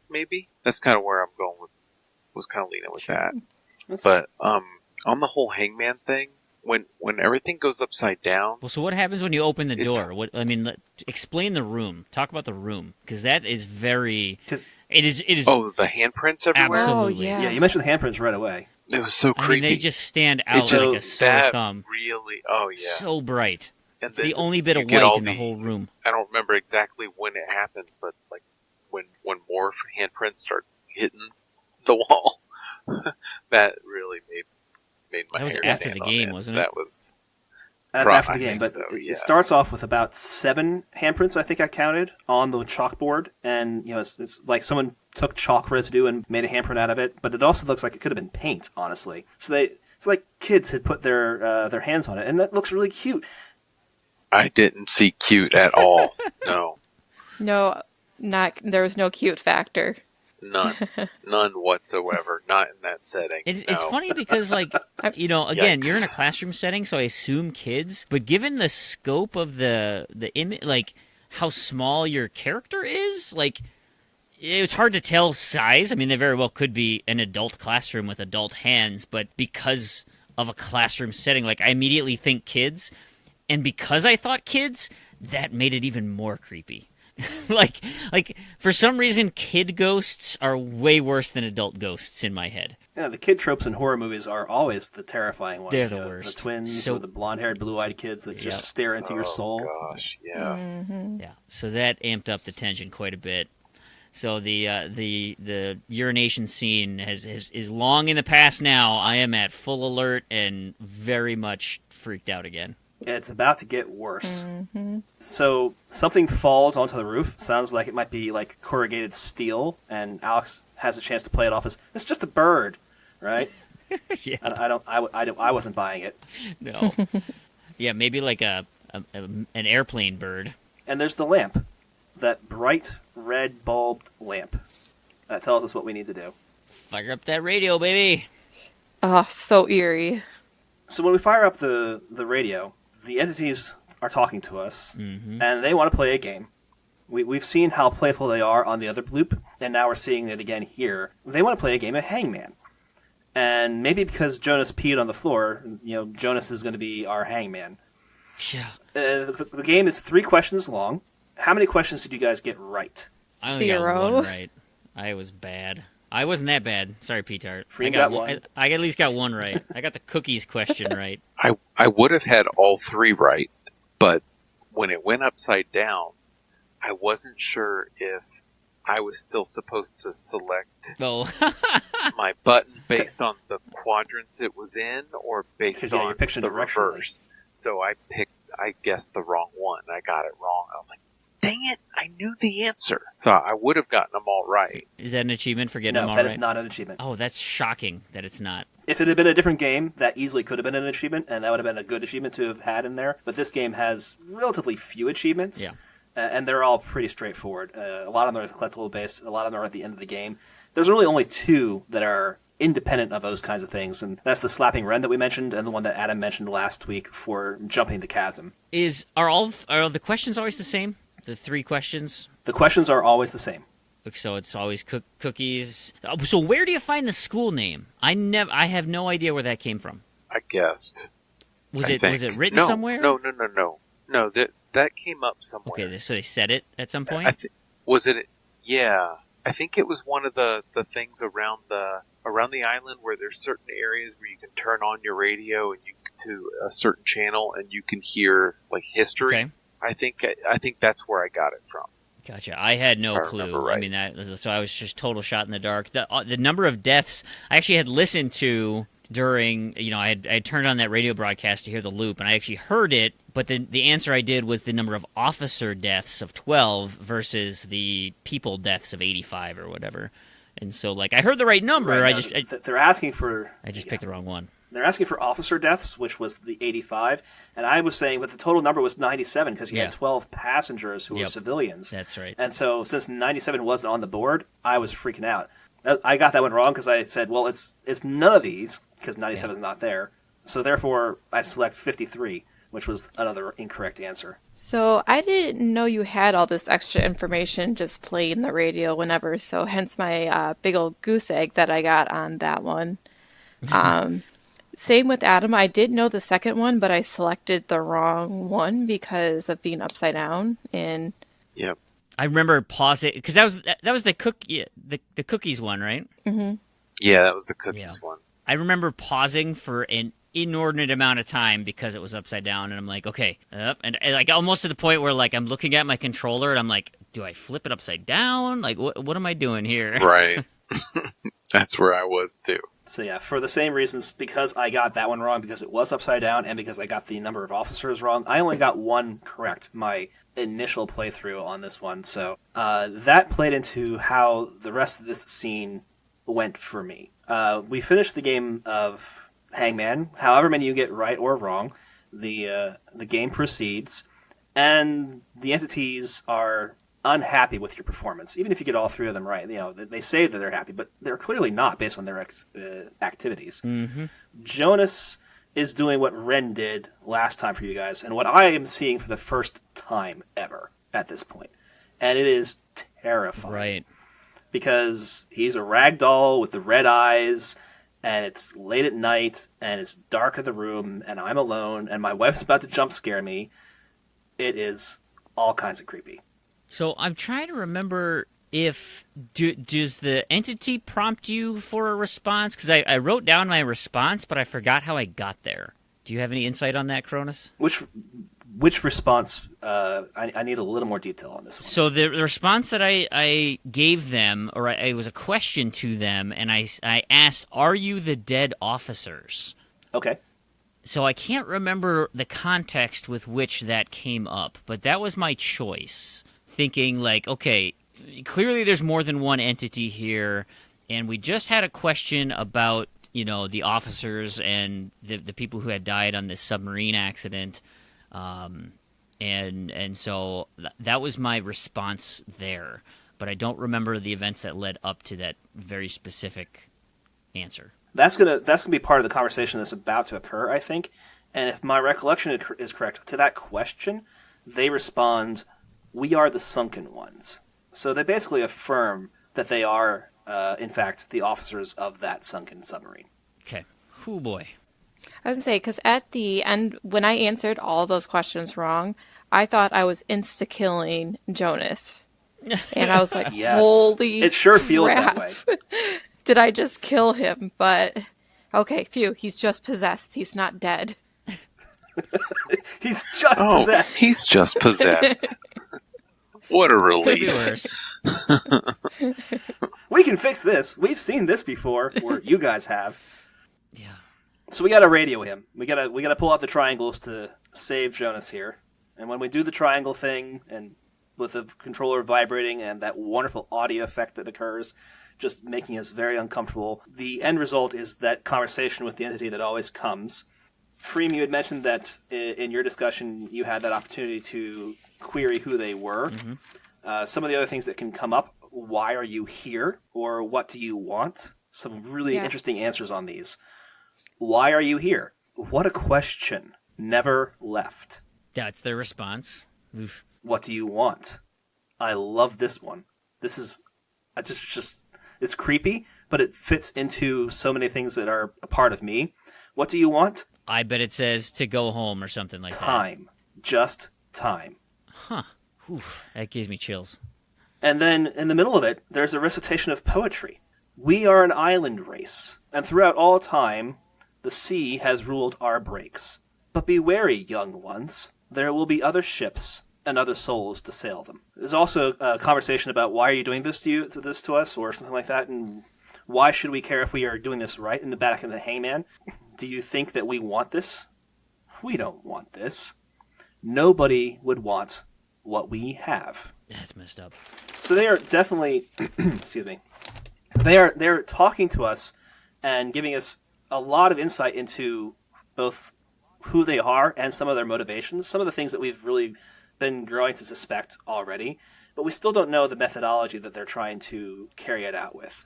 Maybe. That's kind of where I'm going with, was kind of leaning with that. But on the whole Hangman thing, when everything goes upside down... Well, so what happens when you open the door? Explain the room. Talk about the room, because that is very... It is. Oh, the handprints everywhere? Absolutely. Yeah, you mentioned the handprints right away. It was so creepy. I mean, they just stand out like a sore thumb. Really, oh yeah. So bright. And it's the only bit of white in the whole room. I don't remember exactly when it happens, but like when more handprints start hitting the wall, that really made my hair stand on end. That was after the game, wasn't it? That's after the game, but it starts off with about 7 handprints, I think I counted, on the chalkboard, and it's like someone took chalk residue and made a handprint out of it, but it also looks like it could have been paint, honestly. So it's like kids had put their hands on it, and that looks really cute. I didn't see cute at all. No. No, there was no cute factor. None whatsoever. Not in that setting. It's funny because, like, again, you're in a classroom setting, so I assume kids. But given the scope of the image, like how small your character is, like it's hard to tell size. I mean, they very well could be an adult classroom with adult hands, but because of a classroom setting, like I immediately think kids, and because I thought kids, that made it even more creepy. like for some reason, kid ghosts are way worse than adult ghosts in my head. Yeah, the kid tropes in horror movies are always the terrifying ones. They're the worst. The twins or the blonde-haired, blue-eyed kids that just stare into your soul. Oh gosh, yeah. Mm-hmm. Yeah. So that amped up the tension quite a bit. So the urination scene is long in the past now. I am at full alert and very much freaked out again. It's about to get worse. Mm-hmm. So something falls onto the roof. Sounds like it might be like corrugated steel, and Alex has a chance to play it off as it's just a bird, right? Yeah. I wasn't buying it. No. Yeah, maybe like an airplane bird. And there's the lamp, that bright red bulbed lamp. That tells us what we need to do. Fire up that radio, baby. Oh, so eerie. So when we fire up the radio, the entities are talking to us, Mm-hmm. and they want to play a game. We've seen how playful they are on the other bloop, and now we're seeing it again here. They want to play a game of Hangman. And maybe because Jonas peed on the floor, Jonas is going to be our hangman. Yeah. The game is 3 questions long. How many questions did you guys get right? I only 0. got 1 right. I was bad. I wasn't that bad. Sorry, pTart. Freem got 1. I at least got 1 right. I got the cookies question right. I would have had all 3 right, but when it went upside down, I wasn't sure if I was still supposed to select Oh. my button based on the quadrants it was in or based Because, yeah, you're on picturing the directionally. reverse. So I guessed the wrong one. I got it wrong. I was like, dang it, I knew the answer. So I would have gotten them all right. Is that an achievement for getting No, them all that right? is not an achievement. Oh, that's shocking that it's not. If it had been a different game, that easily could have been an achievement, and that would have been a good achievement to have had in there. But this game has relatively few achievements. Yeah. And they're all pretty straightforward. A lot of them are collectible based. A lot of them are at the end of the game. There's really only 2 that are independent of those kinds of things, and that's the slapping wren that we mentioned, and the one that Adam mentioned last week for jumping the chasm. Are the questions always the same? The 3 questions? The questions are always the same. So it's always cookies. So where do you find the school name? I have no idea where that came from. I guessed. Was I it think. written No, somewhere? No, that came up somewhere. Okay, so they said it at some point. Was it? Yeah, I think it was one of the things around the island where there's certain areas where you can turn on your radio and to a certain channel and you can hear like history. Okay. I think that's where I got it from. Gotcha. I had no I clue. remember right. I mean, so I was just total shot in the dark. The number of deaths I actually had listened to during, I had turned on that radio broadcast to hear the loop, and I actually heard it, but the answer I did was the number of officer deaths of 12 versus the people deaths of 85 or whatever. And so, I heard the right number. Right, they're asking for. I just picked the wrong one. They're asking for officer deaths, which was the 85, and I was saying that the total number was 97 because you had 12 passengers who were civilians. That's right. And so, since 97 wasn't on the board, I was freaking out. I got that one wrong because I said, well, it's none of these because 97 is not there. So therefore, I select 53, which was another incorrect answer. So I didn't know you had all this extra information just playing the radio whenever, so hence my big old goose egg that I got on that one. Same with Adam. I did know the second one, but I selected the wrong one because of being upside down. And Yep. I remember pausing because that was the cookies one, right? Mm-hmm. Yeah, that was the cookies one. I remember pausing for an inordinate amount of time because it was upside down, and I'm like, okay, and almost to the point where I'm looking at my controller and I'm like, do I flip it upside down? What am I doing here? Right. That's where I was too. So yeah, for the same reasons, because I got that one wrong, because it was upside down, and because I got the number of officers wrong, I only got 1 correct, my initial playthrough on this one. So that played into how the rest of this scene went for me. We finished the game of Hangman. However many you get right or wrong, the game proceeds, and the entities are unhappy with your performance, even if you get all 3 of them right. They say that they're happy, but they're clearly not based on their activities. Mm-hmm. Jonas is doing what Ren did last time for you guys, and what I am seeing for the first time ever at this point, and it is terrifying. Right. Because he's a rag doll with the red eyes, and it's late at night, and it's dark in the room, and I'm alone, and my wife's about to jump scare me. It is all kinds of creepy. So I'm trying to remember if does the entity prompt you for a response? Because I wrote down my response, but I forgot how I got there. Do you have any insight on that, Cronus? Which response? I need a little more detail on this one. So the response that I gave them, or it was a question to them, and I asked, "Are you the dead officers?" Okay. So I can't remember the context with which that came up, but that was my choice. Thinking like, okay, clearly there's more than one entity here, and we just had a question about, the officers and the people who had died on this submarine accident. And so that was my response there. But I don't remember the events that led up to that very specific answer. That's gonna be part of the conversation that's about to occur, I think. And if my recollection is correct, to that question, they respond, "We are the sunken ones." So they basically affirm that they are, in fact, the officers of that sunken submarine. Okay. Oh boy. I was going to say, because at the end, when I answered all those questions wrong, I thought I was insta-killing Jonas. And I was like, yes. Holy It sure feels crap. that way. Did I just kill him? But, okay, phew, he's just possessed. He's not dead. He's just possessed. He's just possessed. What a relief. Could be worse. We can fix this. We've seen this before, or you guys have. Yeah. So we gotta radio him. We gotta pull out the triangles to save Jonas here. And when we do the triangle thing, and with the controller vibrating and that wonderful audio effect that occurs, just making us very uncomfortable, the end result is that conversation with the entity that always comes. Freem, you had mentioned that in your discussion you had that opportunity to query who they were. Mm-hmm. Some of the other things that can come up, why are you here? Or what do you want? Some really interesting answers on these. Why are you here? What a question. Never left. That's their response. Oof. What do you want? I love this one. This is just it's creepy, but it fits into so many things that are a part of me. What do you want? I bet it says to go home or something like Time. Just time. Huh. Oof. That gives me chills. And then in the middle of it, there's a recitation of poetry. We are an island race, and throughout all time, the sea has ruled our breaks. But be wary, young ones. There will be other ships and other souls to sail them. There's also a conversation about why are you doing this to us, or something like that, and why should we care if we are doing this right? In the back of the hangman, do you think that we want this? We don't want this. Nobody would want what we have. That's messed up. So they are definitely, excuse me, they're talking to us and giving us a lot of insight into both who they are and some of their motivations, some of the things that we've really been growing to suspect already, but we still don't know the methodology that they're trying to carry it out with.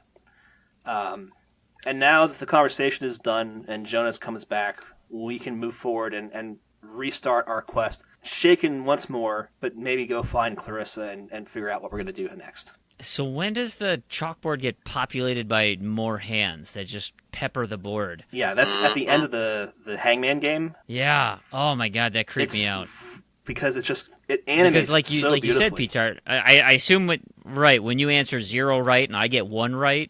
And now that the conversation is done and Jonas comes back, we can move forward and restart our quest, shaken once more, but maybe go find Clarissa and figure out what we're going to do next. So when does the chalkboard get populated by more hands that just pepper the board? Yeah, that's at the end of the Hangman game. Yeah. Oh my god, that creeped me out. Because it animates because so like you said, beautifully. pTart, I assume when you answer 0 right and I get 1 right,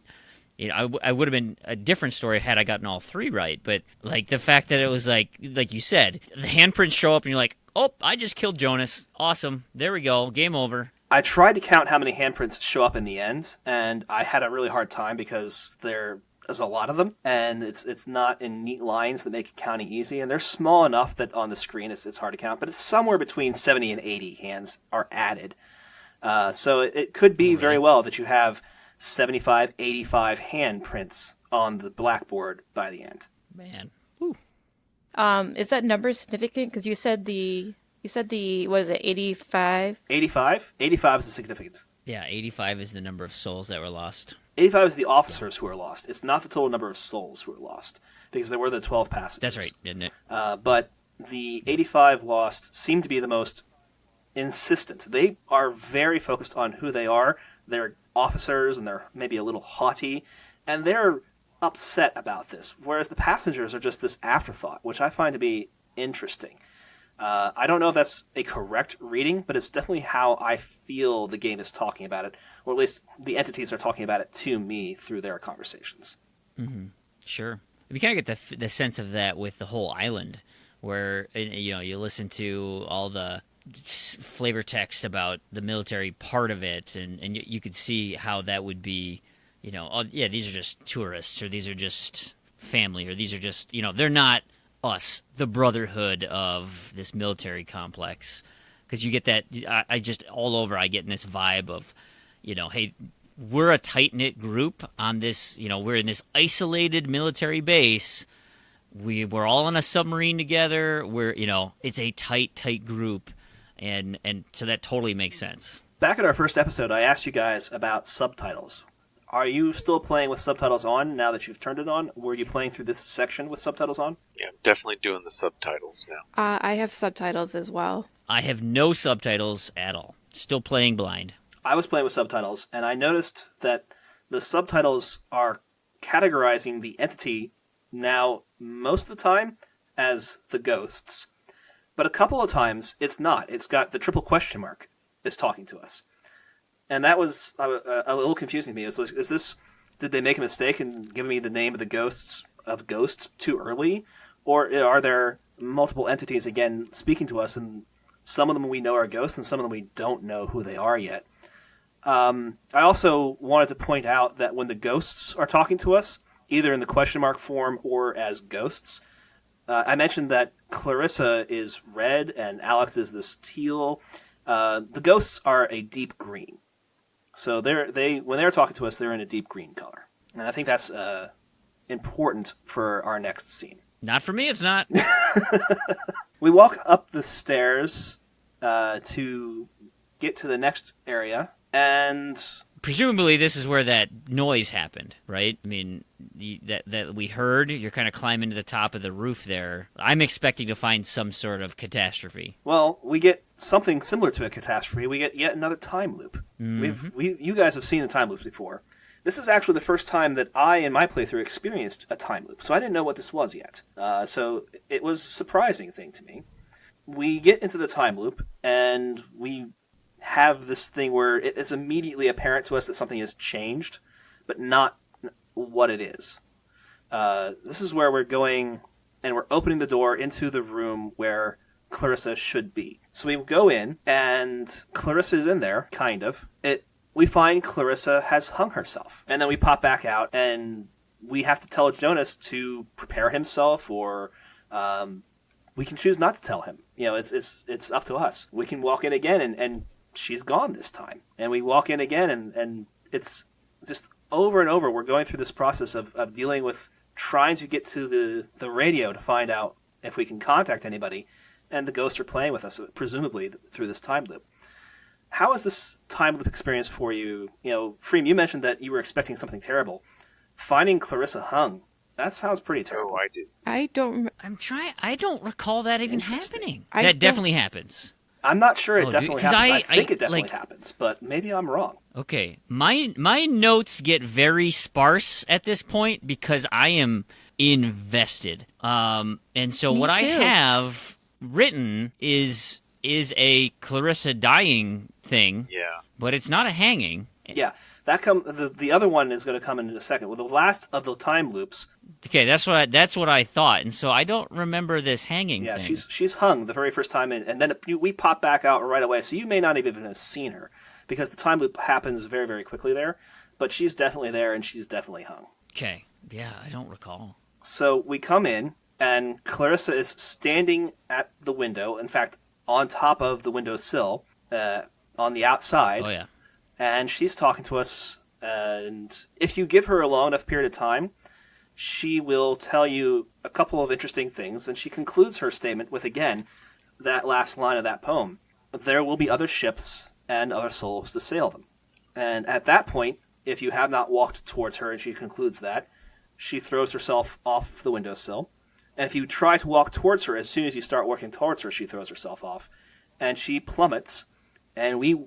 I would have been a different story had I gotten all 3 right. But like the fact that it was like you said, the handprints show up and you're like, oh, I just killed Jonas. Awesome. There we go. Game over. I tried to count how many handprints show up in the end, and I had a really hard time because there's a lot of them, and it's not in neat lines that make counting easy, and they're small enough that on the screen it's hard to count, but it's somewhere between 70 and 80 hands are added. So it could be very well that you have 75, 85 handprints on the blackboard by the end. Man. Whew. Is that number significant? Because you said what is it, 85? 85? 85 is the significance. Yeah, 85 is the number of souls that were lost. 85 is the officers who are lost. It's not the total number of souls who are lost, because there were the 12 passengers. That's right, didn't it? But the 85 lost seem to be the most insistent. They are very focused on who they are. They're officers, and they're maybe a little haughty, and they're upset about this, whereas the passengers are just this afterthought, which I find to be interesting. I don't know if that's a correct reading, but it's definitely how I feel the game is talking about it, or at least the entities are talking about it to me through their conversations. Mm-hmm. Sure. You kind of get the sense of that with the whole island, where you listen to all the flavor text about the military part of it, and you could see how that would be, these are just tourists, or these are just family, or these are just, they're not us, the brotherhood of this military complex. Because you get that, I just, all over, I get in this vibe of, hey, we're a tight-knit group on this, we're in this isolated military base. We're all on a submarine together. It's a tight group. And so that totally makes sense. Back at our first episode, I asked you guys about subtitles. Are you still playing with subtitles on now that you've turned it on? Were you playing through this section with subtitles on? Yeah, I'm definitely doing the subtitles now. I have subtitles as well. I have no subtitles at all. Still playing blind. I was playing with subtitles, and I noticed that the subtitles are categorizing the entity now most of the time as the ghosts. But a couple of times, it's not. It's got the triple question mark is talking to us. And that was a little confusing to me. Did they make a mistake in giving me the name of the ghosts too early? Or are there multiple entities, again, speaking to us, and some of them we know are ghosts, and some of them we don't know who they are yet? I also wanted to point out that when the ghosts are talking to us, either in the question mark form or as ghosts, I mentioned that Clarissa is red and Alex is this teal. The ghosts are a deep green. So when they're talking to us, they're in a deep green color. And I think that's important for our next scene. Not for me, it's not. We walk up the stairs to get to the next area, and presumably this is where that noise happened, right? I mean, that we heard. You're kind of climbing to the top of the roof there. I'm expecting to find some sort of catastrophe. Well, we get something similar to a catastrophe. We get yet another time loop. Mm-hmm. You guys have seen the time loops before. This is actually the first time that I, in my playthrough, experienced a time loop, so I didn't know what this was yet. So it was a surprising thing to me. We get into the time loop, and we have this thing where it is immediately apparent to us that something has changed, but not what it is. This is where we're going, and we're opening the door into the room where Clarissa should be. So we go in, and Clarissa is in there, kind of. We find Clarissa has hung herself. And then we pop back out, and we have to tell Jonas to prepare himself, or we can choose not to tell him. It's up to us. We can walk in again, and she's gone this time. And we walk in again, and it's just over and over. We're going through this process of dealing with trying to get to the radio to find out if we can contact anybody. And the ghosts are playing with us, presumably through this time loop. How is this time loop experience for you? Freem, you mentioned that you were expecting something terrible. Finding Clarissa hung, that sounds pretty terrible. Oh, I did. I don't recall that even happening. That definitely happens. I'm not sure it definitely happens. I think it definitely happens, but maybe I'm wrong. Okay. My notes get very sparse at this point because I am invested. And so what I have written is a Clarissa dying thing. Yeah. But it's not a hanging. Yeah. The other one is going to come in a second. Well, the last of the time loops. Okay, that's what I thought, and so I don't remember this hanging thing. Yeah, she's hung the very first time, and then we pop back out right away, so you may not even have seen her, because the time loop happens very, very quickly there, but she's definitely there, and she's definitely hung. Okay, yeah, I don't recall. So we come in, and Clarissa is standing at the window, in fact, on top of the windowsill, on the outside. Oh, yeah. And she's talking to us, and if you give her a long enough period of time, she will tell you a couple of interesting things, and she concludes her statement with, again, that last line of that poem. There will be other ships and other souls to sail them. And at that point, if you have not walked towards her and she concludes that, she throws herself off the windowsill. And if you try to walk towards her, as soon as you start walking towards her, she throws herself off. And she plummets, and we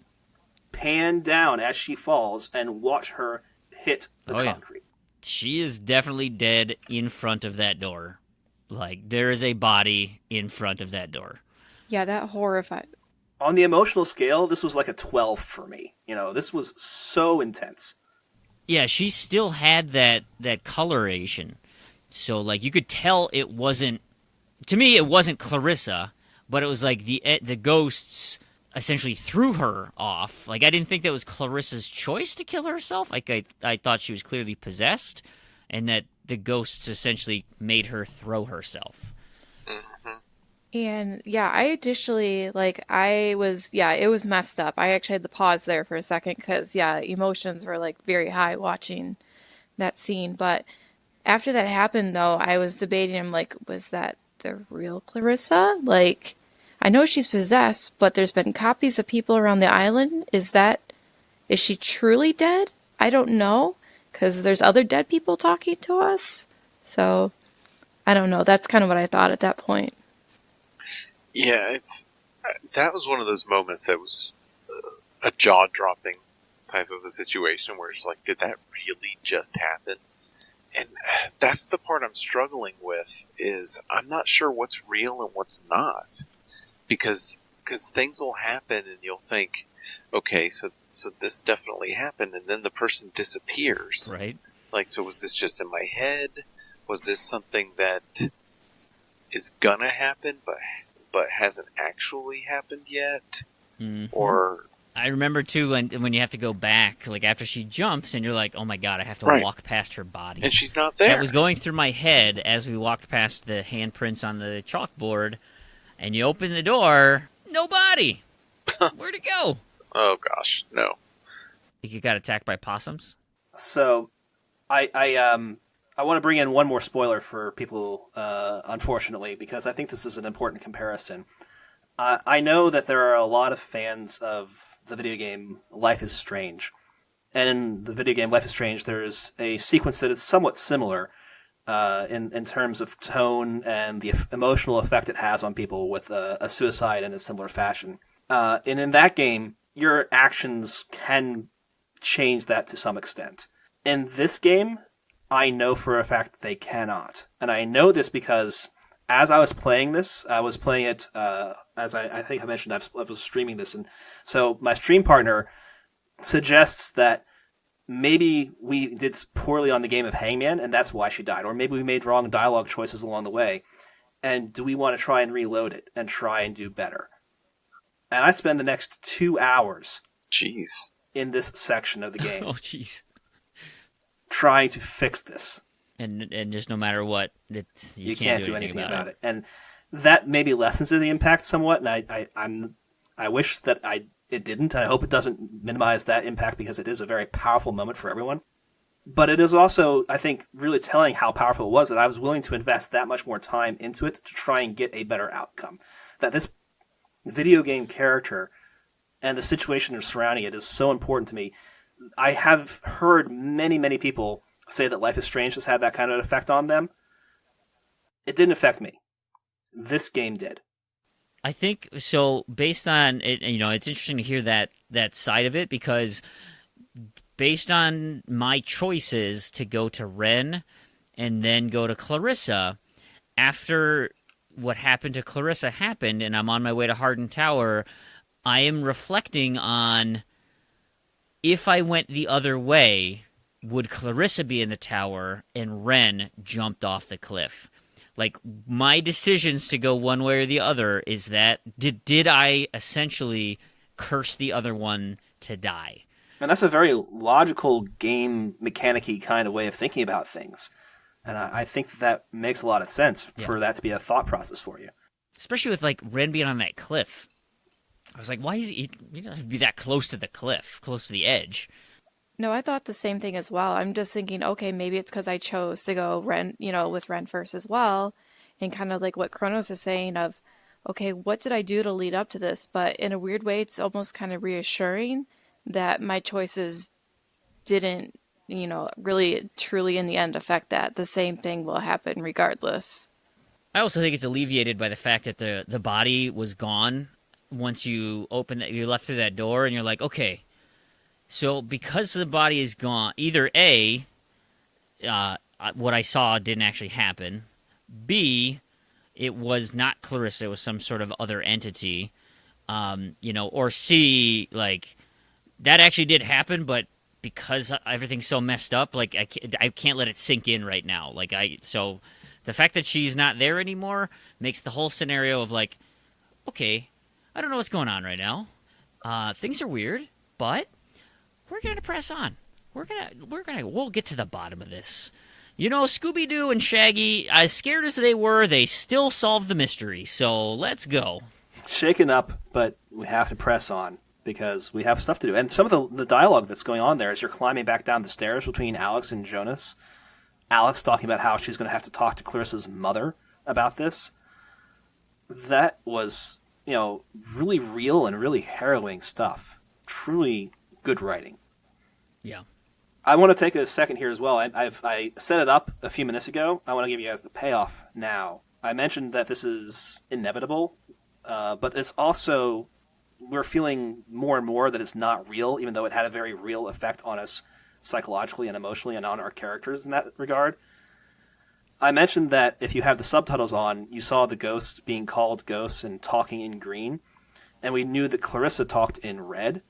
pan down as she falls and watch her hit the concrete. Yeah. She is definitely dead in front of that door. Like, there is a body in front of that door. Yeah, that horrified. On the emotional scale, this was like a 12 for me. This was so intense. Yeah, she still had that coloration. So, like, you could tell it wasn't... To me, it wasn't Clarissa, but it was like the ghosts essentially threw her off. Like, I didn't think that was Clarissa's choice to kill herself. Like, I thought she was clearly possessed, and that the ghosts essentially made her throw herself. Mm-hmm. And yeah, I additionally, it was messed up. I actually had to pause there for a second because, yeah, emotions were like very high watching that scene. But after that happened, though, I was debating, I'm like, was that the real Clarissa? Like, I know she's possessed, but there's been copies of people around the island. Is she truly dead? I don't know, because there's other dead people talking to us. So, I don't know. That's kind of what I thought at that point. Yeah, that was one of those moments that was a jaw-dropping type of a situation where it's like, did that really just happen? And that's the part I'm struggling with, is I'm not sure what's real and what's not. Because things will happen and you'll think, okay, so this definitely happened, and then the person disappears. Right. Like, so was this just in my head? Was this something that is gonna happen but hasn't actually happened yet? Mm-hmm. Or I remember too when you have to go back, like after she jumps, and you're like, "Oh my god, I have to walk past her body," and she's not there. That was going through my head as we walked past the handprints on the chalkboard, and you open the door, no body. Where'd it go? Oh gosh, no. Think you got attacked by possums? So, I want to bring in one more spoiler for people, unfortunately, because I think this is an important comparison. I know that there are a lot of fans of the video game Life is Strange. And in the video game Life is Strange, there's a sequence that is somewhat similar in terms of tone and the emotional effect it has on people with a suicide in a similar fashion. And in that game, your actions can change that to some extent. In this game, I know for a fact that they cannot. And I know this because as I was playing this, I was playing it, as I think I mentioned, I was streaming this. And so my stream partner suggests that maybe we did poorly on the game of Hangman, and that's why she died. Or maybe we made wrong dialogue choices along the way. And do we want to try and reload it and try and do better? And I spend the next 2 hours in this section of the game. Oh, jeez. Trying to fix this. And just no matter what, you can't do anything about it. And that maybe lessens the impact somewhat, and I wish that it didn't, and I hope it doesn't minimize that impact because it is a very powerful moment for everyone. But it is also, I think, really telling how powerful it was that I was willing to invest that much more time into it to try and get a better outcome. That this video game character and the situation surrounding it is so important to me. I have heard many, many people say that Life is Strange has had that kind of effect on them. It didn't affect me. This game did. I think so. Based on it, it's interesting to hear that side of it, because based on my choices to go to Ren and then go to Clarissa, after what happened to Clarissa happened, and I'm on my way to Hardin Tower, I am reflecting on, if I went the other way, would Clarissa be in the tower and Ren jumped off the cliff? Like, my decisions to go one way or the other is that, did I essentially curse the other one to die? And that's a very logical game mechanic-y kind of way of thinking about things. And I think that makes a lot of sense for that to be a thought process for you. Especially with, like, Ren being on that cliff. I was like, why is he don't have to be that close to the cliff, close to the edge? No, I thought the same thing as well. I'm just thinking, okay, maybe it's because I chose to go with Ren first as well. And kind of like what Kronos is saying of, okay, what did I do to lead up to this? But in a weird way, it's almost kind of reassuring that my choices didn't, really truly in the end affect that. The same thing will happen regardless. I also think it's alleviated by the fact that the body was gone once you you left through that door, and you're like, okay, so because the body is gone, either A, what I saw didn't actually happen, B, it was not Clarissa, it was some sort of other entity, or C, like, that actually did happen, but because everything's so messed up, like, I can't let it sink in right now. So the fact that she's not there anymore makes the whole scenario of like, okay, I don't know what's going on right now. Things are weird, but we're gonna press on. We'll get to the bottom of this. You know, Scooby-Doo and Shaggy, as scared as they were, they still solved the mystery, so let's go. Shaken up, but we have to press on because we have stuff to do. And some of the dialogue that's going on there as you're climbing back down the stairs between Alex and Jonas. Alex talking about how she's going to have to talk to Clarissa's mother about this. That was, really real and really harrowing stuff. Truly good writing. Yeah. I want to take a second here as well. I set it up a few minutes ago. I want to give you guys the payoff now. I mentioned that this is inevitable, but it's also, we're feeling more and more that it's not real, even though it had a very real effect on us psychologically and emotionally and on our characters in that regard. I mentioned that if you have the subtitles on, you saw the ghosts being called ghosts and talking in green, and we knew that Clarissa talked in red.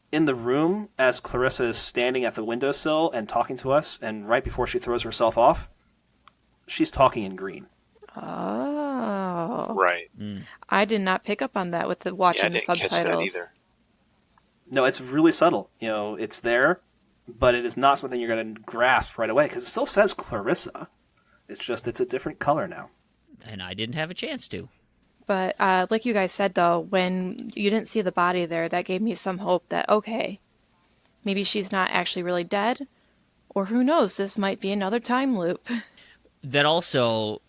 In the room, as Clarissa is standing at the windowsill and talking to us, and right before she throws herself off, she's talking in green. Oh. Right. I did not pick up on that with watching the subtitles. Catch that either. No, it's really subtle. It's there, but it is not something you're going to grasp right away, because it still says Clarissa. It's just, it's a different color now. And I didn't have a chance to. But like you guys said, though, when you didn't see the body there, that gave me some hope that, okay, maybe she's not actually really dead. Or who knows, this might be another time loop. That also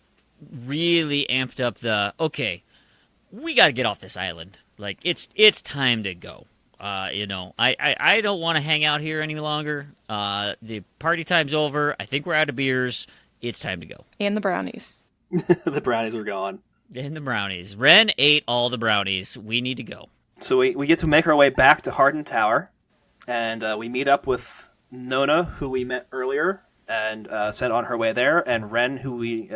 really amped up okay, we got to get off this island. Like, it's time to go. I don't want to hang out here any longer. The party time's over. I think we're out of beers. It's time to go. And the brownies. The brownies are gone. And the brownies. Ren ate all the brownies. We need to go. So we get to make our way back to Hardin Tower, and we meet up with Nona, who we met earlier, and sent on her way there, and Ren, who we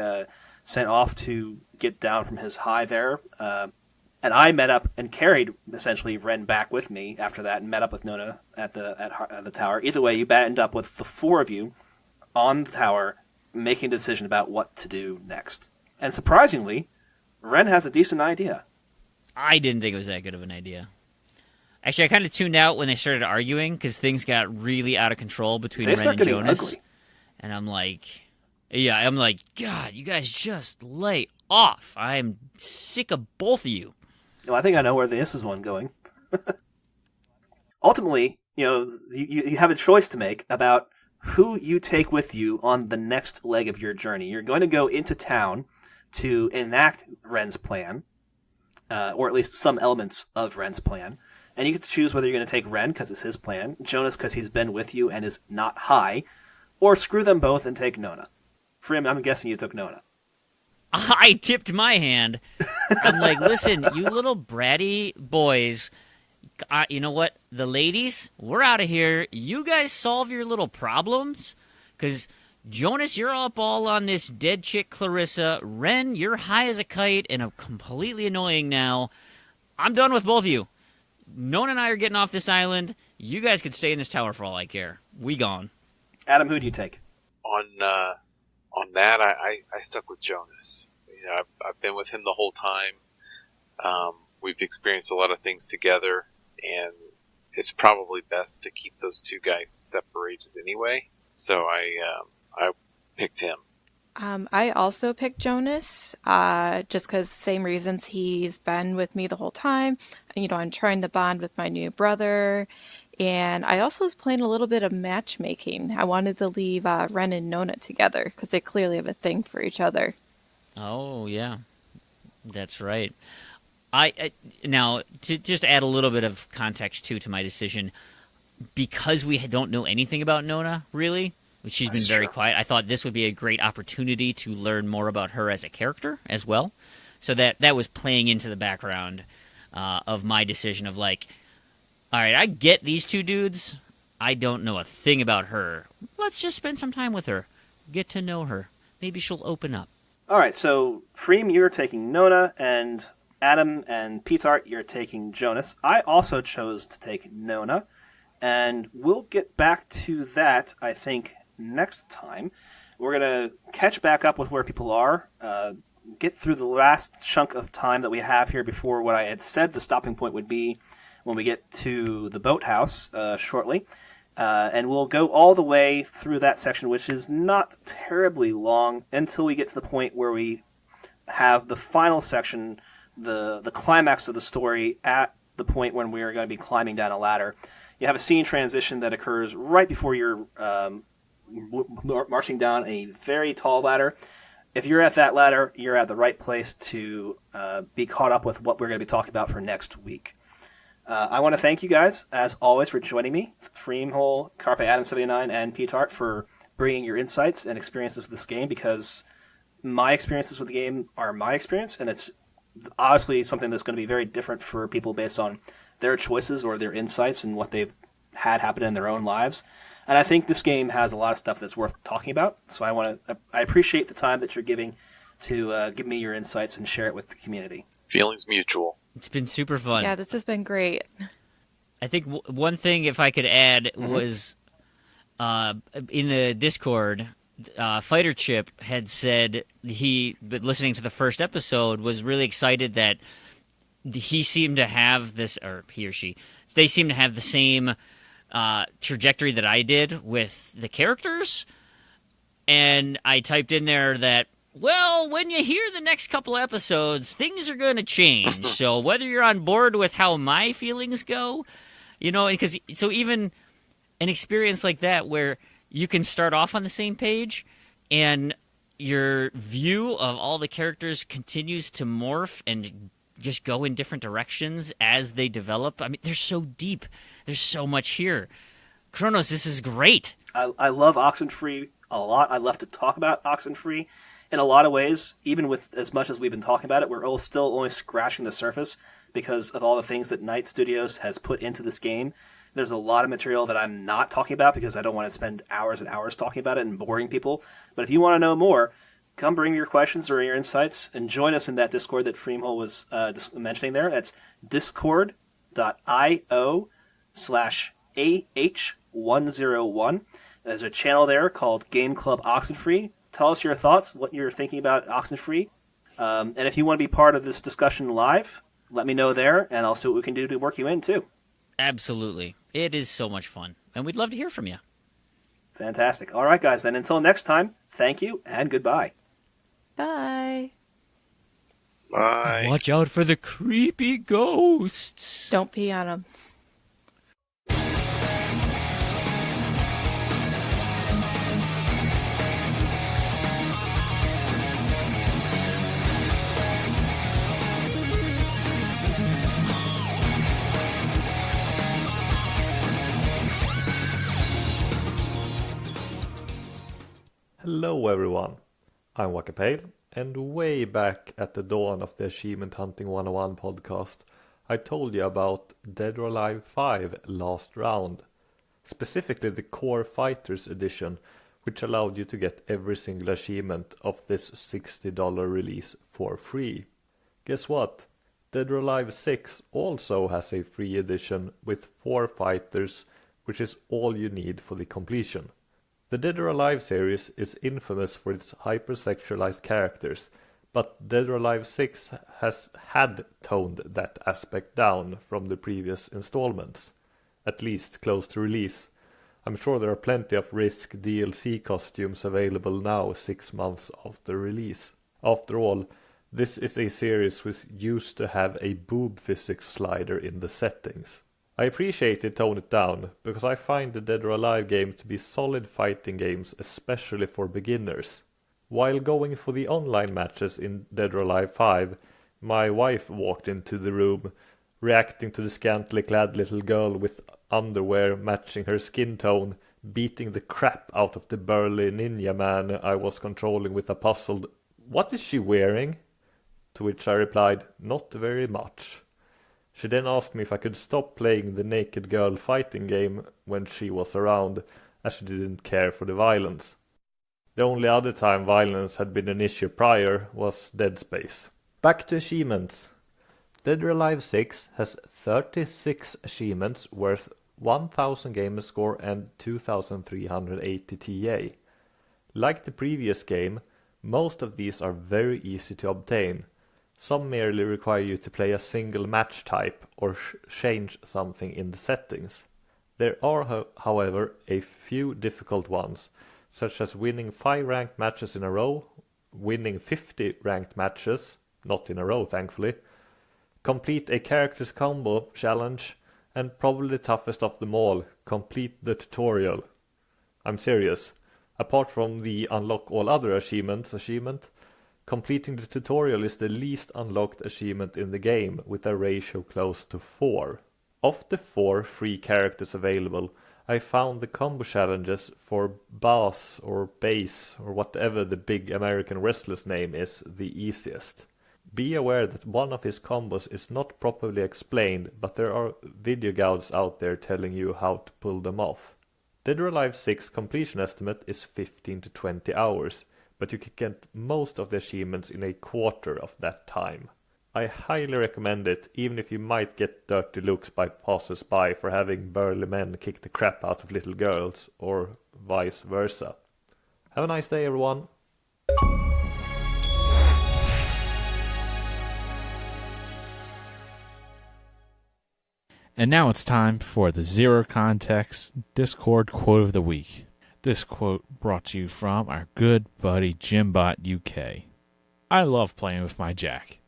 sent off to get down from his high there. And I met up and carried, essentially, Ren back with me after that, and met up with Nona at the tower. Either way, you end up with the four of you on the tower, making a decision about what to do next. And surprisingly, Ren has a decent idea. I didn't think it was that good of an idea. Actually, I kind of tuned out when they started arguing because things got really out of control between Ren and Jonas. Ugly. And I'm like, God, you guys just lay off. I'm sick of both of you. Well, I think I know where this is one going. Ultimately, you have a choice to make about who you take with you on the next leg of your journey. You're going to go into town to enact Ren's plan, or at least some elements of Ren's plan. And you get to choose whether you're going to take Ren because it's his plan, Jonas because he's been with you and is not high, or screw them both and take Nona. Frim, I'm guessing you took Nona. I tipped my hand. I'm like, listen, you little bratty boys, you know what? The ladies, we're out of here. You guys solve your little problems, because Jonas, you're up all on this dead chick Clarissa. Ren, you're high as a kite and completely annoying now. I'm done with both of you. Nona and I are getting off this island. You guys could stay in this tower for all I care. We gone. Adam, who do you take? On that, I stuck with Jonas. I've been with him the whole time. We've experienced a lot of things together, and it's probably best to keep those two guys separated anyway. So I picked him. I also picked Jonas, just because same reasons. He's been with me the whole time. I'm trying to bond with my new brother. And I also was playing a little bit of matchmaking. I wanted to leave Ren and Nona together because they clearly have a thing for each other. Oh, yeah. That's right. Now, to just add a little bit of context, too, to my decision, because we don't know anything about Nona, really, she's been very quiet, I thought this would be a great opportunity to learn more about her as a character as well. So that was playing into the background of my decision of like, all right, I get these two dudes. I don't know a thing about her. Let's just spend some time with her. Get to know her. Maybe she'll open up. All right, so Freem, you're taking Nona, and Adam and pTart, you're taking Jonas. I also chose to take Nona, and we'll get back to that, I think, next time. We're going to catch back up with where people are, get through the last chunk of time that we have here before what I had said the stopping point would be when we get to the boathouse shortly. And we'll go all the way through that section, which is not terribly long, until we get to the point where we have the final section, the climax of the story, at the point when we are going to be climbing down a ladder. You have a scene transition that occurs right before you're marching down a very tall ladder. If you're at that ladder, you're at the right place to be caught up with what we're going to be talking about for next week. I want to thank you guys, as always, for joining me, Freamwhole, Carpe Adam 79, and pTart, for bringing your insights and experiences with this game, because my experiences with the game are my experience, and it's obviously something that's going to be very different for people based on their choices or their insights and what they've had happen in their own lives. And I think this game has a lot of stuff that's worth talking about, so I appreciate the time that you're giving to give me your insights and share it with the community. Feelings mutual. It's been super fun. Yeah, this has been great. I think one thing, if I could add, was in the Discord, Fighter Chip had said but listening to the first episode, was really excited that he seemed to have this, or he or she, they seem to have the same trajectory that I did with the characters. And I typed in there that, well, when you hear the next couple episodes, things are going to change. So whether you're on board with how my feelings go, because so even an experience like that where you can start off on the same page and your view of all the characters continues to morph and just go in different directions as they develop. I mean, they're so deep. There's so much here. Kronos, this is great. I love Oxenfree a lot. I love to talk about Oxenfree. In a lot of ways, even with as much as we've been talking about it, we're still only scratching the surface because of all the things that Night Studios has put into this game. There's a lot of material that I'm not talking about because I don't want to spend hours and hours talking about it and boring people. But if you want to know more, come bring your questions or your insights and join us in that Discord that Freamwhole was mentioning there. That's discord.io/AH101. There's a channel there called Game Club Oxenfree. Tell us your thoughts, what you're thinking about Oxenfree. And if you want to be part of this discussion live, let me know there, and I'll see what we can do to work you in, too. Absolutely. It is so much fun, and we'd love to hear from you. Fantastic. All right, guys, then until next time, thank you, and goodbye. Bye. Bye. Watch out for the creepy ghosts. Don't pee on them. Hello everyone, I'm Wakapeil, and way back at the dawn of the Achievement Hunting 101 podcast, I told you about Dead or Alive 5 Last Round, specifically the Core Fighters edition, which allowed you to get every single achievement of this $60 release for free. Guess what? Dead or Alive 6 also has a free edition with 4 fighters, which is all you need for the completion. The Dead or Alive series is infamous for its hypersexualized characters, but Dead or Alive 6 had toned that aspect down from the previous installments, at least close to release. I'm sure there are plenty of Risk DLC costumes available now 6 months after release. After all, this is a series which used to have a boob physics slider in the settings. I appreciate they toned it down, because I find the Dead or Alive games to be solid fighting games, especially for beginners. While going for the online matches in Dead or Alive 5, my wife walked into the room, reacting to the scantily clad little girl with underwear matching her skin tone, beating the crap out of the burly ninja man I was controlling with a puzzled, "What is she wearing?" To which I replied, "Not very much." She then asked me if I could stop playing the naked girl fighting game when she was around, as she didn't care for the violence. The only other time violence had been an issue prior was Dead Space. Back to achievements. Dead or Alive 6 has 36 achievements worth 1000 gamer score and 2380 TA. Like the previous game, most of these are very easy to obtain. Some merely require you to play a single match type or change something in the settings. There are, however, a few difficult ones, such as winning 5 ranked matches in a row, winning 50 ranked matches, not in a row thankfully, complete a character's combo challenge, and probably the toughest of them all, complete the tutorial. I'm serious. Apart from the unlock all other achievement, completing the tutorial is the least unlocked achievement in the game, with a ratio close to 4. Of the 4 free characters available, I found the combo challenges for Bass or Base or whatever the big American wrestler's name is the easiest. Be aware that one of his combos is not properly explained, but there are video guides out there telling you how to pull them off. Dead or Alive 6 completion estimate is 15 to 20 hours, but you can get most of the achievements in a quarter of that time. I highly recommend it, even if you might get dirty looks by passers-by for having burly men kick the crap out of little girls, or vice versa. Have a nice day, everyone! And now it's time for the Zero Context Discord Quote of the Week. This quote brought to you from our good buddy Jimbot UK. I love playing with my Jack.